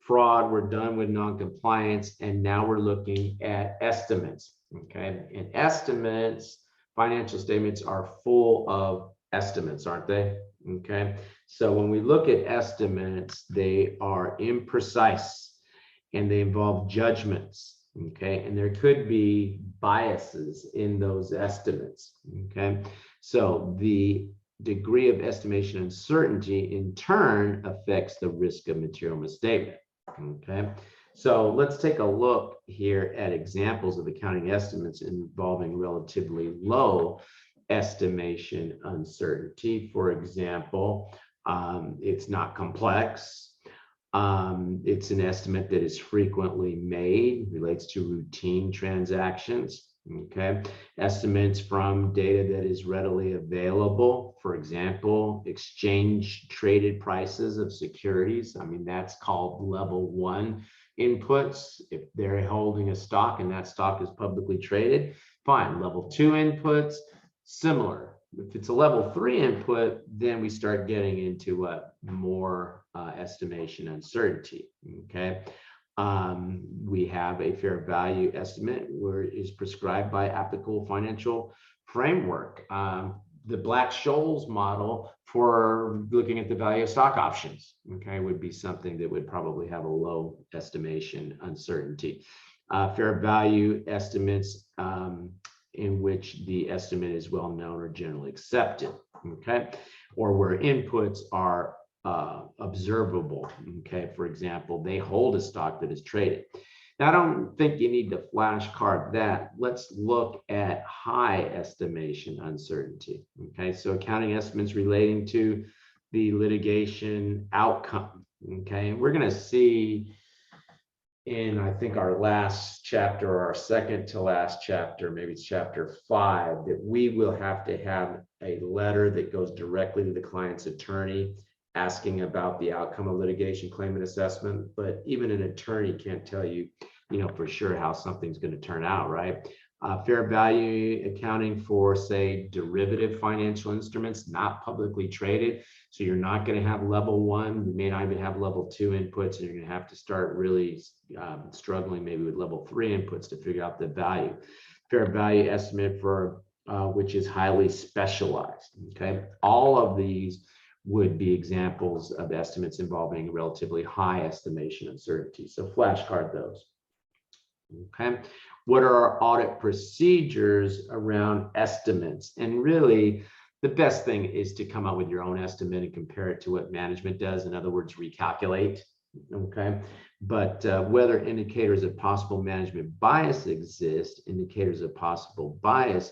fraud, we're done with non-compliance, and now we're looking at estimates. Okay, and estimates, financial statements are full of estimates, aren't they? Okay, so when we look at estimates, they are imprecise and they involve judgments. Okay, and there could be biases in those estimates. Okay, so the degree of estimation uncertainty in turn affects the risk of material misstatement. Okay, so let's take a look here at examples of accounting estimates involving relatively low estimation uncertainty. For example, it's not complex. It's an estimate that is frequently made, relates to routine transactions. Okay, estimates from data that is readily available. For example, exchange traded prices of securities. I mean, that's called level 1 inputs. If they're holding a stock and that stock is publicly traded, fine. Level 2 inputs, similar. If it's a level 3 input, then we start getting into what more estimation uncertainty. Okay. We have a fair value estimate where it is prescribed by applicable financial framework. The Black-Scholes model for looking at the value of stock options, okay, would be something that would probably have a low estimation uncertainty. Fair value estimates in which the estimate is well known or generally accepted, okay, or where inputs are observable. Okay, for example, they hold a stock that is traded. Now, I don't think you need to flashcard that. Let's look at high estimation uncertainty. Okay, so accounting estimates relating to the litigation outcome. Okay, and we're going to see in, I think, our last chapter or our second to last chapter, maybe it's chapter 5, that we will have to have a letter that goes directly to the client's attorney asking about the outcome of litigation claim and assessment. But even an attorney can't tell you, for sure how something's going to turn out, right? Fair value accounting for, say, derivative financial instruments, not publicly traded. So you're not going to have level 1. You may not even have level 2 inputs, and you're going to have to start really struggling maybe with level 3 inputs to figure out the value. Fair value estimate for which is highly specialized. Okay, all of these would be examples of estimates involving relatively high estimation uncertainty. So flashcard those. Okay, what are our audit procedures around estimates? And really, the best thing is to come up with your own estimate and compare it to what management does. In other words, recalculate. Okay, but whether indicators of possible management bias exist, indicators of possible bias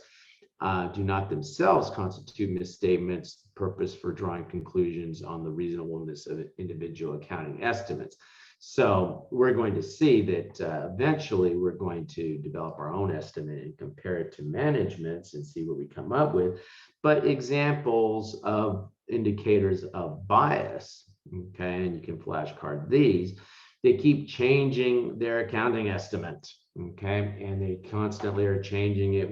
do not themselves constitute misstatements, purpose for drawing conclusions on the reasonableness of individual accounting estimates. So we're going to see that eventually we're going to develop our own estimate and compare it to management's and see what we come up with. But examples of indicators of bias, okay, and you can flashcard these, they keep changing their accounting estimate, okay, and they constantly are changing it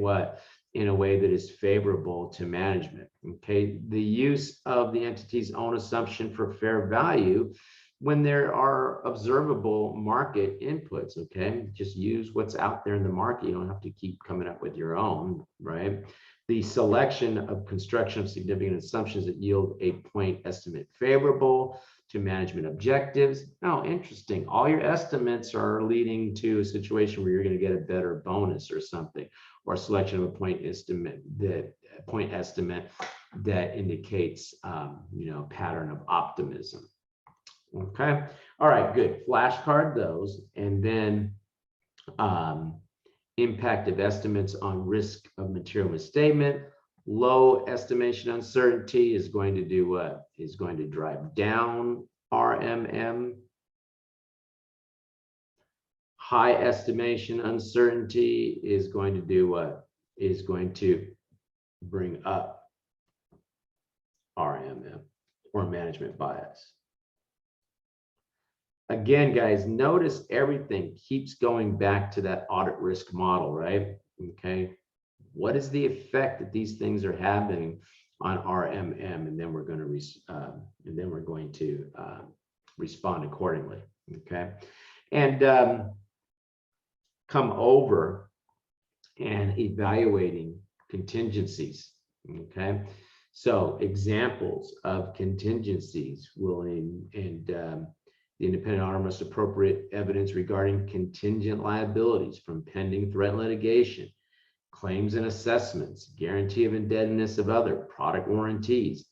in a way that is favorable to management. Okay, the use of the entity's own assumption for fair value when there are observable market inputs, okay? Just use what's out there in the market. You don't have to keep coming up with your own, right? The selection of construction of significant assumptions that yield a point estimate favorable to management objectives. Oh, interesting. All your estimates are leading to a situation where you're going to get a better bonus or something, or a selection of a point estimate that indicates, pattern of optimism. Okay. All right, good. Flashcard those, and then impact of estimates on risk of material misstatement. Low estimation uncertainty is going to do what? Is going to drive down RMM. High estimation uncertainty is going to do what? Is going to bring up RMM, or management bias. Again, guys, notice everything keeps going back to that audit risk model, right? Okay. What is the effect that these things are having on RMM? And then we're going to respond accordingly. Okay. And come over and evaluating contingencies. Okay. So examples of contingencies will the independent auditor must appropriate evidence regarding contingent liabilities from pending threat litigation, claims and assessments, guarantee of indebtedness of other, product warranties,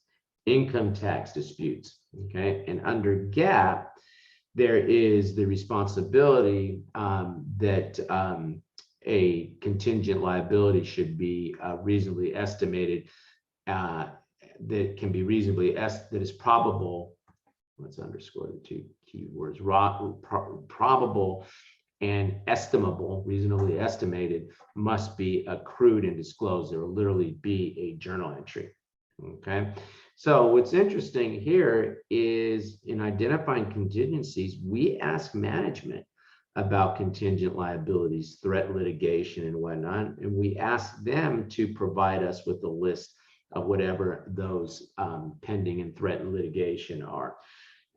income tax disputes. Okay, and under GAAP, there is the responsibility that a contingent liability should be reasonably estimated, that can be reasonably that is probable. Let's underscore the two key words: probable and estimable, reasonably estimated, must be accrued and disclosed. There will literally be a journal entry. Okay. So what's interesting here is in identifying contingencies, we ask management about contingent liabilities, threat litigation, and whatnot, and we ask them to provide us with a list of whatever those pending and threatened litigation are.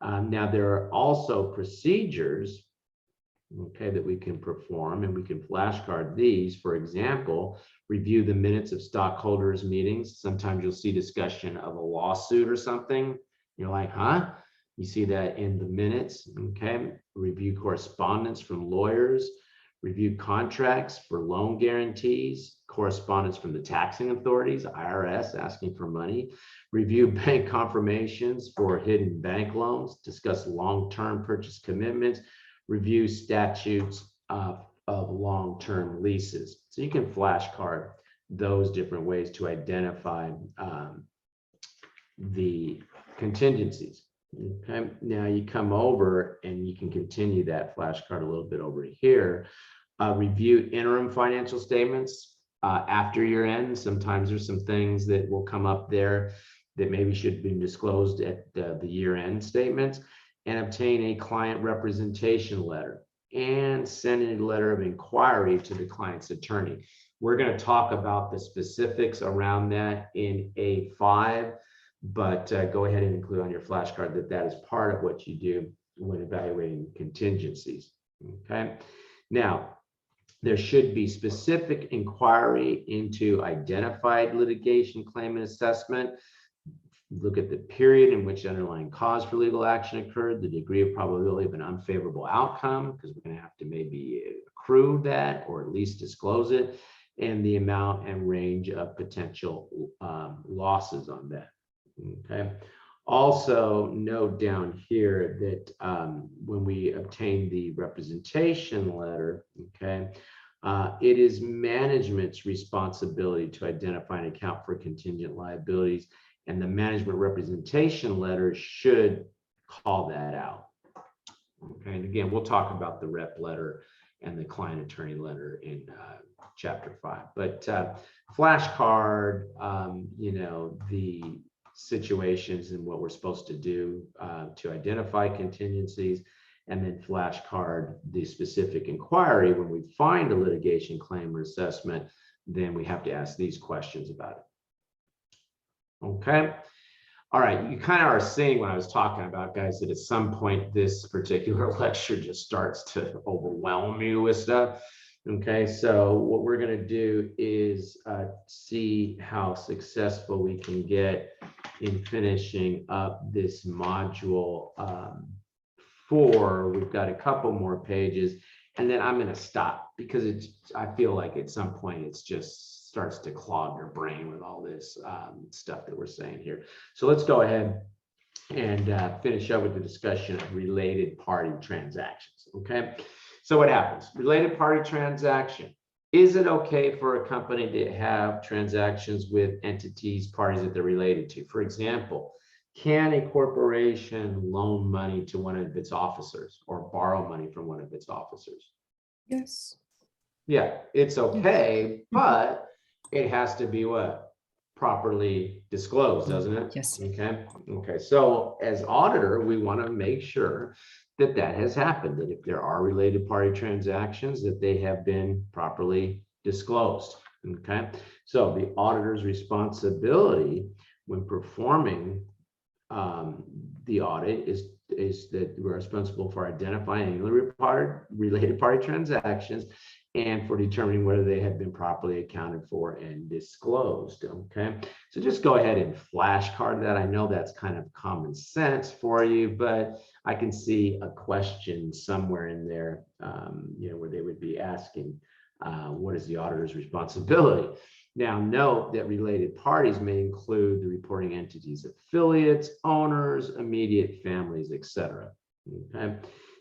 Now, there are also procedures, okay, that we can perform, and we can flashcard these. For example, review the minutes of stockholders meetings. Sometimes you'll see discussion of a lawsuit or something. You're like, huh? You see that in the minutes, okay? Review correspondence from lawyers, review contracts for loan guarantees, correspondence from the taxing authorities, IRS asking for money, review bank confirmations for hidden bank loans, discuss long-term purchase commitments, review statutes of long-term leases. So you can flashcard those different ways to identify the contingencies. Okay, now you come over and you can continue that flashcard a little bit over here. Review interim financial statements after year end. Sometimes there's some things that will come up there that maybe should be disclosed at the year end statements, and obtain a client representation letter and send a letter of inquiry to the client's attorney. We're going to talk about the specifics around that in A5. But go ahead and include on your flashcard that that is part of what you do when evaluating contingencies. Okay. Now, there should be specific inquiry into identified litigation claim and assessment. Look at the period in which the underlying cause for legal action occurred, the degree of probability of an unfavorable outcome, because we're going to have to maybe accrue that or at least disclose it, and the amount and range of potential losses on that. Okay. Also note down here that when we obtain the representation letter, okay, it is management's responsibility to identify and account for contingent liabilities, and the management representation letter should call that out. Okay, and again, we'll talk about the rep letter and the client attorney letter in chapter 5. But flashcard, the situations and what we're supposed to do to identify contingencies, and then flashcard the specific inquiry. When we find a litigation claim or assessment, then we have to ask these questions about it. Okay. All right, you kind of are seeing what I was talking about, guys, that at some point this particular lecture just starts to overwhelm you with stuff. Okay, so what we're going to do is see how successful we can get in finishing up this module 4. We've got a couple more pages, and then I'm going to stop because I feel like at some point it's just starts to clog your brain with all this stuff that we're saying here. So let's go ahead and finish up with the discussion of related party transactions. Okay. So what happens? Related party transaction. Is it okay for a company to have transactions with entities, parties that they're related to? For example, can a corporation loan money to one of its officers or borrow money from one of its officers? Yes. Yeah, it's okay, but it has to be what? Properly disclosed, doesn't it? Yes. Okay. Okay. So as auditor, we want to make sure that that has happened, that if there are related party transactions, that they have been properly disclosed. Okay. So the auditor's responsibility when performing the audit is that we're responsible for identifying related party transactions and for determining whether they have been properly accounted for and disclosed. Okay, so just go ahead and flashcard that. I know that's kind of common sense for you, but I can see a question somewhere in there, where they would be asking, what is the auditor's responsibility? Now, note that related parties may include the reporting entities, affiliates, owners, immediate families, etc. Okay.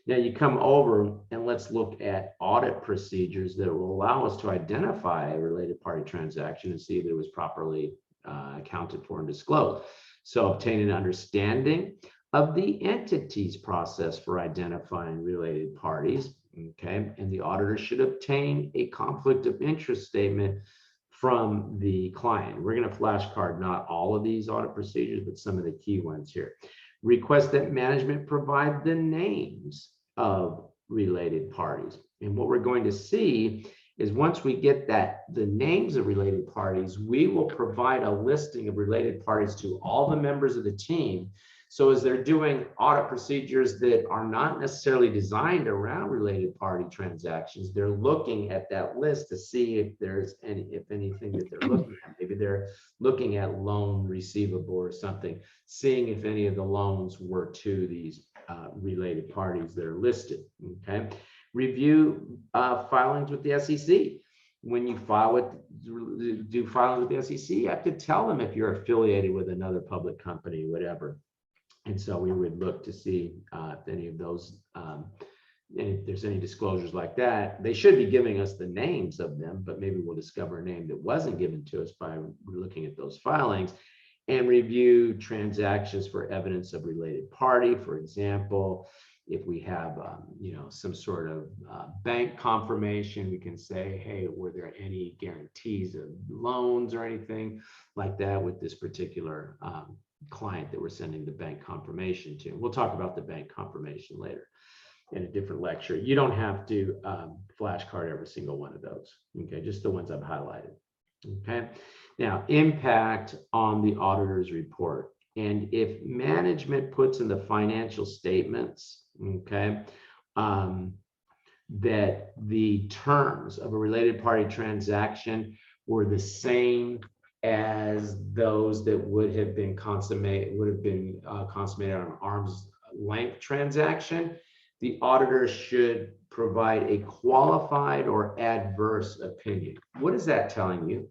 Now you come over and let's look at audit procedures that will allow us to identify a related party transaction and see if it was properly accounted for and disclosed. So obtain an understanding of the entity's process for identifying related parties. Okay, and the auditor should obtain a conflict of interest statement from the client. We're going to flashcard not all of these audit procedures, but some of the key ones here. Request that management provide the names of related parties. And what we're going to see is once we get the names of related parties, we will provide a listing of related parties to all the members of the team. So as they're doing audit procedures that are not necessarily designed around related party transactions, they're looking at that list to see if there's anything that they're looking at. Maybe they're looking at loan receivable or something, seeing if any of the loans were to these related parties that are listed. Okay. Review filings with the SEC. When you do filings with the SEC, you have to tell them if you're affiliated with another public company, whatever. And so we would look to see if any of those, and if there's any disclosures like that. They should be giving us the names of them, but maybe we'll discover a name that wasn't given to us by looking at those filings. And review transactions for evidence of related party. For example, if we have, some sort of bank confirmation, we can say, hey, were there any guarantees of loans or anything like that with this particular client that we're sending the bank confirmation to? We'll talk about the bank confirmation later in a different lecture. You don't have to flashcard every single one of those. Okay, just the ones I've highlighted. Okay, now impact on the auditor's report. And if management puts in the financial statements, okay, that the terms of a related party transaction were the same as those that would have been consummated on an arm's length transaction, the auditor should provide a qualified or adverse opinion. What is that telling you?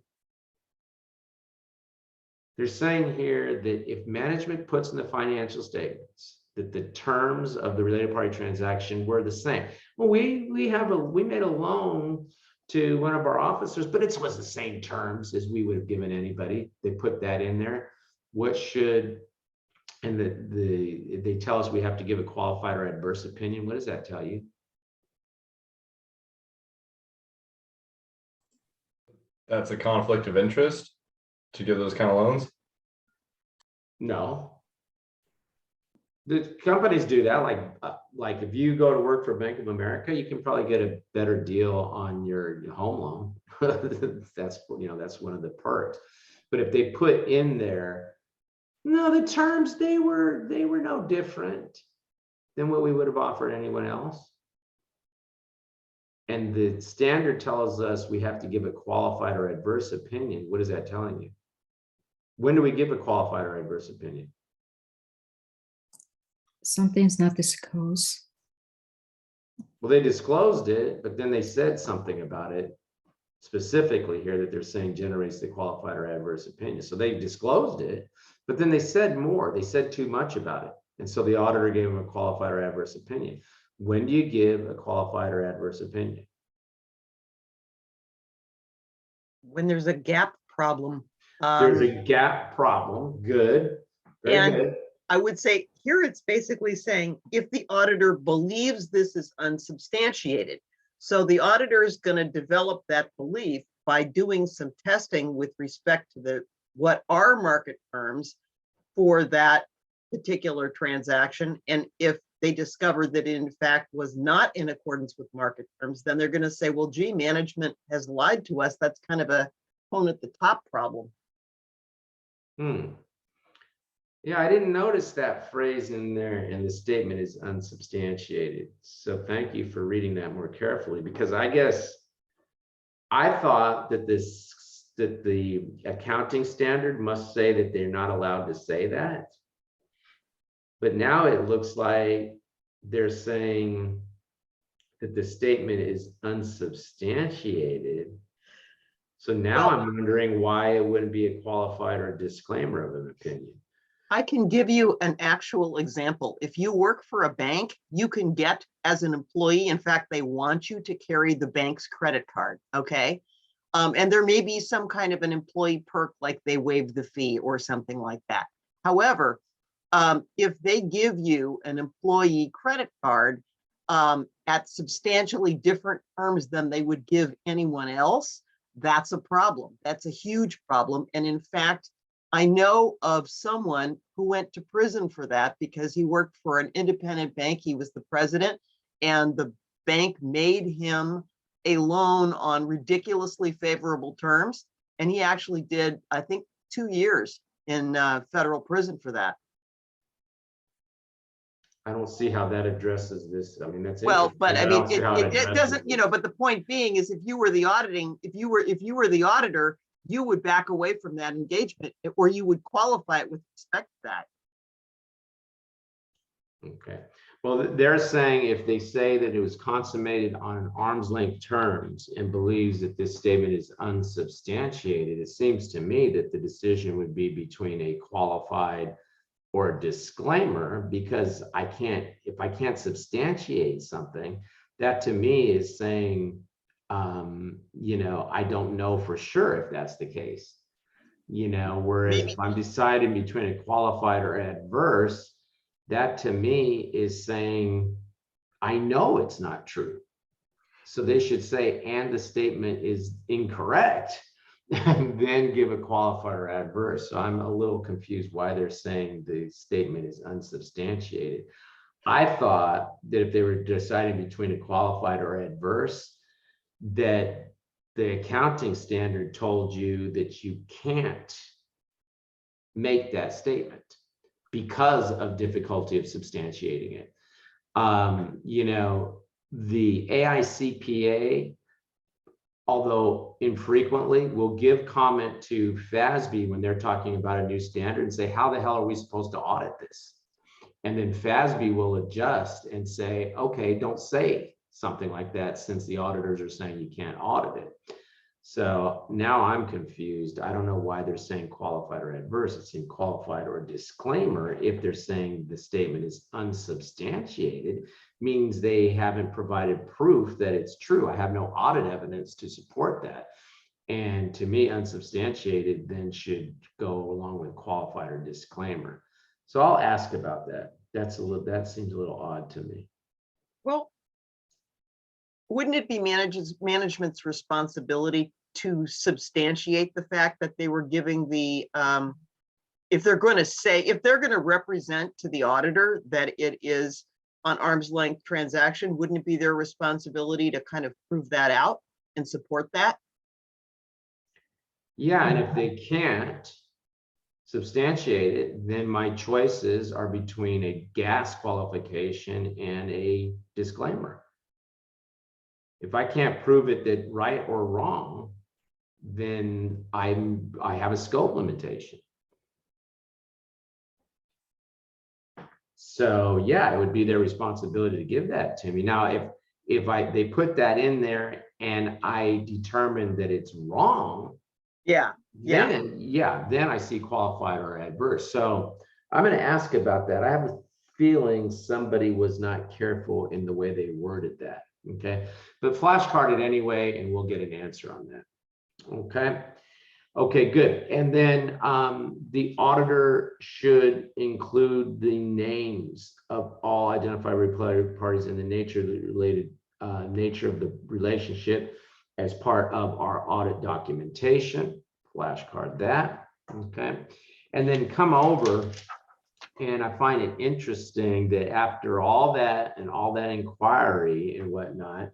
They're saying here that if management puts in the financial statements that the terms of the related party transaction were the same. Well, we made a loan to one of our officers, but it was the same terms as we would have given anybody. They put that in there. What should, and they tell us we have to give a qualified or adverse opinion. What does that tell you? That's a conflict of interest to give those kind of loans? No. The companies do that. Like if you go to work for Bank of America, you can probably get a better deal on your home loan. That's one of the perks. But if they put in there, No, the terms, they were no different than what we would have offered anyone else. And the standard tells us we have to give a qualified or adverse opinion. What is that telling you? When do we give a qualified or adverse opinion? Something's not disclosed. Well, they disclosed it, but then they said something about it specifically here that they're saying generates the qualified or adverse opinion. So they disclosed it, but then they said more. They said too much about it. And so the auditor gave them a qualified or adverse opinion. When do you give a qualified or adverse opinion? When there's a gap problem. There's a gap problem. Good. Very And good. I would say here it's basically saying if the auditor believes this is unsubstantiated. So the auditor is going to develop that belief by doing some testing with respect to what are market terms for that particular transaction. And if they discover that it in fact was not in accordance with market terms, then they're going to say, well, gee, management has lied to us. That's kind of a phone at the top problem. Yeah, I didn't notice that phrase in there, and the statement is unsubstantiated. So thank you for reading that more carefully, because I guess I thought that the accounting standard must say that they're not allowed to say that. But now it looks like they're saying that the statement is unsubstantiated. So now Well, I'm wondering why it wouldn't be a qualified or a disclaimer of an opinion. I can give you an actual example. If you work for a bank, you can get as an employee, in fact, they want you to carry the bank's credit card, okay? And there may be some kind of an employee perk, like they waive the fee or something like that. However, if they give you an employee credit card at substantially different terms than they would give anyone else, that's a problem. That's a huge problem. And in fact, I know of someone who went to prison for that because he worked for an independent bank. He was the president, and the bank made him a loan on ridiculously favorable terms. And he actually did, I think, 2 years in federal prison for that. I don't see how that addresses this. I mean, that's Well, but I interesting, mean, don't see how it addresses doesn't, this. but the point being is if you were the the auditor, you would back away from that engagement, or you would qualify it with respect to that. Okay. Well, they're saying if they say that it was consummated on an arm's length terms and believes that this statement is unsubstantiated, it seems to me that the decision would be between a qualified or a disclaimer, because if I can't substantiate something, that to me is saying, I don't know for sure if that's the case. Whereas Maybe. if I'm deciding between a qualified or adverse, that to me is saying, I know it's not true. So they should say, and the statement is incorrect, and then give a qualified or adverse. So I'm a little confused why they're saying the statement is unsubstantiated. I thought that if they were deciding between a qualified or adverse, that the accounting standard told you that you can't make that statement because of difficulty of substantiating it. The AICPA, although infrequently, will give comment to FASB when they're talking about a new standard and say, how the hell are we supposed to audit this? And then FASB will adjust and say, okay, don't say something like that since the auditors are saying you can't audit it. So now I'm confused. I don't know why they're saying qualified or adverse. It seems qualified or disclaimer. If they're saying the statement is unsubstantiated, means they haven't provided proof that it's true. I have no audit evidence to support that. And to me, unsubstantiated then should go along with qualified or disclaimer. So I'll ask about that. That seems a little odd to me. Well, wouldn't it be management's responsibility to substantiate the fact that they were giving the, if they're going to represent to the auditor that it is an arm's length transaction, wouldn't it be their responsibility to kind of prove that out and support that? Yeah, and if they can't, substantiate it, then my choices are between a gas qualification and a disclaimer. If I can't prove it that right or wrong, then I have a scope limitation. So yeah, it would be their responsibility to give that to me. Now, if they put that in there and I determine that it's wrong, Yeah, yeah. then I see qualified or adverse. So I'm going to ask about that. I have a feeling somebody was not careful in the way they worded that. Okay, but flashcard it anyway, and we'll get an answer on that. Okay. Okay, good. And then the auditor should include the names of all identified related parties and the nature of the related nature of the relationship as part of our audit documentation. Flashcard that. Okay. And then come over, and I find it interesting that after all that and all that inquiry and whatnot,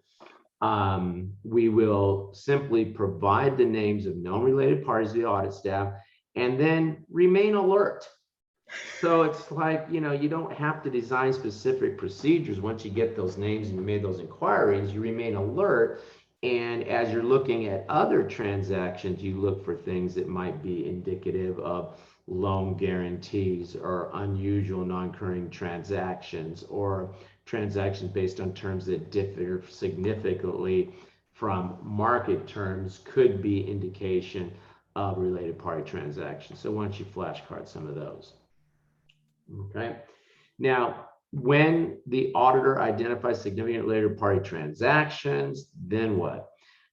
we will simply provide the names of known related parties to the audit staff and then remain alert. So it's like, you don't have to design specific procedures. Once you get those names and you made those inquiries, you remain alert. And as you're looking at other transactions, you look for things that might be indicative of loan guarantees or unusual non-recurring transactions or transactions based on terms that differ significantly from market terms could be indication of related party transactions. So why don't you flashcard some of those? Okay. Now, when the auditor identifies significant related party transactions, then what?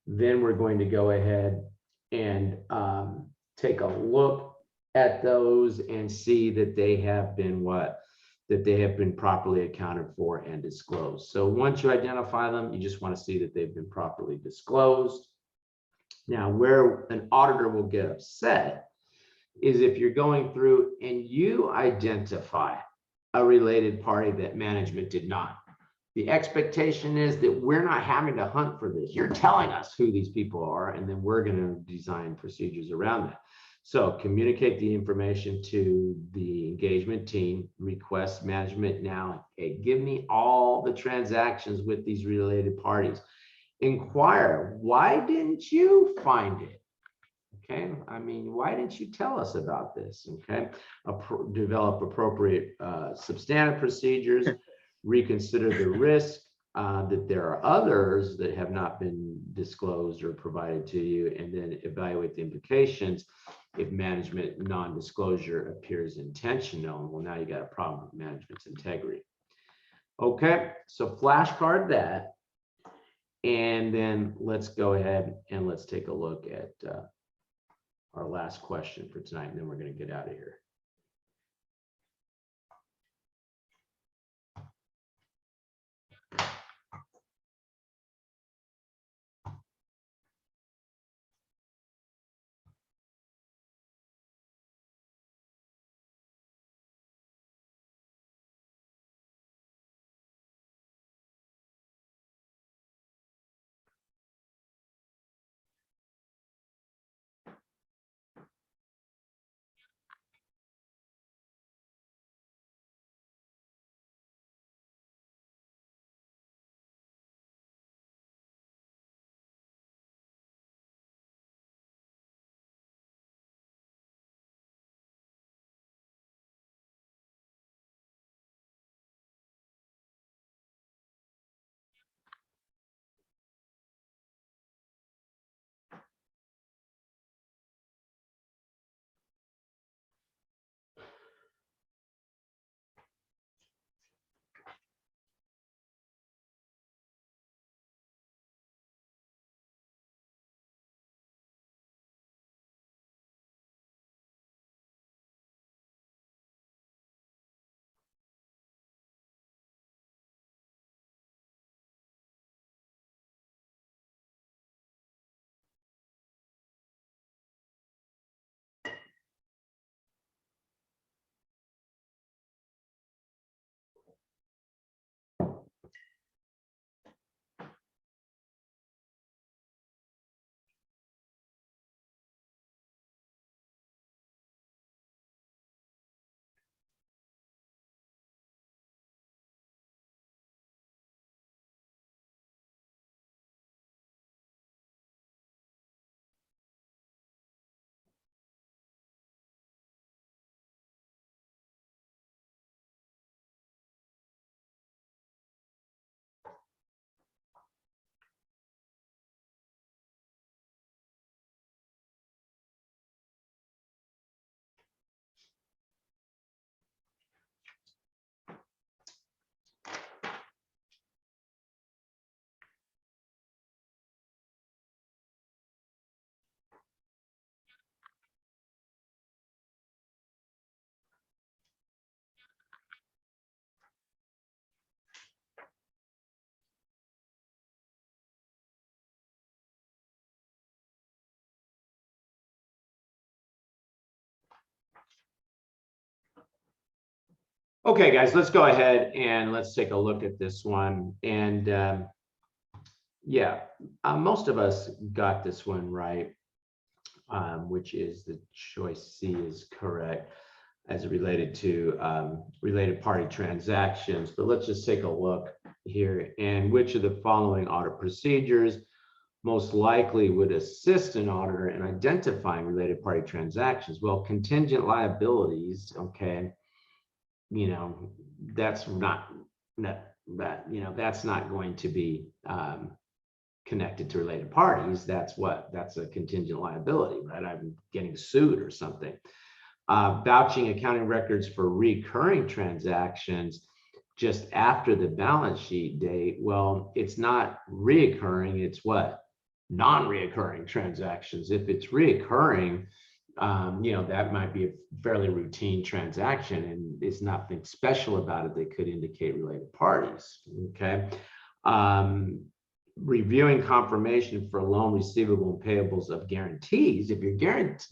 Then we're going to go ahead and take a look at those and see that they have been what? That they have been properly accounted for and disclosed. So once you identify them, you just want to see that they've been properly disclosed. Now, where an auditor will get upset is if you're going through and you identify a related party that management did not. The expectation is that we're not having to hunt for this. You're telling us who these people are, and then we're going to design procedures around that. So communicate the information to the engagement team, request management now, hey, give me all the transactions with these related parties. Inquire, why didn't you find it? Okay, I mean, why didn't you tell us about this? Okay, develop appropriate substantive procedures, reconsider the risk that there are others that have not been disclosed or provided to you, and then evaluate the implications if management non-disclosure appears intentional. Well, now you got a problem with management's integrity. Okay, so flashcard that, and then let's go ahead and let's take a look at our last question for tonight, and then we're going to get out of here. Okay, guys, let's go ahead and let's take a look at this one. And yeah, most of us got this one right, which is the choice C is correct as it related to related party transactions. But let's just take a look here. And which of the following audit procedures most likely would assist an auditor in identifying related party transactions? Well, contingent liabilities, okay, you know, that's not that's not going to be connected to related parties. That's a contingent liability, right? I'm getting sued or something. Vouching accounting records for recurring transactions just after the balance sheet date. Well, it's not reoccurring, it's what? Non-reoccurring transactions. If it's reoccurring, that might be a fairly routine transaction and it's nothing special about it that could indicate related parties, okay? Reviewing confirmation for loan receivable and payables of guarantees. If you're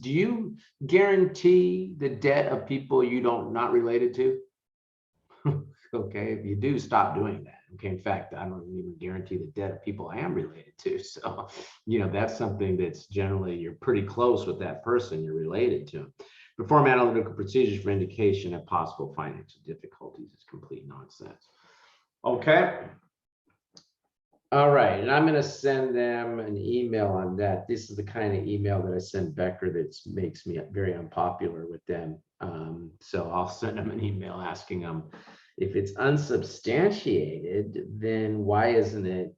do you guarantee the debt of people you not related to? Okay, if you do, stop doing that. Okay, in fact, I don't even guarantee the debt of people I am related to. So, that's something that's generally, you're pretty close with that person you're related to. Perform analytical procedures for indication of possible financial difficulties is complete nonsense. Okay. All right, and I'm going to send them an email on that. This is the kind of email that I send Becker that makes me very unpopular with them. So I'll send them an email asking them, if it's unsubstantiated, then why isn't it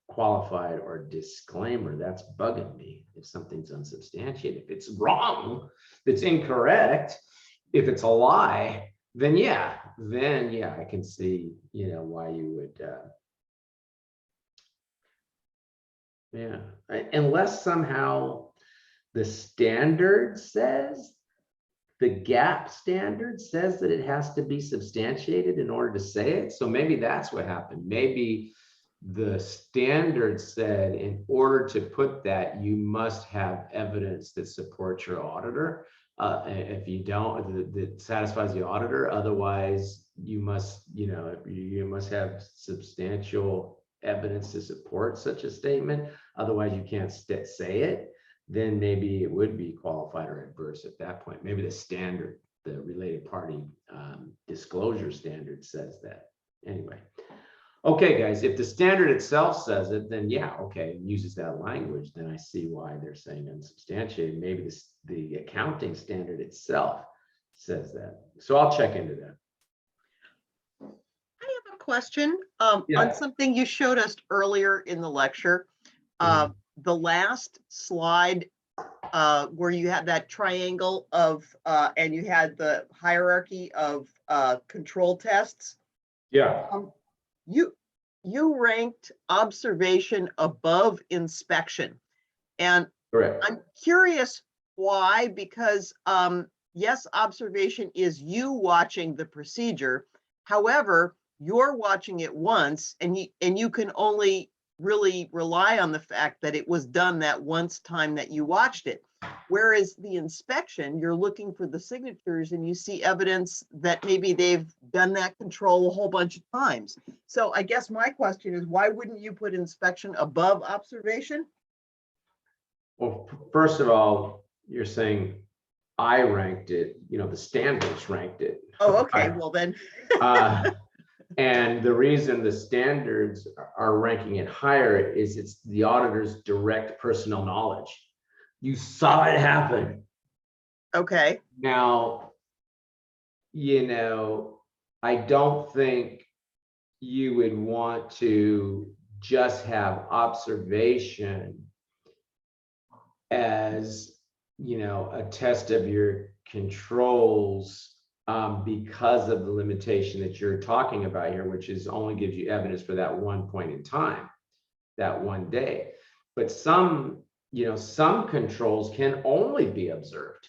qualified or disclaimer? That's bugging me. If something's unsubstantiated, if it's wrong, if it's incorrect, if it's a lie, then yeah, I can see, why you would, unless somehow the standard says, the gap standard says that it has to be substantiated in order to say it. So maybe that's what happened. Maybe the standard said in order to put that, you must have evidence that supports your auditor. If you don't, that satisfies the auditor. Otherwise, you must, you must have substantial evidence to support such a statement. Otherwise, you can't say it. Then maybe it would be qualified or adverse at that point. Maybe the standard, the related party disclosure standard says that. Anyway, okay, guys, if the standard itself says it, then yeah, okay, it uses that language, then I see why they're saying unsubstantiated. Maybe the accounting standard itself says that. So I'll check into that. I have a question Yeah. on something you showed us earlier in the lecture. The last slide where you had that triangle of, and you had the hierarchy of control tests. Yeah. You ranked observation above inspection. And Correct. I'm curious why, because yes, observation is you watching the procedure. However, you're watching it once and you can only really rely on the fact that it was done that once time that you watched it. Whereas the inspection, you're looking for the signatures and you see evidence that maybe they've done that control a whole bunch of times. So I guess my question is, why wouldn't you put inspection above observation? Well, first of all, you're saying I ranked it, the standards ranked it. Oh, okay, well then. And the reason the standards are ranking it higher is it's the auditor's direct personnel knowledge. You saw it happen. Okay. Now, I don't think you would want to just have observation as, a test of your controls because of the limitation that you're talking about here, which is only gives you evidence for that one point in time, that one day. But some controls can only be observed.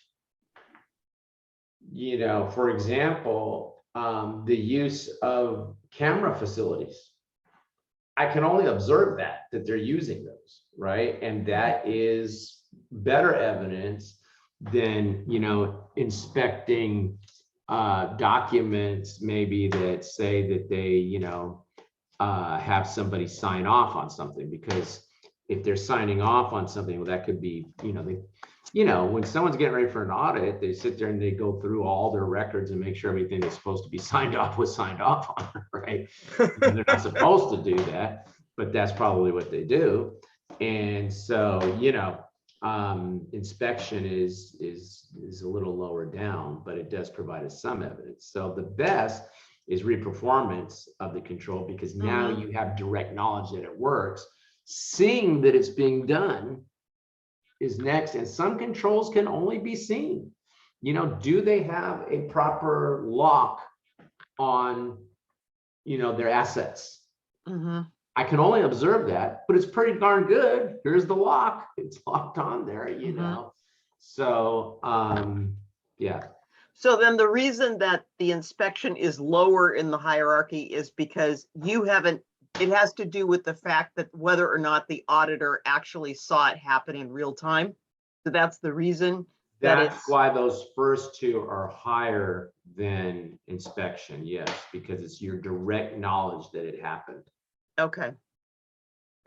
For example, the use of camera facilities. I can only observe that they're using those, right? And that is better evidence than, inspecting documents maybe that say that they, have somebody sign off on something, because if they're signing off on something, well, that could be, when someone's getting ready for an audit, they sit there and they go through all their records and make sure everything that's supposed to be signed off was signed off on, right? They're not supposed to do that, but that's probably what they do. And so, inspection is a little lower down, but it does provide us some evidence. So the best is reperformance of the control, because now you have direct knowledge that it works. Seeing that it's being done is next, and some controls can only be seen. Do they have a proper lock on, their assets? I can only observe that, but it's pretty darn good. Here's the lock. It's locked on there, So, yeah. So then the reason that the inspection is lower in the hierarchy is because it has to do with the fact that whether or not the auditor actually saw it happen in real time. So that's the reason. That's why those first two are higher than inspection, yes, because it's your direct knowledge that it happened. Okay.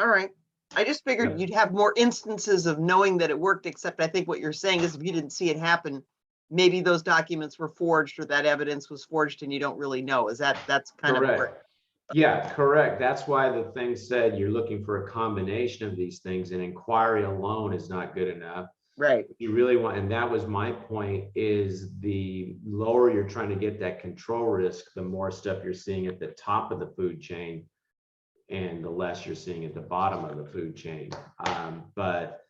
All right. I just figured Yep. you'd have more instances of knowing that it worked, except I think what you're saying is if you didn't see it happen, maybe those documents were forged or that evidence was forged and you don't really know. That's kind of Correct. Yeah, correct. That's why the thing said you're looking for a combination of these things, and inquiry alone is not good enough. right. You really want, and that was my point, is the lower you're trying to get that control risk, the more stuff you're seeing at the top of the food chain and the less you're seeing at the bottom of the food chain. But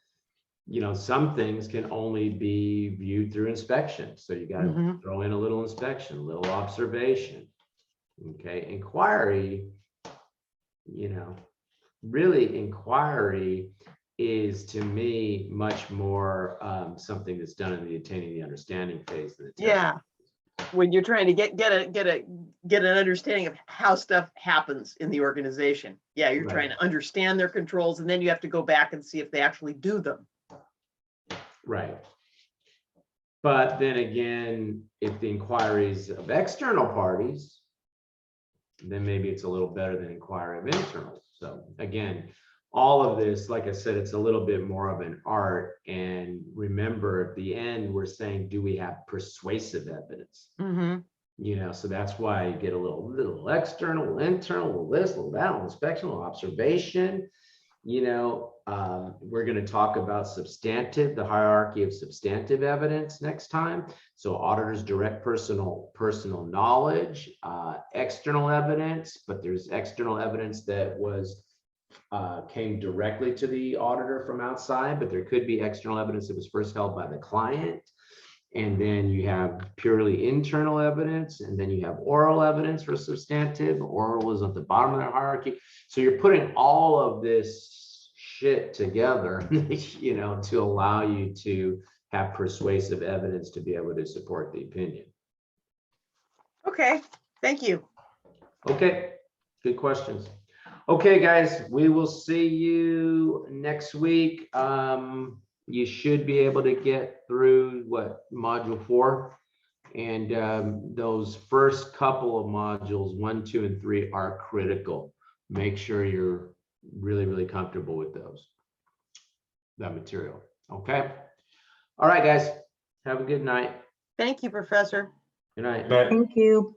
some things can only be viewed through inspection. So you got to throw in a little inspection, a little observation. Okay, inquiry, really inquiry is to me much more something that's done in the attaining the understanding phase of the test. Yeah. When you're trying to get an understanding of how stuff happens in the organization. Yeah, you're Right. trying to understand their controls, and then you have to go back and see if they actually do them. Right. But then again, if the inquiries of external parties, then maybe it's a little better than inquiry of internal. So again, all of this, like I said, it's a little bit more of an art. And remember, at the end, we're saying, do we have persuasive evidence? So that's why you get a little external, little internal, little this, little that, little inspection, little observation. We're going to talk about substantive, the hierarchy of substantive evidence next time. So auditors direct personal knowledge, external evidence, but there's external evidence that came directly to the auditor from outside, but there could be external evidence that was first held by the client. And then you have purely internal evidence, and then you have oral evidence for substantive. Oral is at the bottom of the hierarchy. So you're putting all of this shit together, to allow you to have persuasive evidence to be able to support the opinion. Okay, thank you. Okay, good questions. Okay, guys, we will see you next week. You should be able to get through module 4, and those first couple of modules 1, 2, and 3 are critical. Make sure you're really, really comfortable with that material. Okay. All right, guys, have a good night. Thank you, Professor. Good night. But Thank you.